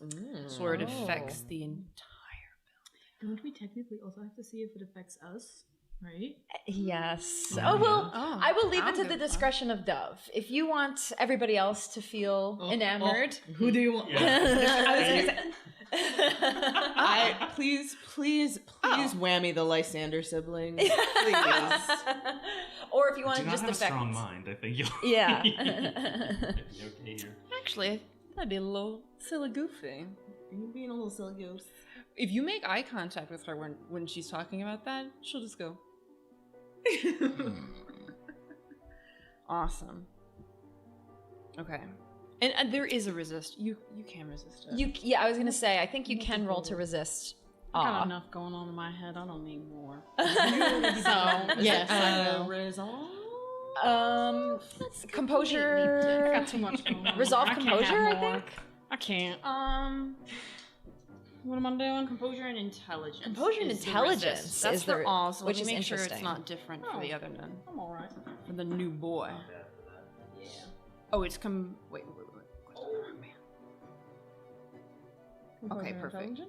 so it affects the entire Don't we technically also have to see if it affects us, right? Yes. Oh, well, Oh, I will leave it I'll to go the for- discretion of Dove. If you want everybody else to feel enamored. Who do you want? Please whammy the Lysander siblings. Please. Or if you want Do to not just have a affect. strong mind. I think you'll. Yeah. You'll be okay here. Actually, that'd be a little silly goofy. You're being a little silly goose. If you make eye contact with her when she's talking about that, she'll just go. Awesome. Okay. And there is a resist. You can resist it. I was gonna say, I think you can roll to resist. I got awe. enough going on in my head. I don't need more. So, yes, I will. Resolve? Composure. I got too much going on. Resolve I can't composure, have I more. think. I can't. What am I doing? Composure and intelligence. Composure and is the intelligence resist. That's is for the- all, so which let me is make sure it's interesting. not different for the other nun. I'm alright. For the new boy. Yeah. Oh, it's wait. Okay, perfect.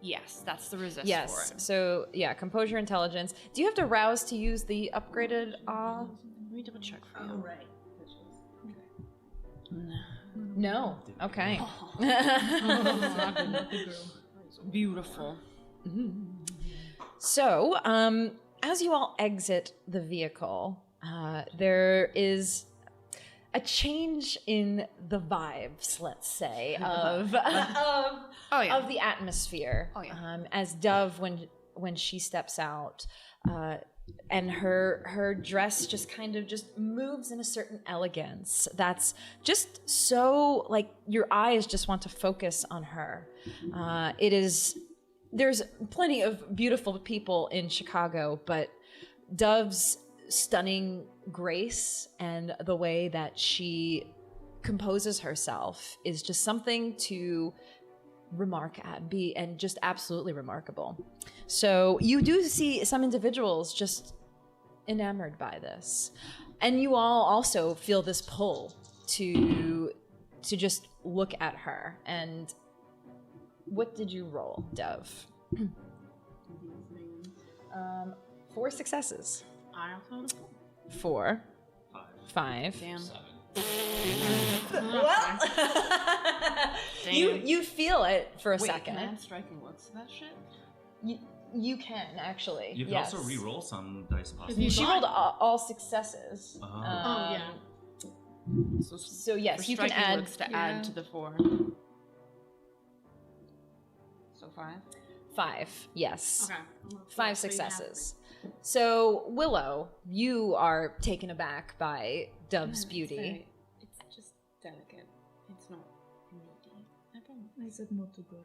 Yes, that's the resist for Yes. it. So yeah, composure, intelligence. Do you have to rouse to use the upgraded awe? Let me double check for you. Oh, right. No. Okay. Beautiful. So, as you all exit the vehicle, there is a change in the vibes, let's say, of the atmosphere. Oh, yeah. As Dove, when she steps out, and her dress just kind of just moves in a certain elegance that's just so, like, your eyes just want to focus on her. There's plenty of beautiful people in Chicago, but Dove's stunning grace and the way that she composes herself is just something to remark at, and just absolutely remarkable. So you do see some individuals just enamored by this, and you all also feel this pull to just look at her. And what did you roll, Dove? 4 successes. I also 4. 5. Damn. 7. Well, you feel it for a Wait, second. can I add striking looks to that shit? You can actually. You can yes. also re-roll some dice possibly. She rolled all successes. Oh. yeah. So yes, For you can striking add looks to add to the 4. So 5. 5. Yes. Okay. 5 successes. So Willow, you are taken aback by Dove's beauty. It's just delicate. It's not needy. I don't. I said not to go.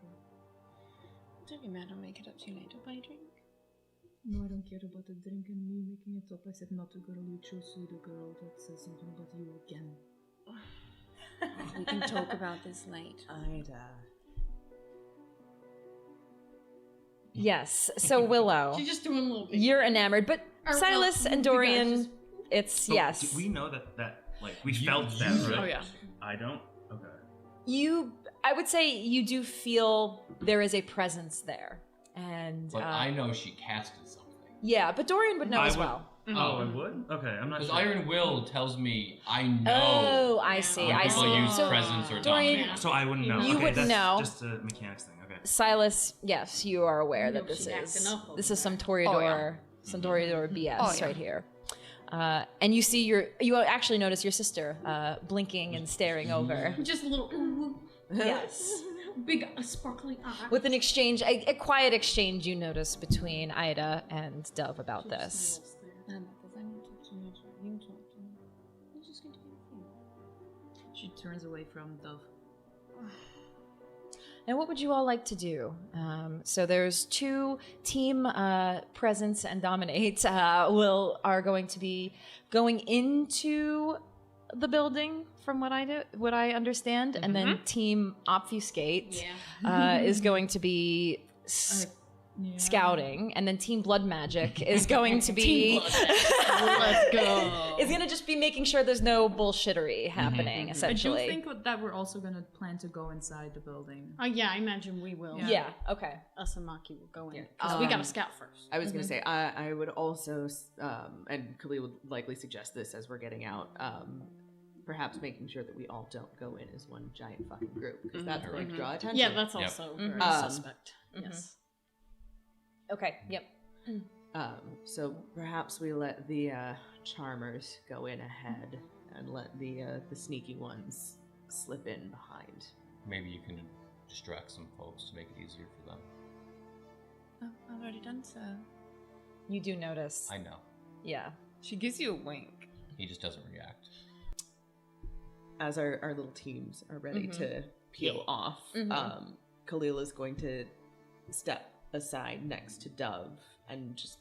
Don't be mad. I'll make it up to you later. Buy a drink. No, I don't care about the drink and me making it up. I said not to girl. You chose the girl that says something about you again. We can talk about this later. Ida. Yes. So Willow, She's just doing a little bit. you're enamored, but Or, Silas well, and you guys Dorian, just- it's So, yes. do we know that like we felt that, right? Oh yeah. I don't. Okay. I would say you do feel there is a presence there, and But I know she casted something. yeah, but Dorian would know I as would- well. Oh, I would. Okay, I'm not Because sure. Iron Will tells me I know Oh, I see. when I people see. use So presence or Dorian- dominate. So I wouldn't know. You okay, wouldn't that's know. Just a mechanics thing. Okay. Silas, yes, you are aware that know this she acting is up over some there. Toreador, some Toreador BS right here. And you see you actually notice your sister blinking and staring over. Just a little Yes. big sparkly eye. With an exchange, a quiet exchange you notice between Ida and Dove about this. She turns away from Dove. Now, what would you all like to do? So there's 2 team presence and dominate are going to be going into the building, from what I understand, and then team obfuscate is going to be scouting, and then team blood magic is going to be Let's go. is going to just be making sure there's no bullshittery happening. Essentially, I do think that we're also gonna plan to go inside the building. Oh yeah, I imagine we will. yeah. Okay. Us and Maki will go in because we gotta scout first. I was gonna say I would also, and Khalil would likely suggest this as we're getting out. Perhaps making sure that we all don't go in as one giant fucking group because that's going to draw attention. Yeah, that's also very suspect. Yes. Okay. Yep. So perhaps we let the charmers go in ahead and let the sneaky ones slip in behind. Maybe you can distract some folks to make it easier for them. Oh, I've already done so. You do notice. I know. Yeah. She gives you a wink. He just doesn't react. As our little teams are ready to peel off, Khalil is going to step aside next to Dove and just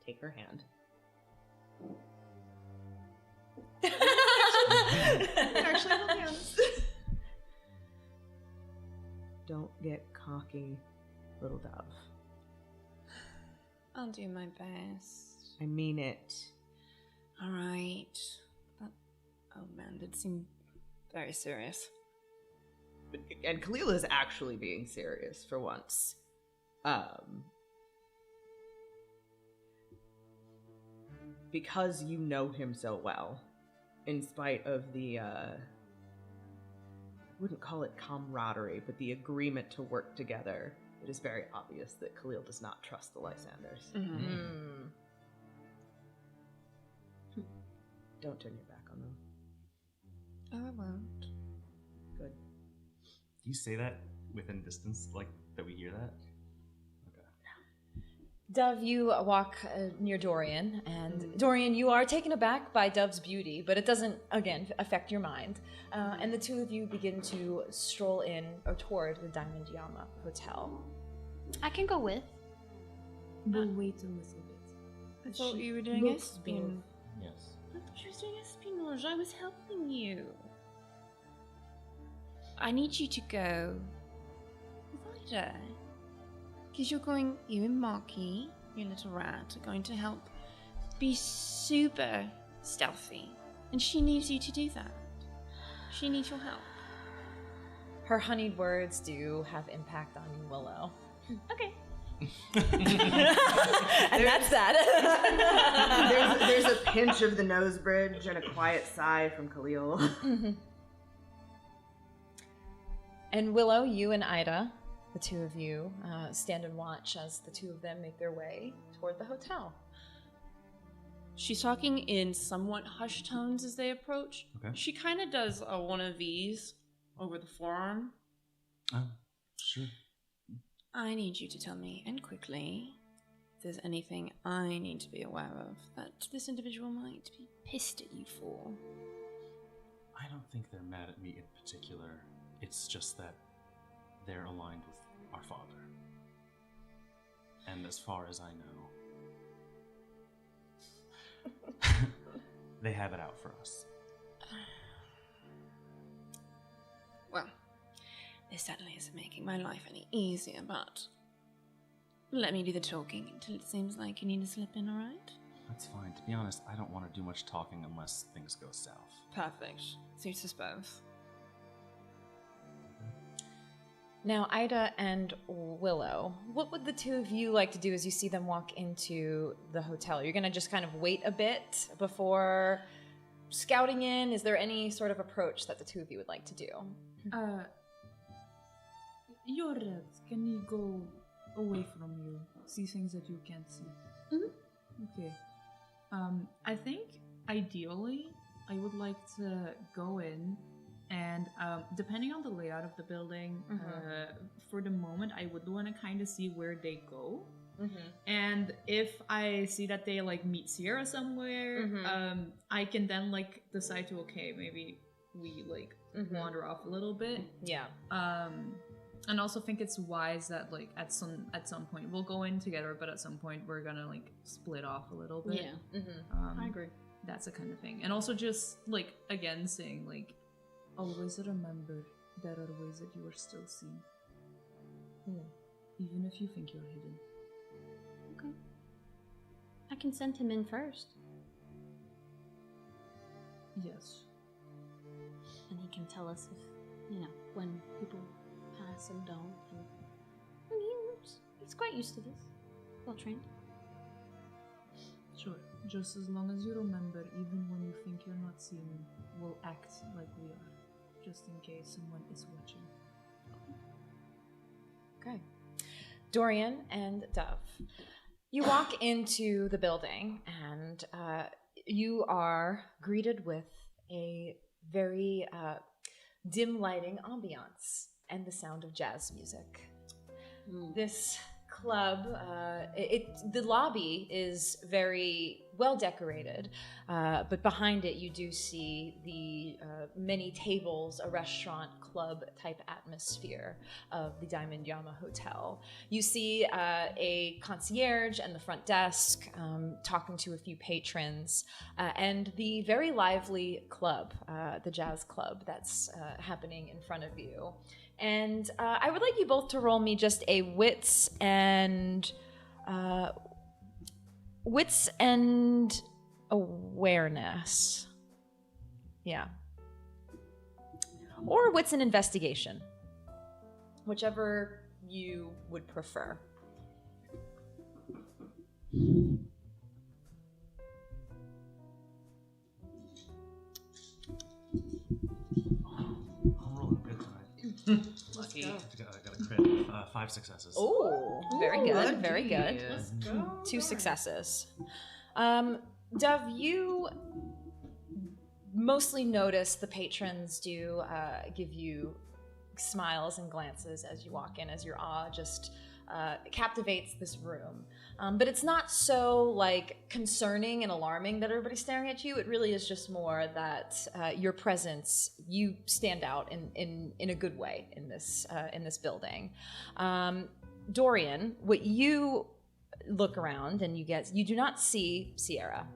take her hand. Actually, hold hands. Don't get cocky, little Dove. I'll do my best. I mean it. All right. That old man did seem very serious. And Khalil is actually being serious for once. Because you know him so well, in spite of the, wouldn't call it camaraderie, but the agreement to work together, it is very obvious that Khalil does not trust the Lysanders. Don't turn your back on them. Oh, I won't. Good. Do you say that within distance, like that we hear that? Okay. Dove, you walk near Dorian, and Dorian, you are taken aback by Dove's beauty, but it doesn't, again, affect your mind. And the 2 of you begin to stroll in or toward the Diamond Yama Hotel. I can go with. We'll wait a little bit. I thought you were doing espionage. Yes. I thought you were doing espionage. I was helping you. I need you to go with Ida. Because you and Marky, your little rat, are going to help be super stealthy. And she needs you to do that. She needs your help. Her honeyed words do have impact on you, Willow. Okay. And that's that. There's a pinch of the nose bridge and a quiet sigh from Khalil. And Willow, you and Ida, the 2 of you, stand and watch as the 2 of them make their way toward the hotel. She's talking in somewhat hushed tones as they approach. Okay. She kind of does one of these over the forearm. Oh, sure. I need you to tell me, and quickly, if there's anything I need to be aware of that this individual might be pissed at you for. I don't think they're mad at me in particular. It's just that they're aligned with our father. And as far as I know, they have it out for us. Well, this certainly isn't making my life any easier, but let me do the talking until it seems like you need to slip in, alright? That's fine. To be honest, I don't want to do much talking unless things go south. Perfect. Suits us both. Now, Ida and Willow, what would the 2 of you like to do as you see them walk into the hotel? You're going to just kind of wait a bit before scouting in? Is there any sort of approach that the 2 of you would like to do? Your red, can you go away from you? See things that you can't see. Okay. I think, ideally, I would like to go in and depending on the layout of the building, for the moment, I would want to kind of see where they go. And if I see that they like meet Sierra somewhere, I can then like decide to, okay, maybe we like wander off a little bit. Yeah. And also think it's wise that like at some point we'll go in together, but at some point we're gonna like split off a little bit. Yeah, I agree. That's the kind of thing. And also just like again saying like, always remember there are ways that you are still seen. Even if you think you're hidden. Okay. I can send him in first. Yes. And he can tell us if, when people pass and don't. And he's quite used to this. Well trained. Sure. Just as long as you remember, even when you think you're not seen, we'll act like we are. Just in case someone is watching. Okay. Dorian and Dove, you walk into the building and you are greeted with a very dim lighting ambiance and the sound of jazz music. This club, the lobby is very well decorated, but behind it you do see the many tables, a restaurant club type atmosphere of the Diamond Yama Hotel. You see a concierge and the front desk talking to a few patrons, and the very lively club, the jazz club that's happening in front of you. And I would like you both to roll me just a wits and awareness. Yeah. Or wits and investigation. Whichever you would prefer. I'm rolling good tonight. Lucky. I got a crit. 5 successes. Oh, very good, very good. Let's go. 2 successes. Dove, you mostly notice the patrons do give you smiles and glances as you walk in, as your awe just captivates this room. But it's not so like concerning and alarming that everybody's staring at you. It really is just more that your presence, you stand out in a good way in this building. Dorian, what you look around and you do not see Sierra.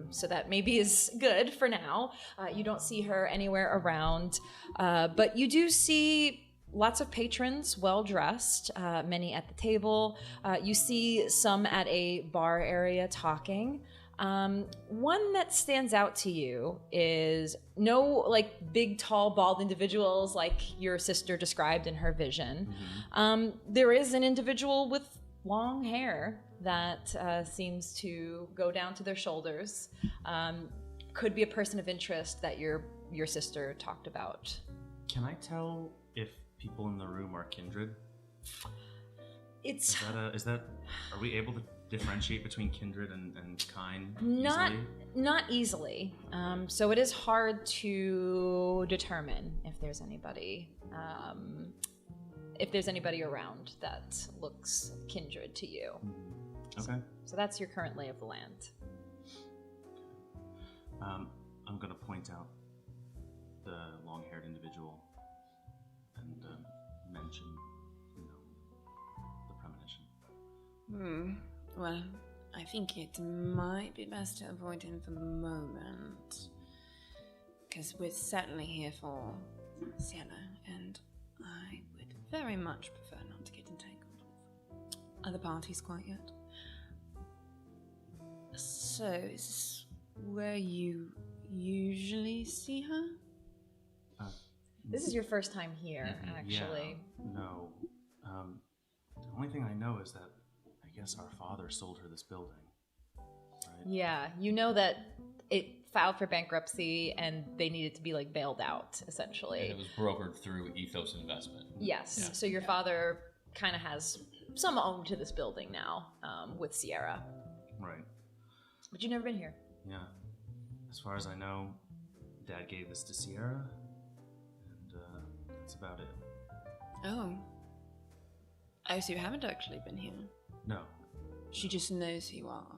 So that maybe is good for now. You don't see her anywhere around, but you do see lots of patrons, well-dressed, many at the table. You see some at a bar area talking. One that stands out to you is no like big, tall, bald individuals like your sister described in her vision. There is an individual with long hair that seems to go down to their shoulders. Could be a person of interest that your sister talked about. Can I tell if people in the room are kindred? It's are we able to differentiate between kindred and kind not easily. So it is hard to determine if there's anybody around that looks kindred to you. Okay. So that's your current lay of the land. I'm gonna point out the long-haired individual and mention, the premonition. Well, I think it might be best to avoid him for the moment. Because we're certainly here for Sienna, and I would very much prefer not to get entangled with other parties quite yet. So, is this where you usually see her? This is your first time here, actually. Yeah, no. The only thing I know is that I guess our father sold her this building. Right? Yeah, you know that it filed for bankruptcy and they needed to be like bailed out, essentially. And it was brokered through Ethos Investment. Yes. Yeah. So your father kind of has some own to this building now, with Sierra. Right. But you've never been here. Yeah. As far as I know, Dad gave this to Sierra, and that's about it. Oh, so you haven't actually been here? No. She just knows who you are.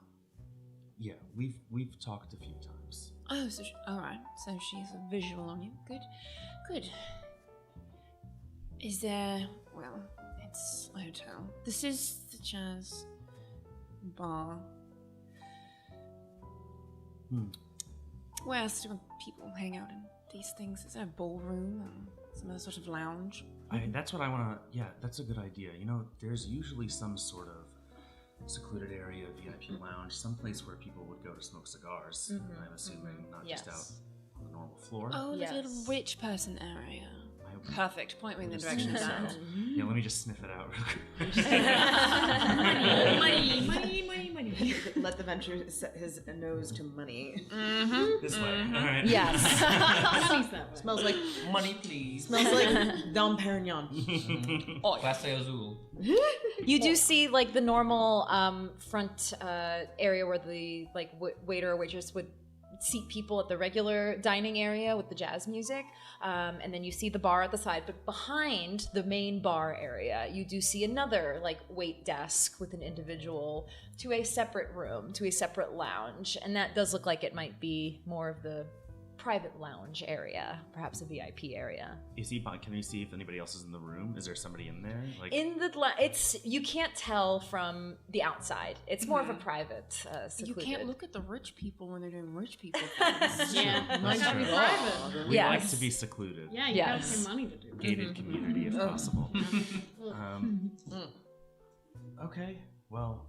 Yeah, we've talked a few times. Oh, so all right. So she's a visual on you. Good. Is there... Well, it's a hotel. This is the jazz bar. Where else do people hang out in these things? Is there a ballroom or some other sort of lounge? That's what I want to... Yeah, that's a good idea. You know, there's usually some sort of secluded area, VIP lounge, someplace where people would go to smoke cigars, I'm assuming, not just out on the normal floor. Oh, the little rich person area. Perfect. Point me in the direction of that. Yeah, let me just sniff it out real quick. Money. Let the Ventrue set his nose to money. This way. All right. Yes. Money's that way. Smells like Money, please. smells like Dom Perignon. Clase Azul. You do see like the normal front area where the like waiter or waitress would seat people at the regular dining area with the jazz music, and then you see the bar at the side. But behind the main bar area, you do see another like wait desk with an individual to a separate room, to a separate lounge, and that does look like it might be more of the private lounge area, perhaps a VIP area. Can we see if anybody else is in the room? Is there somebody in there? Like In the it's you can't tell from the outside. It's more of a private, secluded. You can't look at the rich people when they're doing rich people things. Yeah, That's gotta be true. private. We Yes. like to be secluded. Yeah, you Yes. gotta pay money to do it. Gated community if possible. Okay, well,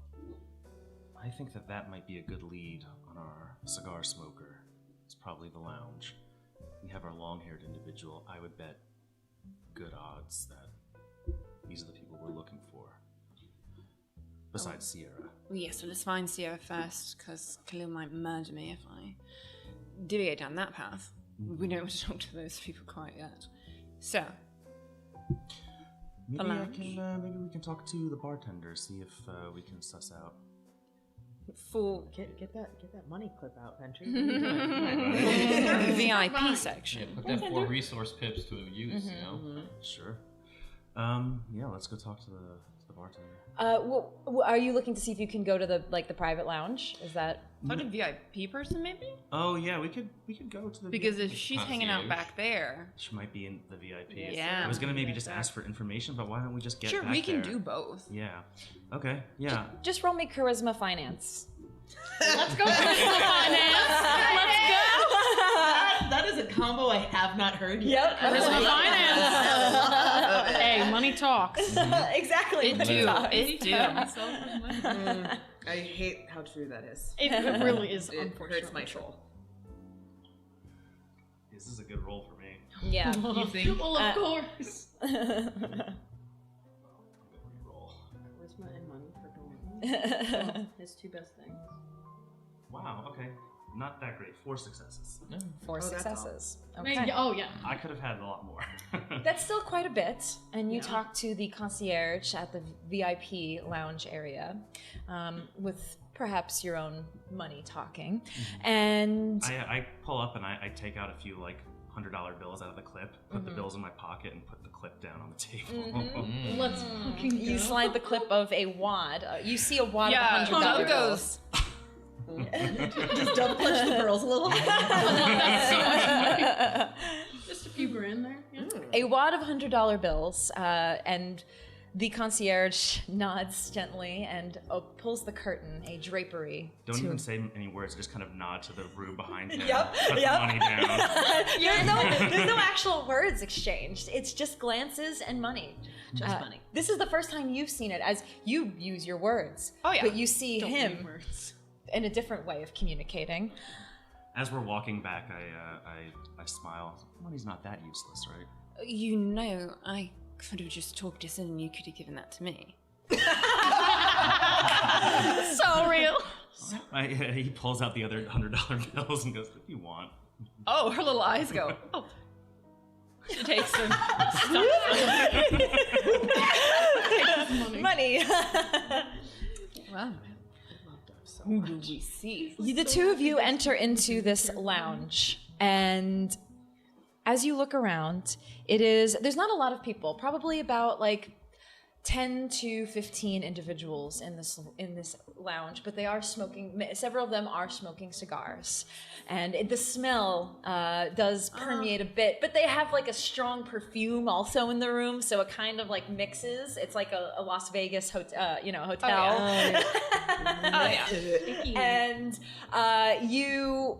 I think that might be a good lead on our cigar smoker. It's probably the lounge. We have our long-haired individual. I would bet good odds that these are the people we're looking for. Besides Sierra. Yes, well, let's find Sierra first, because Khalil might murder me if I deviate down that path. We don't want to talk to those people quite yet. So, Maybe lounge. maybe we can talk to the bartender, see if we can suss out. full Get that money clip out, Ventrue. What are you doing? VIP Yeah, section. put that 4 resource pips to use, you know? Sure. Yeah, let's go talk to the bartender. Are you looking to see if you can go to the private lounge? Is that Not a VIP person, maybe? Oh yeah, we could go to the Because VIP. if she's hanging out back there, She might be in the VIP. Yeah. I was gonna maybe just ask for information, but why don't we just get sure, back we can there? do both. Yeah. Okay. Yeah. just roll me charisma finance? Let's go. That is a combo I have not heard yet. Charisma finance. Hey, money talks. Exactly. It do. It do. I hate how true that is. It really is, It unfortunately. hurts my soul. This is a good roll for me. Yeah. You think? Well, of course. Roll. Charisma and money for Dorian. His two best things. Wow. Okay. Not that great. 4 successes. 4 that's successes. I mean, Okay. oh yeah. I could have had a lot more. That's still quite a bit. And you talk to the concierge at the VIP lounge area with perhaps your own money talking. And I pull up and I take out a few like $100 bills out of the clip, put the bills in my pocket, and put the clip down on the table. Let's fucking go. you slide the clip of a wad. You see a wad Yeah, of $100 it bills. Just double clutch the pearls a little. Just a few grand there. Yeah. A wad of $100 bills, and the concierge nods gently and pulls the curtain, a drapery. Don't to even say any words. Just kind of nod to the room behind him. Yep, Put yep. the money down. There's no actual words exchanged. It's just glances and money. Just money. This is the first time you've seen it, as you use your words. Oh, yeah. But you see Don't him need words. in a different way of communicating. As we're walking back, I smile. Money's not that useless, right? You know, I could have just talked us in and you could have given that to me. So real. He pulls out the other $100 bills and goes, "If you want." Oh, her little eyes go, oh. She takes them. Money. Wow. Who do we see? The two of you enter into this lounge, and as you look around, there's not a lot of people, probably about like 10 to 15 individuals in this lounge, but they are smoking. Several of them are smoking cigars, and the smell does permeate a bit. But they have like a strong perfume also in the room, so it kind of like mixes. It's like a Las Vegas hotel, hotel. And you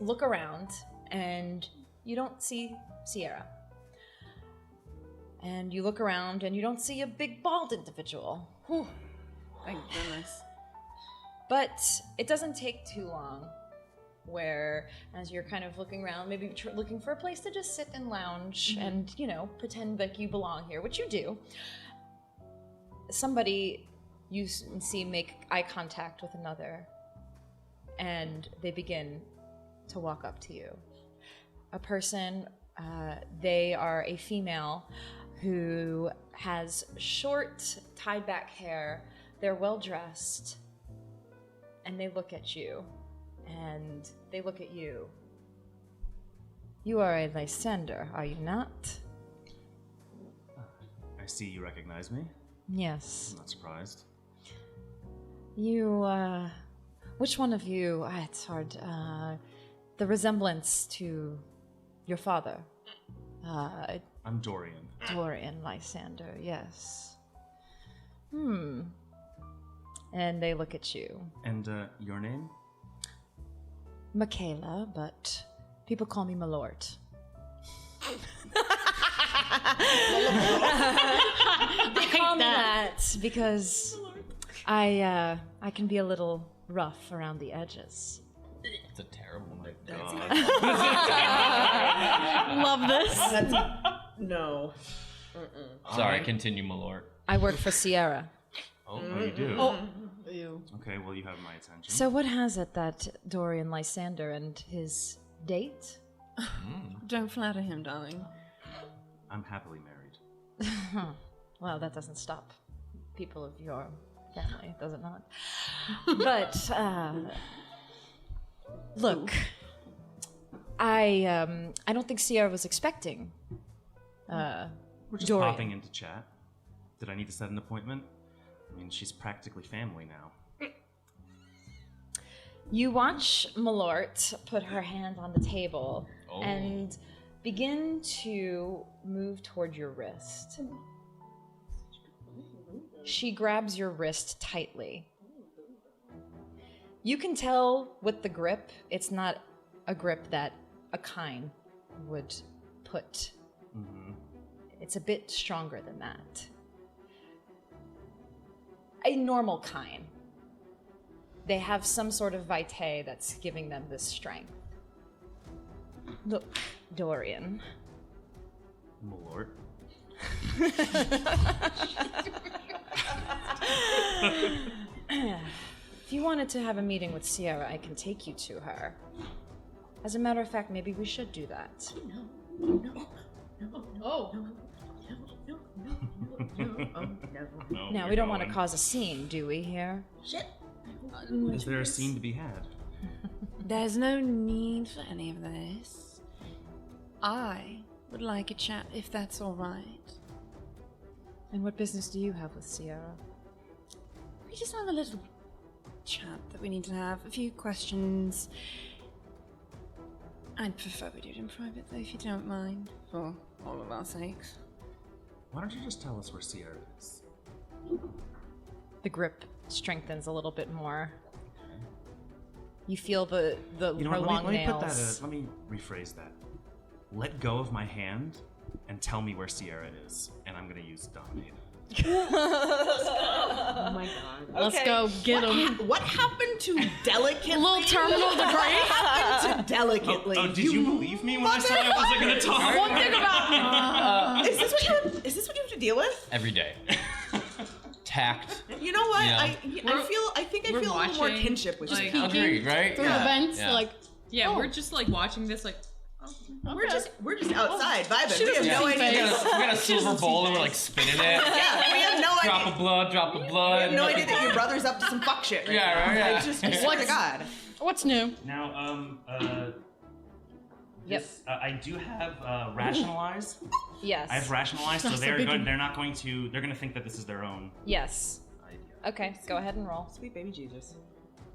look around, and you don't see Sierra. And you look around and you don't see a big bald individual. Whew. Thank goodness. But it doesn't take too long where, as you're kind of looking around, maybe looking for a place to just sit and lounge and, pretend like you belong here, which you do. Somebody you see make eye contact with another, and they begin to walk up to you. A person, they are a female who has short, tied-back hair. They're well-dressed, and they look at you, and they look at you. You are a Lysander, are you not? I see you recognize me. Yes. I'm not surprised. You, which one of you, it's hard, the resemblance to your father. I'm Dorian. Dorian Lysander, yes. And they look at you. And your name? Michaela, but people call me Malort. They call me that because I can be a little rough around the edges. It's a terrible name. Love this. No. Sorry, continue, Malort. I work for Sierra. Oh, you do? Ew. Okay, well, you have my attention. So what has it that Dorian Lysander and his date? Don't flatter him, darling. I'm happily married. Well, that doesn't stop people of your family, does it not? But, look, I don't think Sierra was expecting We're just Dorian. popping into chat. Did I need to set an appointment? I mean, she's practically family now. You watch Malort put her hand on the table and begin to move toward your wrist. She grabs your wrist tightly. You can tell with the grip, it's not a grip that a kine would put. It's a bit stronger than that. A normal kine. They have some sort of vitae that's giving them this strength. Look, Dorian. Malort. If you wanted to have a meeting with Sierra, I can take you to her. As a matter of fact, maybe we should do that. Now, we don't want to cause a scene, do we, here? Is there a scene to be had? There's no need for any of this. I would like a chat if that's all right. And what business do you have with Sierra? We just have a little chat that we need to have. A few questions. I'd prefer we do it in private, though, if you don't mind, for all of our sakes. Why don't you just tell us where Sierra is? The grip strengthens a little bit more. You feel the You know her what, long let me put nails. that. Let me rephrase that. Let go of my hand and tell me where Sierra is, and I'm gonna use dominate. Oh my god. Let's go get him. What happened to delicately? Little terminal degree. What happened to delicately? Oh, did you believe me when I said I wasn't gonna talk? One thing about Is this what you have to deal with? Every day. Tact. You know what? Yeah. I think I feel a little more watching, kinship with like, you. Agreed, right? through Yeah. events, Yeah. like, Yeah, we're just like watching this, like. We're just outside vibing. We have Yeah. no We idea. got a silver bowl and we're like spinning it. Yeah, we have no Drop idea. of blood, drop of blood. We have no idea that your brother's up to some fuck shit right Yeah, now. right, yeah. I just swear to God. what's new? Now, Yep. I do have rationalize. Yes. I have rationalize, so they're going. They're not going to. They're going to think that this is their own Yes. idea. Okay, go ahead and roll. Sweet baby Jesus.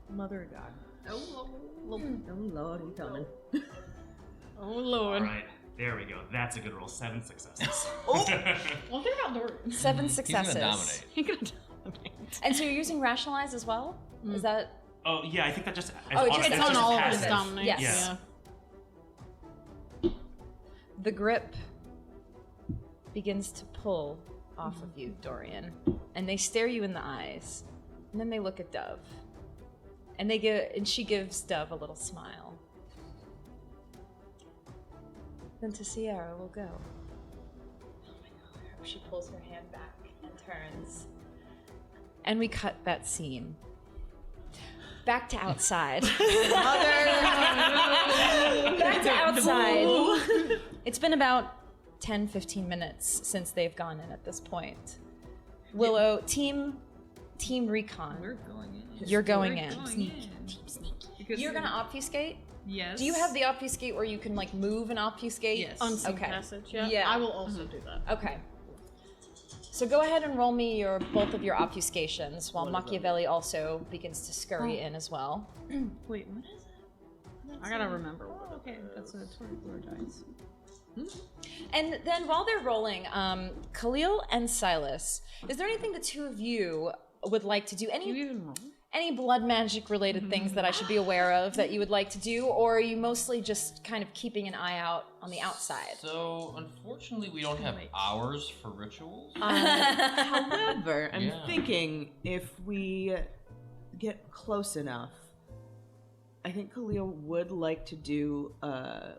Mother of God. Oh, Oh Lord, I'm coming. Oh lord. All right, there we go. That's a good roll. 7 successes. Well, they're about Dorian. 7 He's successes. gonna dominate. You're gonna dominate. And so you're using rationalize as well? Is that Oh yeah, I think that just. It's on all of his passive. dominate. Yes. Yeah. the grip begins to pull off of you, Dorian, and they stare you in the eyes, and then they look at Dove, and she gives Dove a little smile. Then to Sierra will go. Oh my God! She pulls her hand back and turns, and we cut that scene. Back to outside. Back to outside. It's been about 10-15 minutes since they've gone in at this point. Willow, team recon. we're going in. You're going We're in. going in. Because You're gonna obfuscate? Yes. Do you have the obfuscate where you can like move and obfuscate? Yes. Unseen Okay. passage. Yeah. Yeah. I will also do that. Okay. So go ahead and roll me both of your obfuscations while Machiavelli also begins to scurry in as well. Wait, what is it? I gotta remember what. Oh, okay, that's a Toreador dice. And then while they're rolling, Khalil and Silas, is there anything the two of you would like to do? Do you even roll? Any blood magic related things that I should be aware of that you would like to do, or are you mostly just kind of keeping an eye out on the outside? So, unfortunately, we don't have hours for rituals. However, I'm Yeah. thinking if we get close enough, I think Khalil would like to do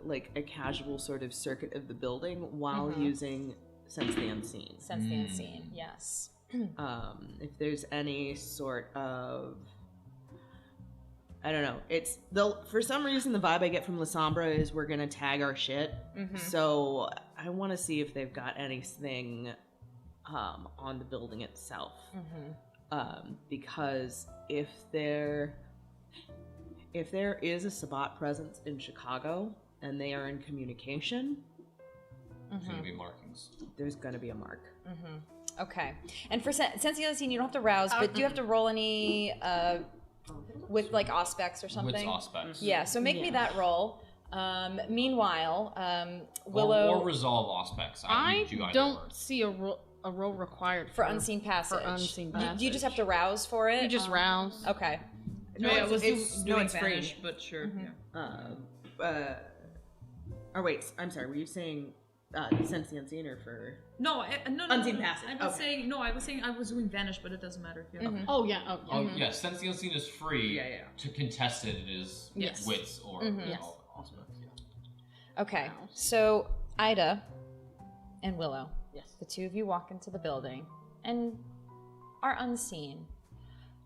like a casual sort of circuit of the building while using Sense the Unseen. Sense the unseen, yes. If there's any sort of, I don't know, for some reason the vibe I get from Lysander is we're gonna tag our shit. So I want to see if they've got anything on the building itself. Because if there is a Sabbat presence in Chicago and they are in communication, There's gonna be markings. there's gonna be a mark. Okay. And for Sense the Unseen, you don't have to rouse, but do you have to roll any with like Auspex or something? With Auspex. Yeah, so make me that roll. Meanwhile, Willow... Or resolve Auspex. I do either don't or. see a roll required for Unseen Passage. For Unseen Do Passage. you just have to rouse for it? You just rouse. Okay. No, yeah, it's- it's no, it's Vanish, free. but sure. Yeah. Or wait, I'm sorry, were you saying Sense the Unseen or for... No, no, Unseen Passage, I was okay. saying I was doing Vanish, but it doesn't matter. Yeah. Oh yeah. Oh yeah. Oh, yeah, Sense the Unseen is free. Yeah, yeah. To contest it, it is Yes. wits or Yes. Auspex. Yeah. Okay. So, Ida and Willow, Yes. the two of you walk into the building and are unseen.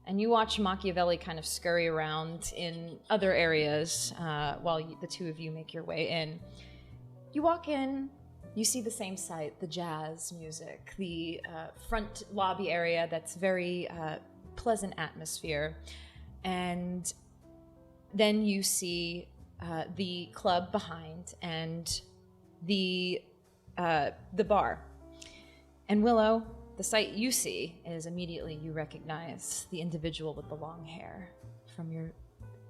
And you watch Machiavelli kind of scurry around in other areas while the two of you make your way in. You walk in, you see the same sight, the jazz music, the front lobby area that's very pleasant atmosphere. And then you see the club behind and the bar. And Willow, the sight you see is immediately you recognize the individual with the long hair from your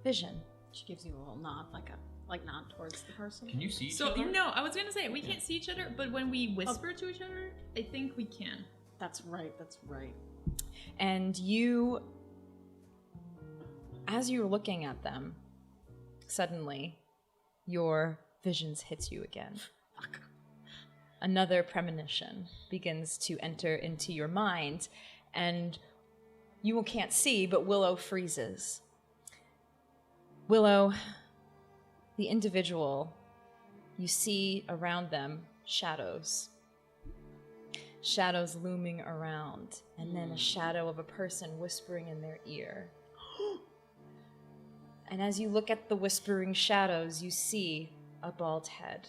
vision. She gives you a little nod, like nod towards the person. Can you see each So other? no, I was gonna say we can't see each other, but when we whisper to each other, I think we can. That's right. That's right. And you, as you're looking at them, suddenly your visions hits you again. Another premonition begins to enter into your mind, and you can't see, but Willow freezes. Willow, the individual, you see around them shadows. Shadows looming around, and then a shadow of a person whispering in their ear. And as you look at the whispering shadows, you see a bald head.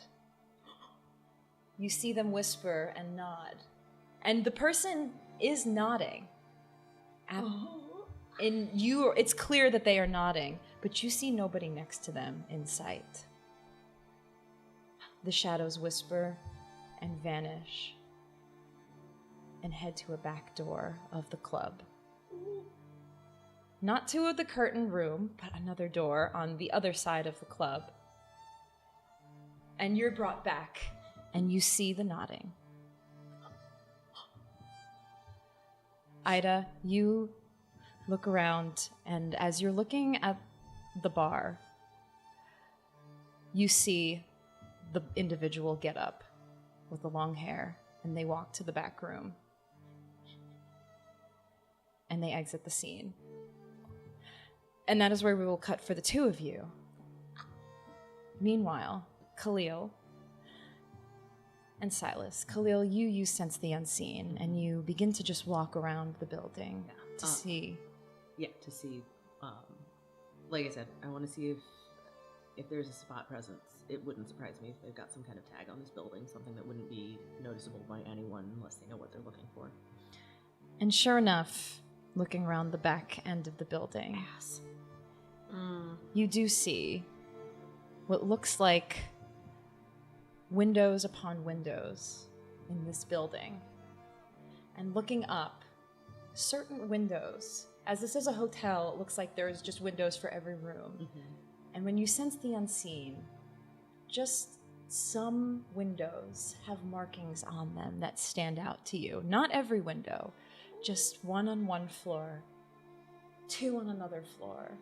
You see them whisper and nod. And the person is nodding. It's clear that they are nodding, but you see nobody next to them in sight. the shadows whisper and vanish and head to a back door of the club. Not to the curtain room, but another door on the other side of the club. And you're brought back, and you see the nodding. Ida, you look around, and as you're looking at the bar, you see the individual get up with the long hair, and they walk to the back room. And they exit the scene. And that is where we will cut for the two of you. Meanwhile, Khalil and Silas. Khalil, you sense the unseen, and you begin to just walk around the building to see. Yeah, to see. Like I said, I want to see if there's a spot presence. It wouldn't surprise me if they've got some kind of tag on this building, something that wouldn't be noticeable by anyone unless they know what they're looking for. And sure enough, looking around the back end of the building, you do see what looks like windows upon windows in this building. And looking up, certain windows, as this is a hotel, it looks like there's just windows for every room. Mm-hmm. And when you sense the unseen, just some windows have markings on them that stand out to you. Not every window, just one on one floor, two on another floor,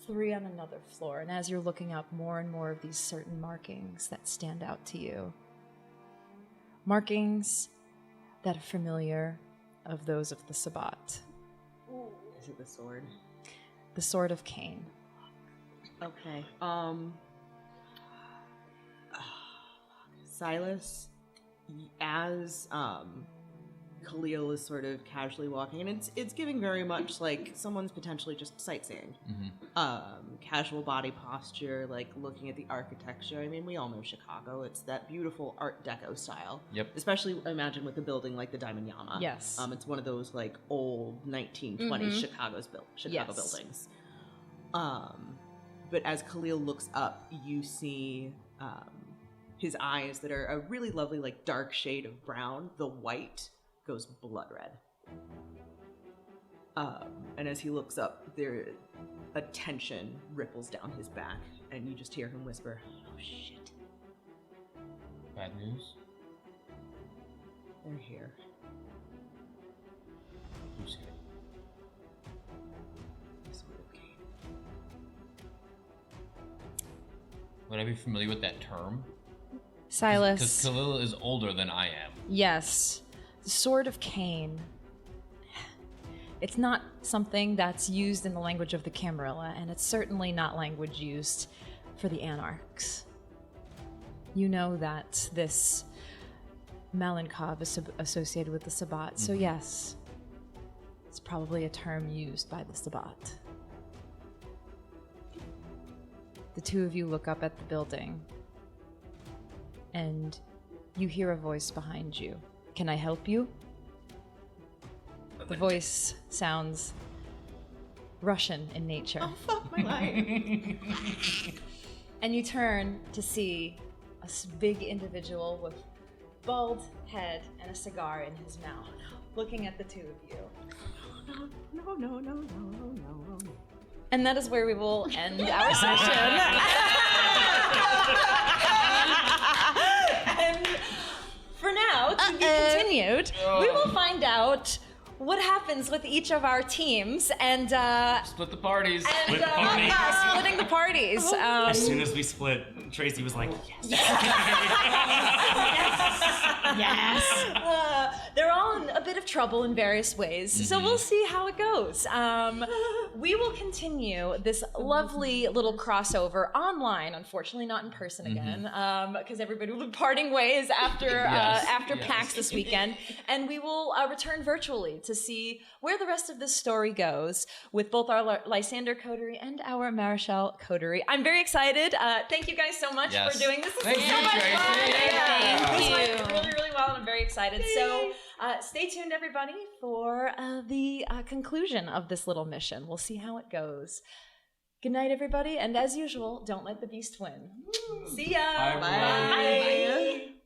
three on another floor. And as you're looking up, more and more of these certain markings that stand out to you. Markings that are familiar of those of the Sabbat. Is it the sword? The Sword of Cain. Okay. Silas, as Khalil is sort of casually walking, and it's giving very much like someone's potentially just sightseeing. Casual body posture, like looking at the architecture. I mean, we all know Chicago. It's that beautiful Art Deco style. Yep. Especially imagine with the building like the Diamond Yama. Yes. It's one of those like old 1920s Chicago buildings. But as Khalil looks up, you see his eyes that are a really lovely, like dark shade of brown. The white goes blood red. And as he looks up, a tension ripples down his back, and you just hear him whisper, "Oh shit! Bad news? They're here." Who's here? The Sword of Cain. Would I be familiar with that term? Silas. Because Khalil is older than I am. Yes. The Sword of Cain. It's not something that's used in the language of the Camarilla, and it's certainly not language used for the Anarchs. You know that this Malenkov is associated with the Sabbat, so yes, it's probably a term used by the Sabbat. The two of you look up at the building, and you hear a voice behind you. Can I help you? The voice sounds Russian in nature. Oh, fuck my life. And you turn to see a big individual with bald head and a cigar in his mouth, looking at the two of you. No. And that is where we will end our session. And for now, to be continued, we will find out what happens with each of our teams and Split the parties. splitting the parties. As soon as we split, Tracy was like, yes. Yes. They're all in a bit of trouble in various ways, so we'll see how it goes. We will continue this lovely little crossover online, unfortunately not in person again, because everybody will be parting ways after PAX this weekend, and we will return virtually to see where the rest of this story goes with both our Lysander Coterie and our Maréchal Coterie. I'm very excited. Thank you guys so much for doing this. This is so much fun. This went really, really well, and I'm very excited. So stay tuned, everybody, for the conclusion of this little mission. We'll see how it goes. Good night, everybody. And as usual, don't let the beast win. See ya. Bye, everyone. Bye.